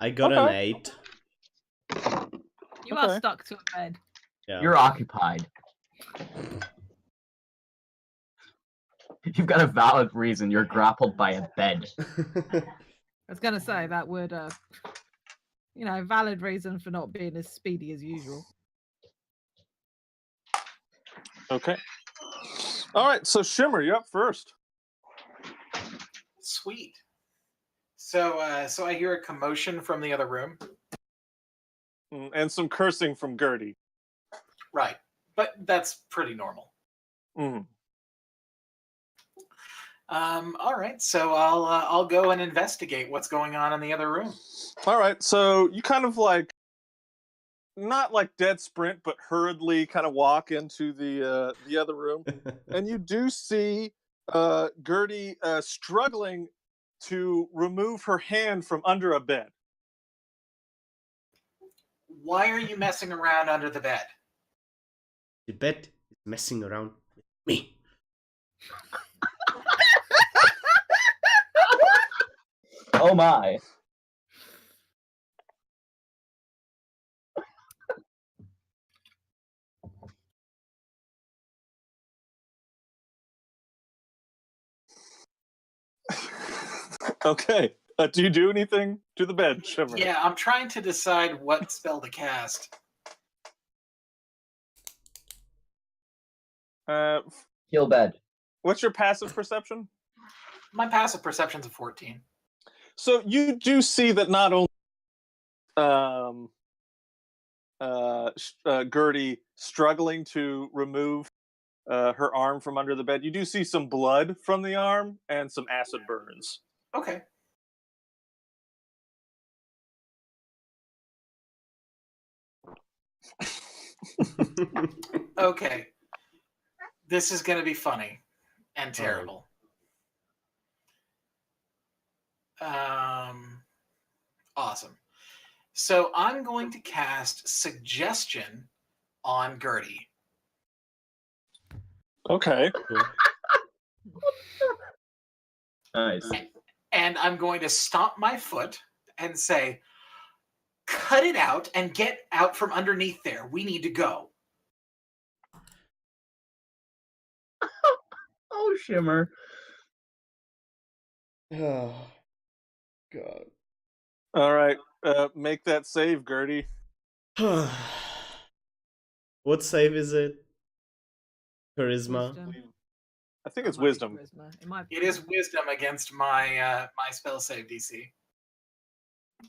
Speaker 1: I got an
Speaker 2: Okay.
Speaker 1: 8.
Speaker 5: You are
Speaker 2: Okay.
Speaker 5: stuck to a bed.
Speaker 1: Yeah.
Speaker 6: You're occupied. You've got a valid reason. You're grappled by a bed.
Speaker 5: I was gonna say that would, valid reason for not being as speedy as usual.
Speaker 2: Okay. All right. So Shimmer, you're up first.
Speaker 4: Sweet. So I hear a commotion from the other room.
Speaker 2: And some cursing from Gertie.
Speaker 4: Right. But that's pretty normal.
Speaker 2: Mm.
Speaker 4: All right. So I'll go and investigate what's going on in the other room.
Speaker 2: All right. So you kind of like, not like dead sprint, but hurriedly kind of walk into the other room, and you do see Gertie struggling to remove her hand from under a bed.
Speaker 4: Why are you messing around under the bed?
Speaker 1: The bed is messing around with me.
Speaker 6: Oh my.
Speaker 2: Okay. Do you do anything to the bed, Shimmer?
Speaker 4: Yeah, I'm trying to decide what spell to cast.
Speaker 6: Heal bed.
Speaker 2: What's your passive perception?
Speaker 4: My passive perception's a 14.
Speaker 2: So you do see that not only Gertie struggling to remove her arm from under the bed, you do see some blood from the arm and some acid burns.
Speaker 4: Okay. Okay. This is going to be funny and terrible. Awesome. So I'm going to cast Suggestion on Gertie.
Speaker 2: Okay.
Speaker 6: Nice.
Speaker 4: And I'm going to stomp my foot and say, cut it out and get out from underneath there. We need to go.
Speaker 6: Oh, Shimmer.
Speaker 1: Oh, God.
Speaker 2: All right. Make that save, Gertie.
Speaker 1: What save is it? Charisma?
Speaker 5: Wisdom.
Speaker 2: I think
Speaker 5: Oh,
Speaker 2: it's
Speaker 5: might be
Speaker 2: wisdom.
Speaker 5: charisma. It might be
Speaker 4: It is wisdom against my my spell save DC,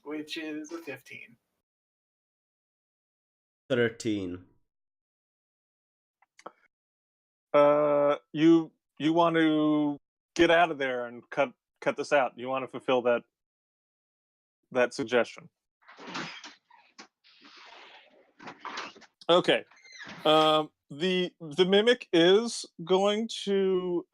Speaker 4: which is a 15.
Speaker 1: 13.
Speaker 2: You want to get out of there and cut this out. You want to fulfill that suggestion. Okay. The mimic is going to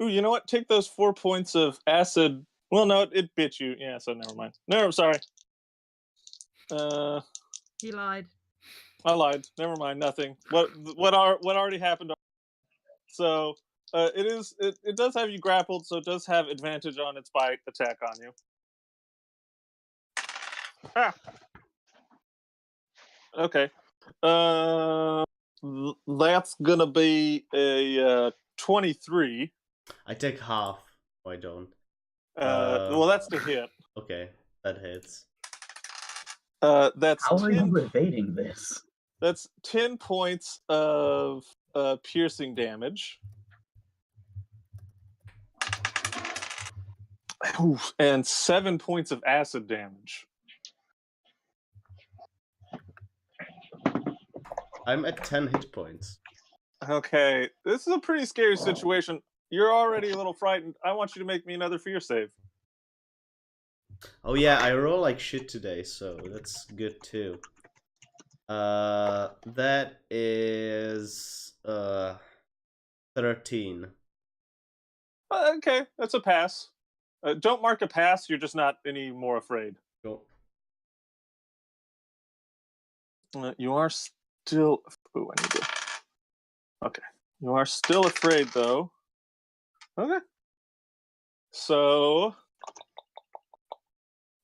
Speaker 2: Ooh, you know what? Take those 4 points of acid. Well, no, it bit you. Yeah, so never mind. No, I'm sorry.
Speaker 5: He lied.
Speaker 2: I lied. Never mind. Nothing. What already happened? So it does have you grappled, so it does have advantage on its bite attack on you. Ah. Okay. That's gonna be a 23.
Speaker 1: I take half. Oh, I don't.
Speaker 2: Well, that's the hit.
Speaker 1: Okay, that hits.
Speaker 2: That's
Speaker 6: How are
Speaker 2: 10,
Speaker 6: you evading this?
Speaker 2: that's 10 points of piercing damage. Oof, and 7 points of acid damage.
Speaker 1: I'm at 10 hit points.
Speaker 2: Okay, this is a pretty scary situation. You're already a little frightened. I want you to make me another fear save.
Speaker 1: Oh yeah, I roll like shit today, so that's good too. That is 13.
Speaker 2: Okay, that's a pass. Don't mark a pass. You're just not any more afraid.
Speaker 1: Cool.
Speaker 2: You are still. Ooh, I need to. Okay, you are still afraid though. Okay. So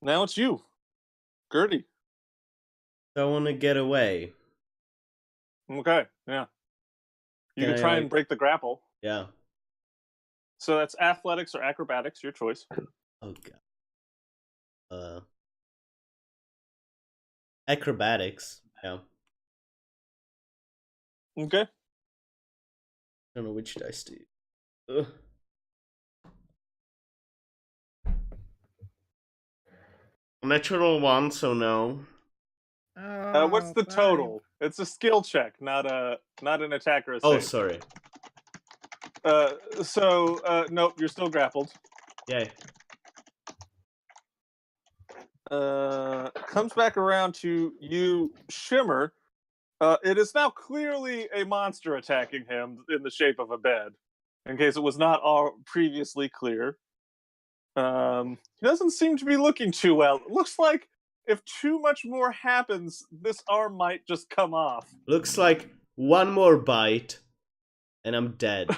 Speaker 2: now it's you, Gertie.
Speaker 1: So I want to get away.
Speaker 2: Okay, yeah. You
Speaker 1: Can
Speaker 2: can
Speaker 1: I,
Speaker 2: try
Speaker 1: like-
Speaker 2: and break the grapple.
Speaker 1: Yeah.
Speaker 2: So that's athletics or acrobatics, your choice.
Speaker 1: Oh god. Acrobatics. Yeah.
Speaker 2: Okay.
Speaker 1: I don't know which dice to use. Ugh. Natural 1, so no.
Speaker 2: What's the total? It's a skill check, not an attack or a
Speaker 1: Oh,
Speaker 2: save.
Speaker 1: sorry.
Speaker 2: Nope, you're still grappled.
Speaker 1: Yay.
Speaker 2: Comes back around to you, Shimmer. It is now clearly a monster attacking him in the shape of a bed, in case it was not all previously clear. He doesn't seem to be looking too well. It looks like if too much more happens, this arm might just come off.
Speaker 1: Looks like one more bite, and I'm dead.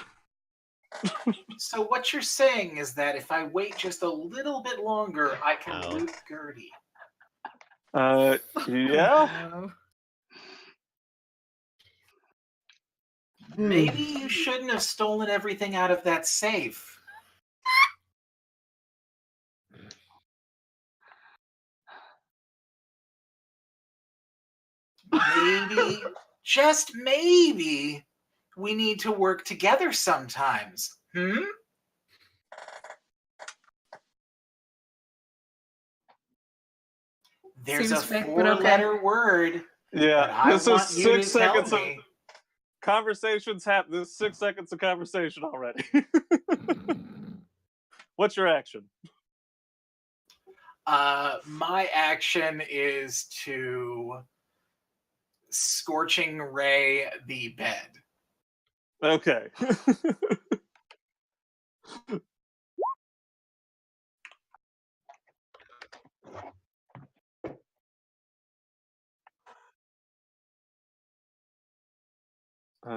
Speaker 4: So what you're saying is that if I wait just a little bit longer, I can
Speaker 1: Ow.
Speaker 4: loot Gertie.
Speaker 2: Yeah.
Speaker 5: No.
Speaker 4: Maybe you shouldn't have stolen everything out of that safe. Maybe, just maybe, we need to work together sometimes. There's
Speaker 3: Seems
Speaker 4: a
Speaker 3: fake, but okay.
Speaker 4: four-letter word that
Speaker 2: Yeah.
Speaker 4: I
Speaker 2: This is
Speaker 4: want you to
Speaker 2: 6
Speaker 4: tell
Speaker 2: seconds of
Speaker 4: me.
Speaker 2: conversations happen. This is 6 seconds of conversation already. What's your action?
Speaker 4: My action is to scorching ray the bed.
Speaker 2: Okay.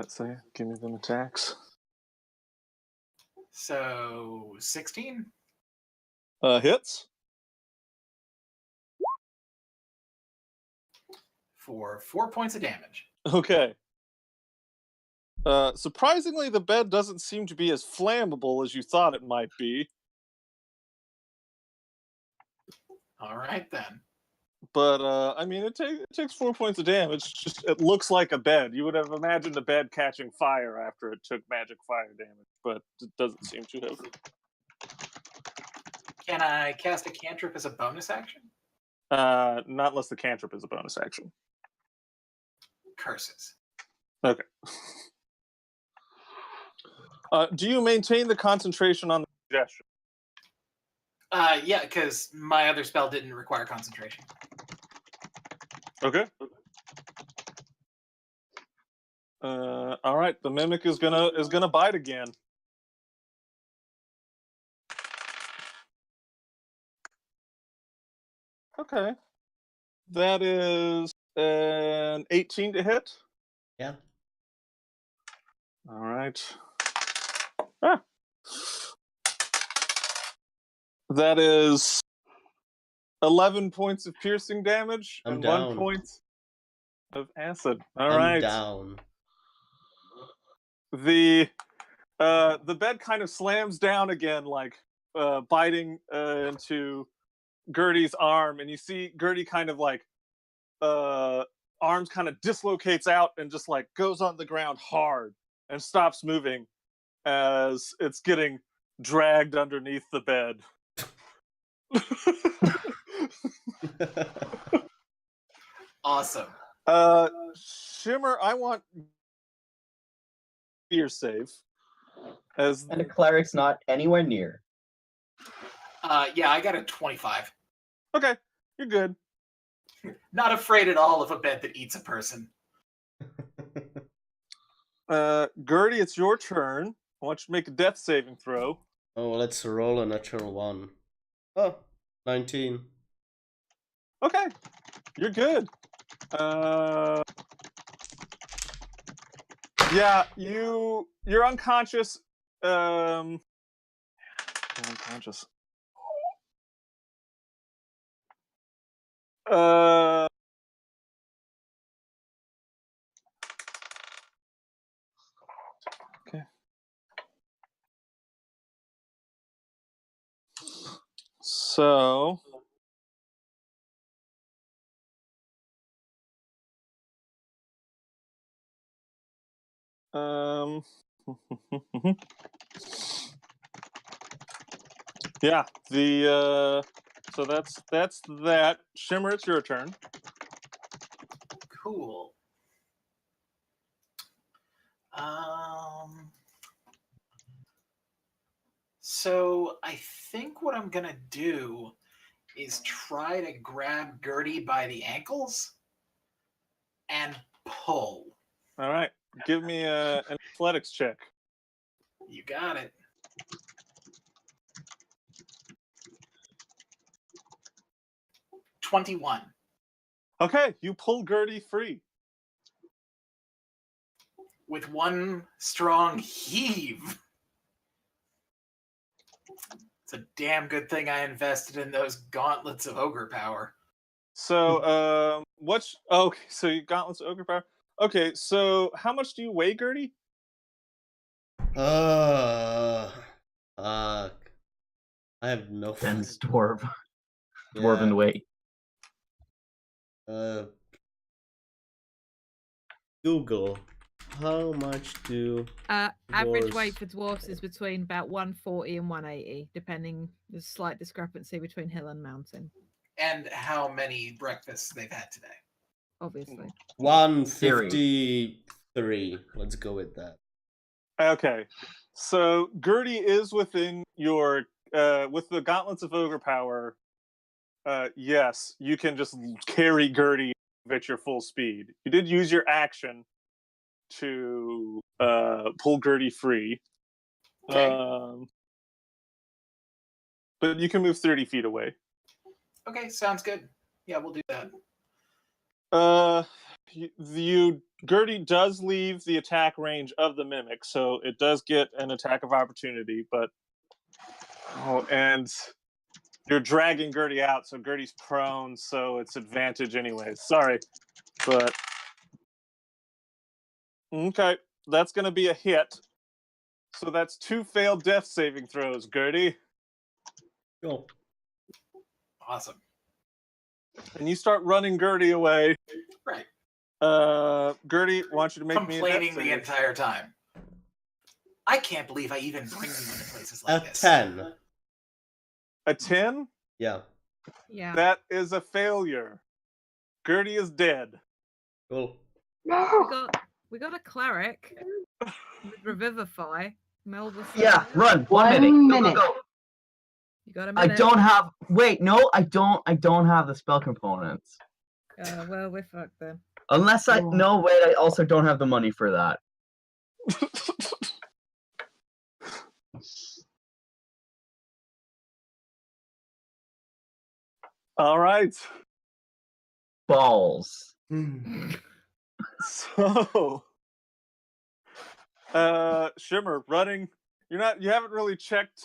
Speaker 2: So give me them attacks.
Speaker 4: So 16.
Speaker 2: Hits.
Speaker 4: For 4 points of damage.
Speaker 2: Okay. Surprisingly, the bed doesn't seem to be as flammable as you thought it might be.
Speaker 4: All right, then.
Speaker 2: But, I mean, it takes 4 points of damage. Just it looks like a bed. You would have imagined a bed catching fire after it took magic fire damage, but it doesn't seem to have.
Speaker 4: Can I cast a cantrip as a bonus action?
Speaker 2: Not unless the cantrip is a bonus action.
Speaker 4: Curses.
Speaker 2: Okay. Do you maintain the concentration on the suggestion?
Speaker 4: Yeah, because my other spell didn't require concentration.
Speaker 2: Okay. All right. The mimic is gonna bite again. Okay. That is an 18 to hit.
Speaker 1: Yeah.
Speaker 2: All right. Ah. That is 11 points of piercing damage
Speaker 1: I'm
Speaker 2: and
Speaker 1: down.
Speaker 2: 1 point of acid. All
Speaker 1: I'm
Speaker 2: right.
Speaker 1: down.
Speaker 2: The bed kind of slams down again, like biting into Gertie's arm, and you see Gertie kind of like arms kind of dislocates out and just like goes on the ground hard and stops moving as it's getting dragged underneath the bed.
Speaker 4: Awesome.
Speaker 2: Shimmer, I want fear save. As
Speaker 6: And the cleric's not anywhere near.
Speaker 4: Yeah, I got a 25.
Speaker 2: okay, you're good.
Speaker 4: Not afraid at all of a bed that eats a person.
Speaker 2: Gertie, it's your turn. I want you to make a death saving throw.
Speaker 1: Oh, let's roll a natural one. Oh, 19.
Speaker 2: Okay, you're good. Yeah, you're unconscious. You're unconscious. Okay. So yeah, so that's that. Shimmer, it's your turn.
Speaker 4: Cool. So I think what I'm gonna do is try to grab Gertie by the ankles and pull.
Speaker 2: All right, give me an athletics check.
Speaker 4: You got it. $21.
Speaker 2: Okay, you pull Gertie free.
Speaker 4: With one strong heave. It's a damn good thing I invested in those gauntlets of ogre power.
Speaker 2: So, okay, so you gauntlets of ogre power. Okay, so how much do you weigh, Gertie?
Speaker 1: Fuck. I have no
Speaker 6: Dense
Speaker 1: fucking-
Speaker 6: dwarven
Speaker 1: Yeah.
Speaker 6: weight.
Speaker 1: Google. How much do
Speaker 5: Average
Speaker 1: dwarves-
Speaker 5: weight for dwarfs is between about 140 and 180, depending. There's a slight discrepancy between hill and mountain,
Speaker 4: And how many breakfasts they've had today.
Speaker 5: obviously.
Speaker 1: 153. Let's go with that.
Speaker 2: Okay, so Gertie is within your with the gauntlets of ogre power. Yes, you can just carry Gertie at your full speed. You did use your action to pull Gertie free.
Speaker 4: Okay.
Speaker 2: But you can move 30 feet away.
Speaker 4: Okay, sounds good. Yeah, we'll do that.
Speaker 2: Gertie does leave the attack range of the mimic, so it does get an attack of opportunity, but and You're dragging Gertie out, so Gertie's prone, so it's advantage anyways. Sorry, but okay, that's gonna be a hit. So that's 2 failed death saving throws, Gertie.
Speaker 1: Cool.
Speaker 4: Awesome.
Speaker 2: And you start running Gertie away.
Speaker 4: Right.
Speaker 2: Gertie, I want you to make me a
Speaker 4: Complaining
Speaker 2: death
Speaker 4: the
Speaker 2: save.
Speaker 4: entire time. I can't believe I even bring you into places like
Speaker 1: A
Speaker 4: this.
Speaker 1: 10.
Speaker 2: A 10?
Speaker 1: Yeah.
Speaker 5: Yeah.
Speaker 2: That is a failure. Gertie is dead.
Speaker 1: Cool.
Speaker 7: No.
Speaker 5: We got a cleric with Revivify. Mel was
Speaker 6: Yeah, run. 1
Speaker 7: 1
Speaker 6: minute. Go, go,
Speaker 7: minute.
Speaker 6: go.
Speaker 5: You got a
Speaker 6: I
Speaker 5: minute.
Speaker 6: don't have. Wait, no, I don't have the spell components.
Speaker 5: Well, we're fucked then.
Speaker 6: Unless I.
Speaker 7: Oh.
Speaker 6: No, wait, I also don't have the money for that.
Speaker 2: All right.
Speaker 6: Balls.
Speaker 2: So, Shimmer, running. You haven't really checked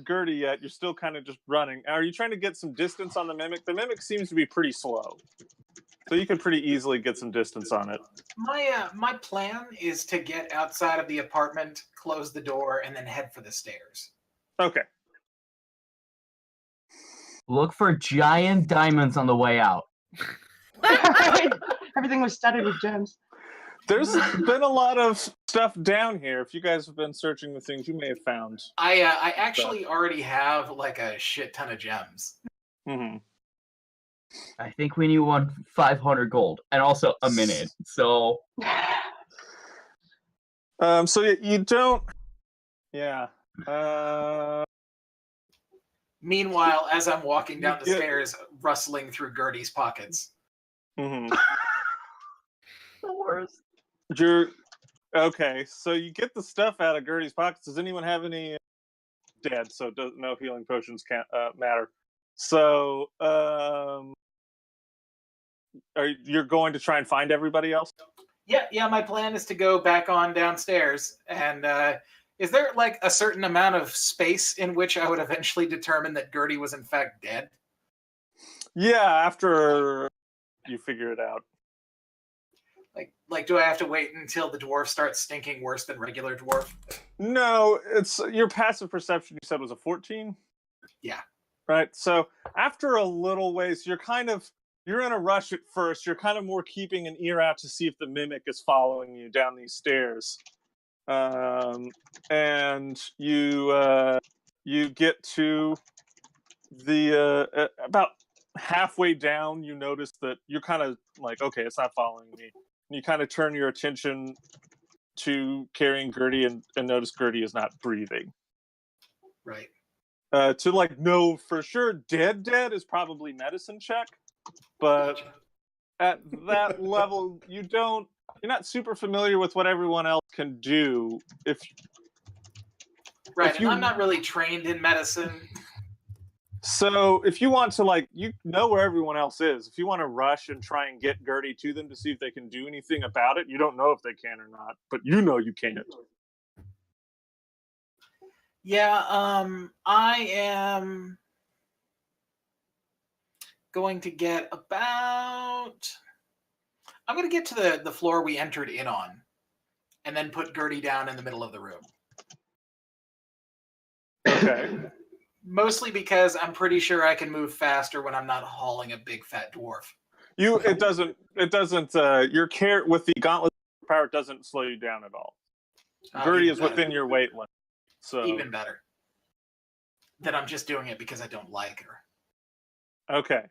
Speaker 2: Gertie yet. You're still kind of just running. Are you trying to get some distance on the mimic? The mimic seems to be pretty slow, so you could pretty easily get some distance on it.
Speaker 4: My plan is to get outside of the apartment, close the door, and then head for the stairs.
Speaker 2: Okay.
Speaker 6: Look for giant diamonds on the way out.
Speaker 7: Everything was studded with gems.
Speaker 2: There's been a lot of stuff down here. If you guys have been searching the things, you may have found.
Speaker 4: I actually already have like a shit ton of gems.
Speaker 2: Mm-hmm.
Speaker 6: I think we need 500 gold and also a minute. So
Speaker 2: So you don't. Yeah.
Speaker 4: Meanwhile, as I'm walking down the
Speaker 2: Yeah.
Speaker 4: stairs, rustling through Gertie's pockets.
Speaker 2: Mm-hmm.
Speaker 6: the worst.
Speaker 2: You're okay. So you get the stuff out of Gertie's pockets. Does anyone have any dead? So no healing potions can't matter. So you're going to try and find everybody else?
Speaker 4: Yeah. My plan is to go back on downstairs. And is there like a certain amount of space in which I would eventually determine that Gertie was in fact dead?
Speaker 2: Yeah, after you figure it out.
Speaker 4: Like, do I have to wait until the dwarf starts stinking worse than regular dwarf?
Speaker 2: No, it's your passive perception. You said was a 14.
Speaker 4: Yeah.
Speaker 2: Right. So after a little ways, you're in a rush at first. You're kind of more keeping an ear out to see if the mimic is following you down these stairs. And you get to the about halfway down. You notice that you're kind of like, okay, it's not following me. And you kind of turn your attention to carrying Gertie and notice Gertie is not breathing.
Speaker 4: Right.
Speaker 2: To like know for sure dead is probably medicine check, but at that level you're not super familiar with what everyone else can do.
Speaker 4: Right,
Speaker 2: if
Speaker 4: and
Speaker 2: you-
Speaker 4: I'm not really trained in medicine.
Speaker 2: So if you want to you know where everyone else is. If you want to rush and try and get Gertie to them to see if they can do anything about it, you don't know if they can or not, but you know you can't.
Speaker 4: Yeah, I am going to get about... I'm going to get to the floor we entered in on, and then put Gertie down in the middle of the room.
Speaker 2: Okay.
Speaker 4: Mostly because I'm pretty sure I can move faster when I'm not hauling a big fat dwarf.
Speaker 2: It doesn't your care with the gauntlet power doesn't slow you down at all. Gertie is within your weight limit. So
Speaker 4: Even better. That I'm just doing it because I don't like her.
Speaker 2: okay.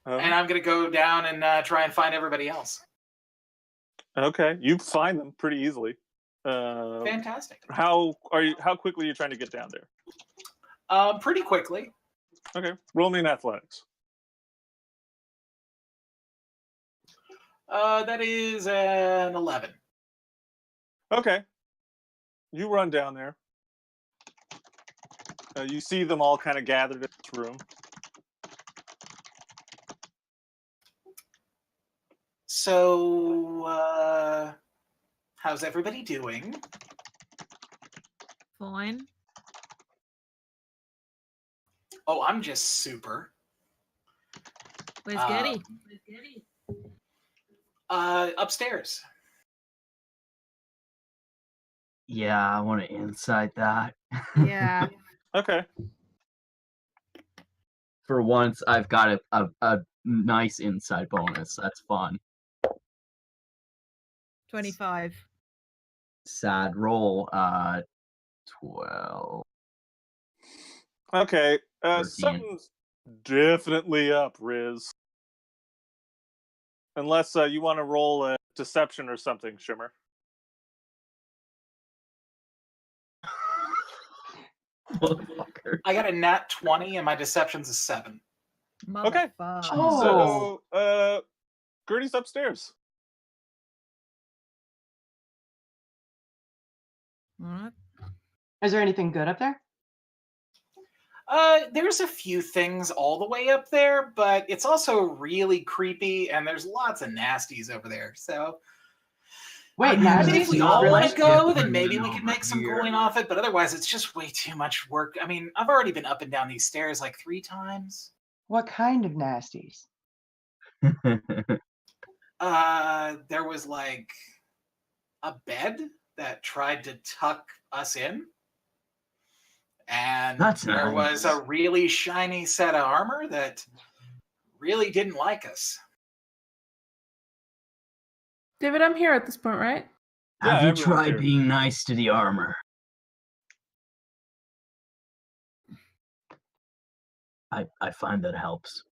Speaker 4: And I'm going to go down and try and find everybody else.
Speaker 2: Okay, you find them pretty easily.
Speaker 4: Fantastic.
Speaker 2: How quickly are you trying to get down there?
Speaker 4: Pretty quickly.
Speaker 2: Okay, roll me in athletics.
Speaker 4: That is an 11.
Speaker 2: Okay, you run down there. You see them all kind of gathered in this room.
Speaker 4: So, how's everybody doing?
Speaker 5: Fine.
Speaker 4: Oh, I'm just super.
Speaker 5: Where's Gertie?
Speaker 4: Upstairs.
Speaker 6: Yeah, I want to insight that.
Speaker 5: Yeah.
Speaker 2: Okay.
Speaker 6: For once, I've got a nice insight bonus. That's fun.
Speaker 5: 25.
Speaker 6: Sad roll. 12.
Speaker 2: Okay.
Speaker 6: 13.
Speaker 2: Something's definitely up, Riz. Unless you want to roll a deception or something, Shimmer.
Speaker 6: Motherfucker.
Speaker 4: I got a nat 20 and my deception's a 7.
Speaker 2: Okay.
Speaker 5: Motherfucker.
Speaker 7: Oh.
Speaker 2: So, Gertie's upstairs.
Speaker 5: All right.
Speaker 7: Is there anything good up there?
Speaker 4: There's a few things all the way up there, but it's also really creepy, and there's lots of nasties over there. So,
Speaker 7: Wait,
Speaker 4: I mean,
Speaker 7: nasties?
Speaker 4: if we all
Speaker 7: Really?
Speaker 4: want to go, then
Speaker 6: Different
Speaker 4: maybe we
Speaker 6: over
Speaker 4: can make some
Speaker 6: here.
Speaker 4: coin off it. But otherwise, it's just way too much work. I mean, I've already been up and down these stairs like 3 times.
Speaker 7: What kind of nasties?
Speaker 4: There was like a bed that tried to tuck us in. And
Speaker 6: That's
Speaker 4: there was
Speaker 6: nice.
Speaker 4: a really shiny set of armor that really didn't like us.
Speaker 3: David, I'm here at this point, right?
Speaker 2: Yeah,
Speaker 6: Have you
Speaker 2: everyone's
Speaker 6: tried
Speaker 2: here.
Speaker 6: being nice to the armor? I find that helps.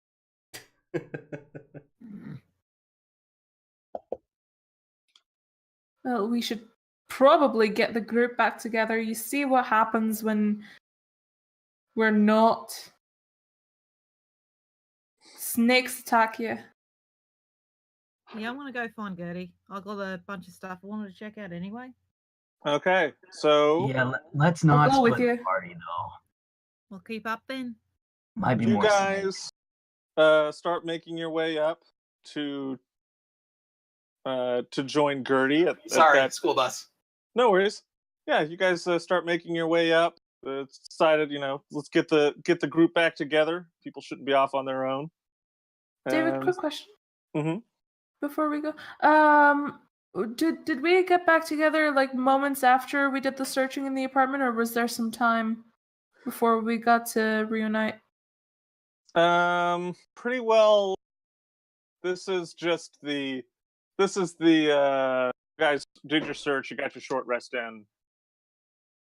Speaker 3: Well, we should probably get the group back together. You see what happens when we're not. Snakes attack you.
Speaker 5: Yeah, I want to go find Gertie. I got a bunch of stuff I wanted to check out anyway.
Speaker 2: Okay. So,
Speaker 6: Yeah, let's not
Speaker 3: go with
Speaker 6: split the
Speaker 3: you.
Speaker 6: party though.
Speaker 5: We'll keep up then.
Speaker 6: Might be
Speaker 2: you
Speaker 6: more snakes.
Speaker 2: guys start making your way up to join Gertie at
Speaker 4: Sorry,
Speaker 2: that.
Speaker 4: school bus.
Speaker 2: No worries. Yeah, you guys start making your way up. It's decided, let's get the group back together. People shouldn't be off on their own.
Speaker 3: David,
Speaker 2: And-
Speaker 3: quick question.
Speaker 2: Mhm.
Speaker 3: Before we go, did we get back together like moments after we did the searching in the apartment, or was there some time before we got to reunite?
Speaker 2: Pretty well. This is the guys did your search. You got your short rest in.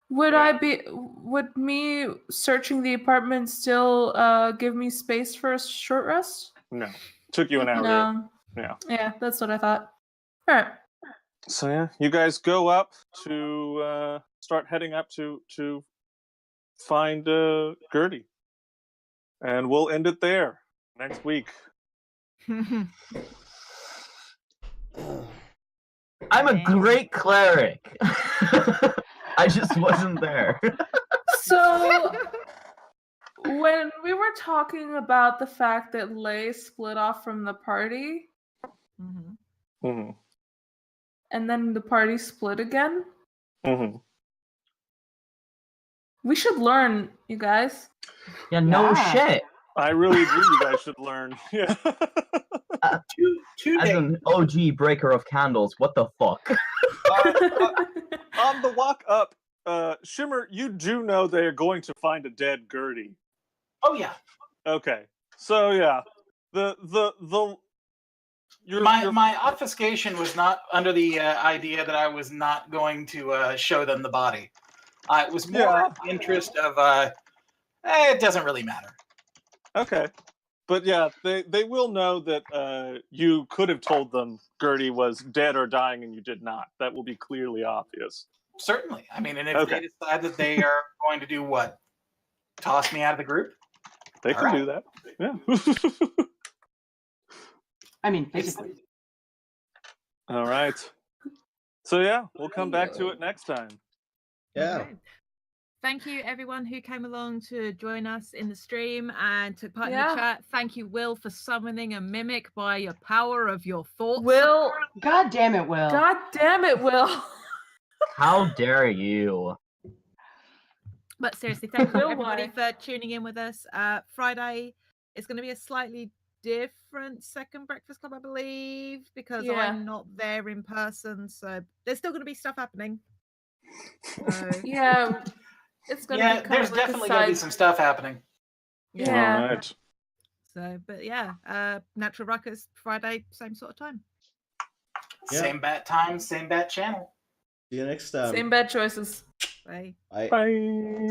Speaker 3: Would me searching the apartment still give me space for a short rest?
Speaker 2: No, took you an hour.
Speaker 3: No. Yeah, that's what I thought. All right.
Speaker 2: So yeah, you guys go up to start heading up to find Gertie, and we'll end it there next week.
Speaker 6: I'm a great cleric. I just wasn't there.
Speaker 3: So when we were talking about the fact that Lay split off from the party,
Speaker 5: Mm-hmm.
Speaker 2: Mm-hmm.
Speaker 3: and then the party split again,
Speaker 2: Mm-hmm.
Speaker 3: we should learn, you guys.
Speaker 6: Yeah, no
Speaker 7: Yeah.
Speaker 6: shit.
Speaker 2: I really agree. You guys should learn. Yeah.
Speaker 4: Two
Speaker 6: As
Speaker 4: days.
Speaker 6: an OG breaker of candles, what the fuck?
Speaker 2: On the walk up, Shimmer, you do know they are going to find a dead Gertie.
Speaker 4: Oh yeah.
Speaker 2: Okay, so yeah,
Speaker 4: My obfuscation was not under the idea that I was not going to show them the body. It was more
Speaker 2: Yeah.
Speaker 4: in the interest of it doesn't really matter.
Speaker 2: okay, but yeah, they will know that you could have told them Gertie was dead or dying, and you did not. That will be clearly obvious.
Speaker 4: Certainly. I mean, and if
Speaker 2: Okay.
Speaker 4: they decide that they are going to do what? Toss me out of the group?
Speaker 2: They
Speaker 4: All
Speaker 2: can
Speaker 4: right.
Speaker 2: do that. Yeah.
Speaker 7: I mean, physically.
Speaker 2: All right. So yeah, we'll come back to it next time.
Speaker 1: Yeah.
Speaker 5: Okay. Thank you, everyone who came along to join us in the stream and took part in
Speaker 3: Yeah.
Speaker 5: the chat. Thank you, Will, for summoning a mimic by your power of your thoughts.
Speaker 3: Will,
Speaker 7: God damn it, Will.
Speaker 3: God damn it, Will.
Speaker 6: How dare you?
Speaker 5: But seriously, thank you
Speaker 3: Will
Speaker 5: everybody
Speaker 3: why?
Speaker 5: for tuning in with us. Friday is going to be a slightly different second Breakfast Club, I believe, because
Speaker 3: Yeah.
Speaker 5: I'm not there in person. So there's still going to be stuff happening. So,
Speaker 3: Yeah, it's gonna
Speaker 4: Yeah,
Speaker 3: be kind
Speaker 4: there's
Speaker 3: of like
Speaker 4: definitely
Speaker 3: a
Speaker 4: going to be
Speaker 3: side.
Speaker 4: some stuff happening.
Speaker 3: Yeah.
Speaker 2: All right.
Speaker 5: So, but yeah, Natural Ruckus Friday, same sort of time.
Speaker 1: Yeah.
Speaker 4: Same bat time, same bat channel.
Speaker 1: See you next time.
Speaker 3: Same bad choices.
Speaker 5: Bye.
Speaker 1: Bye.
Speaker 2: Bye.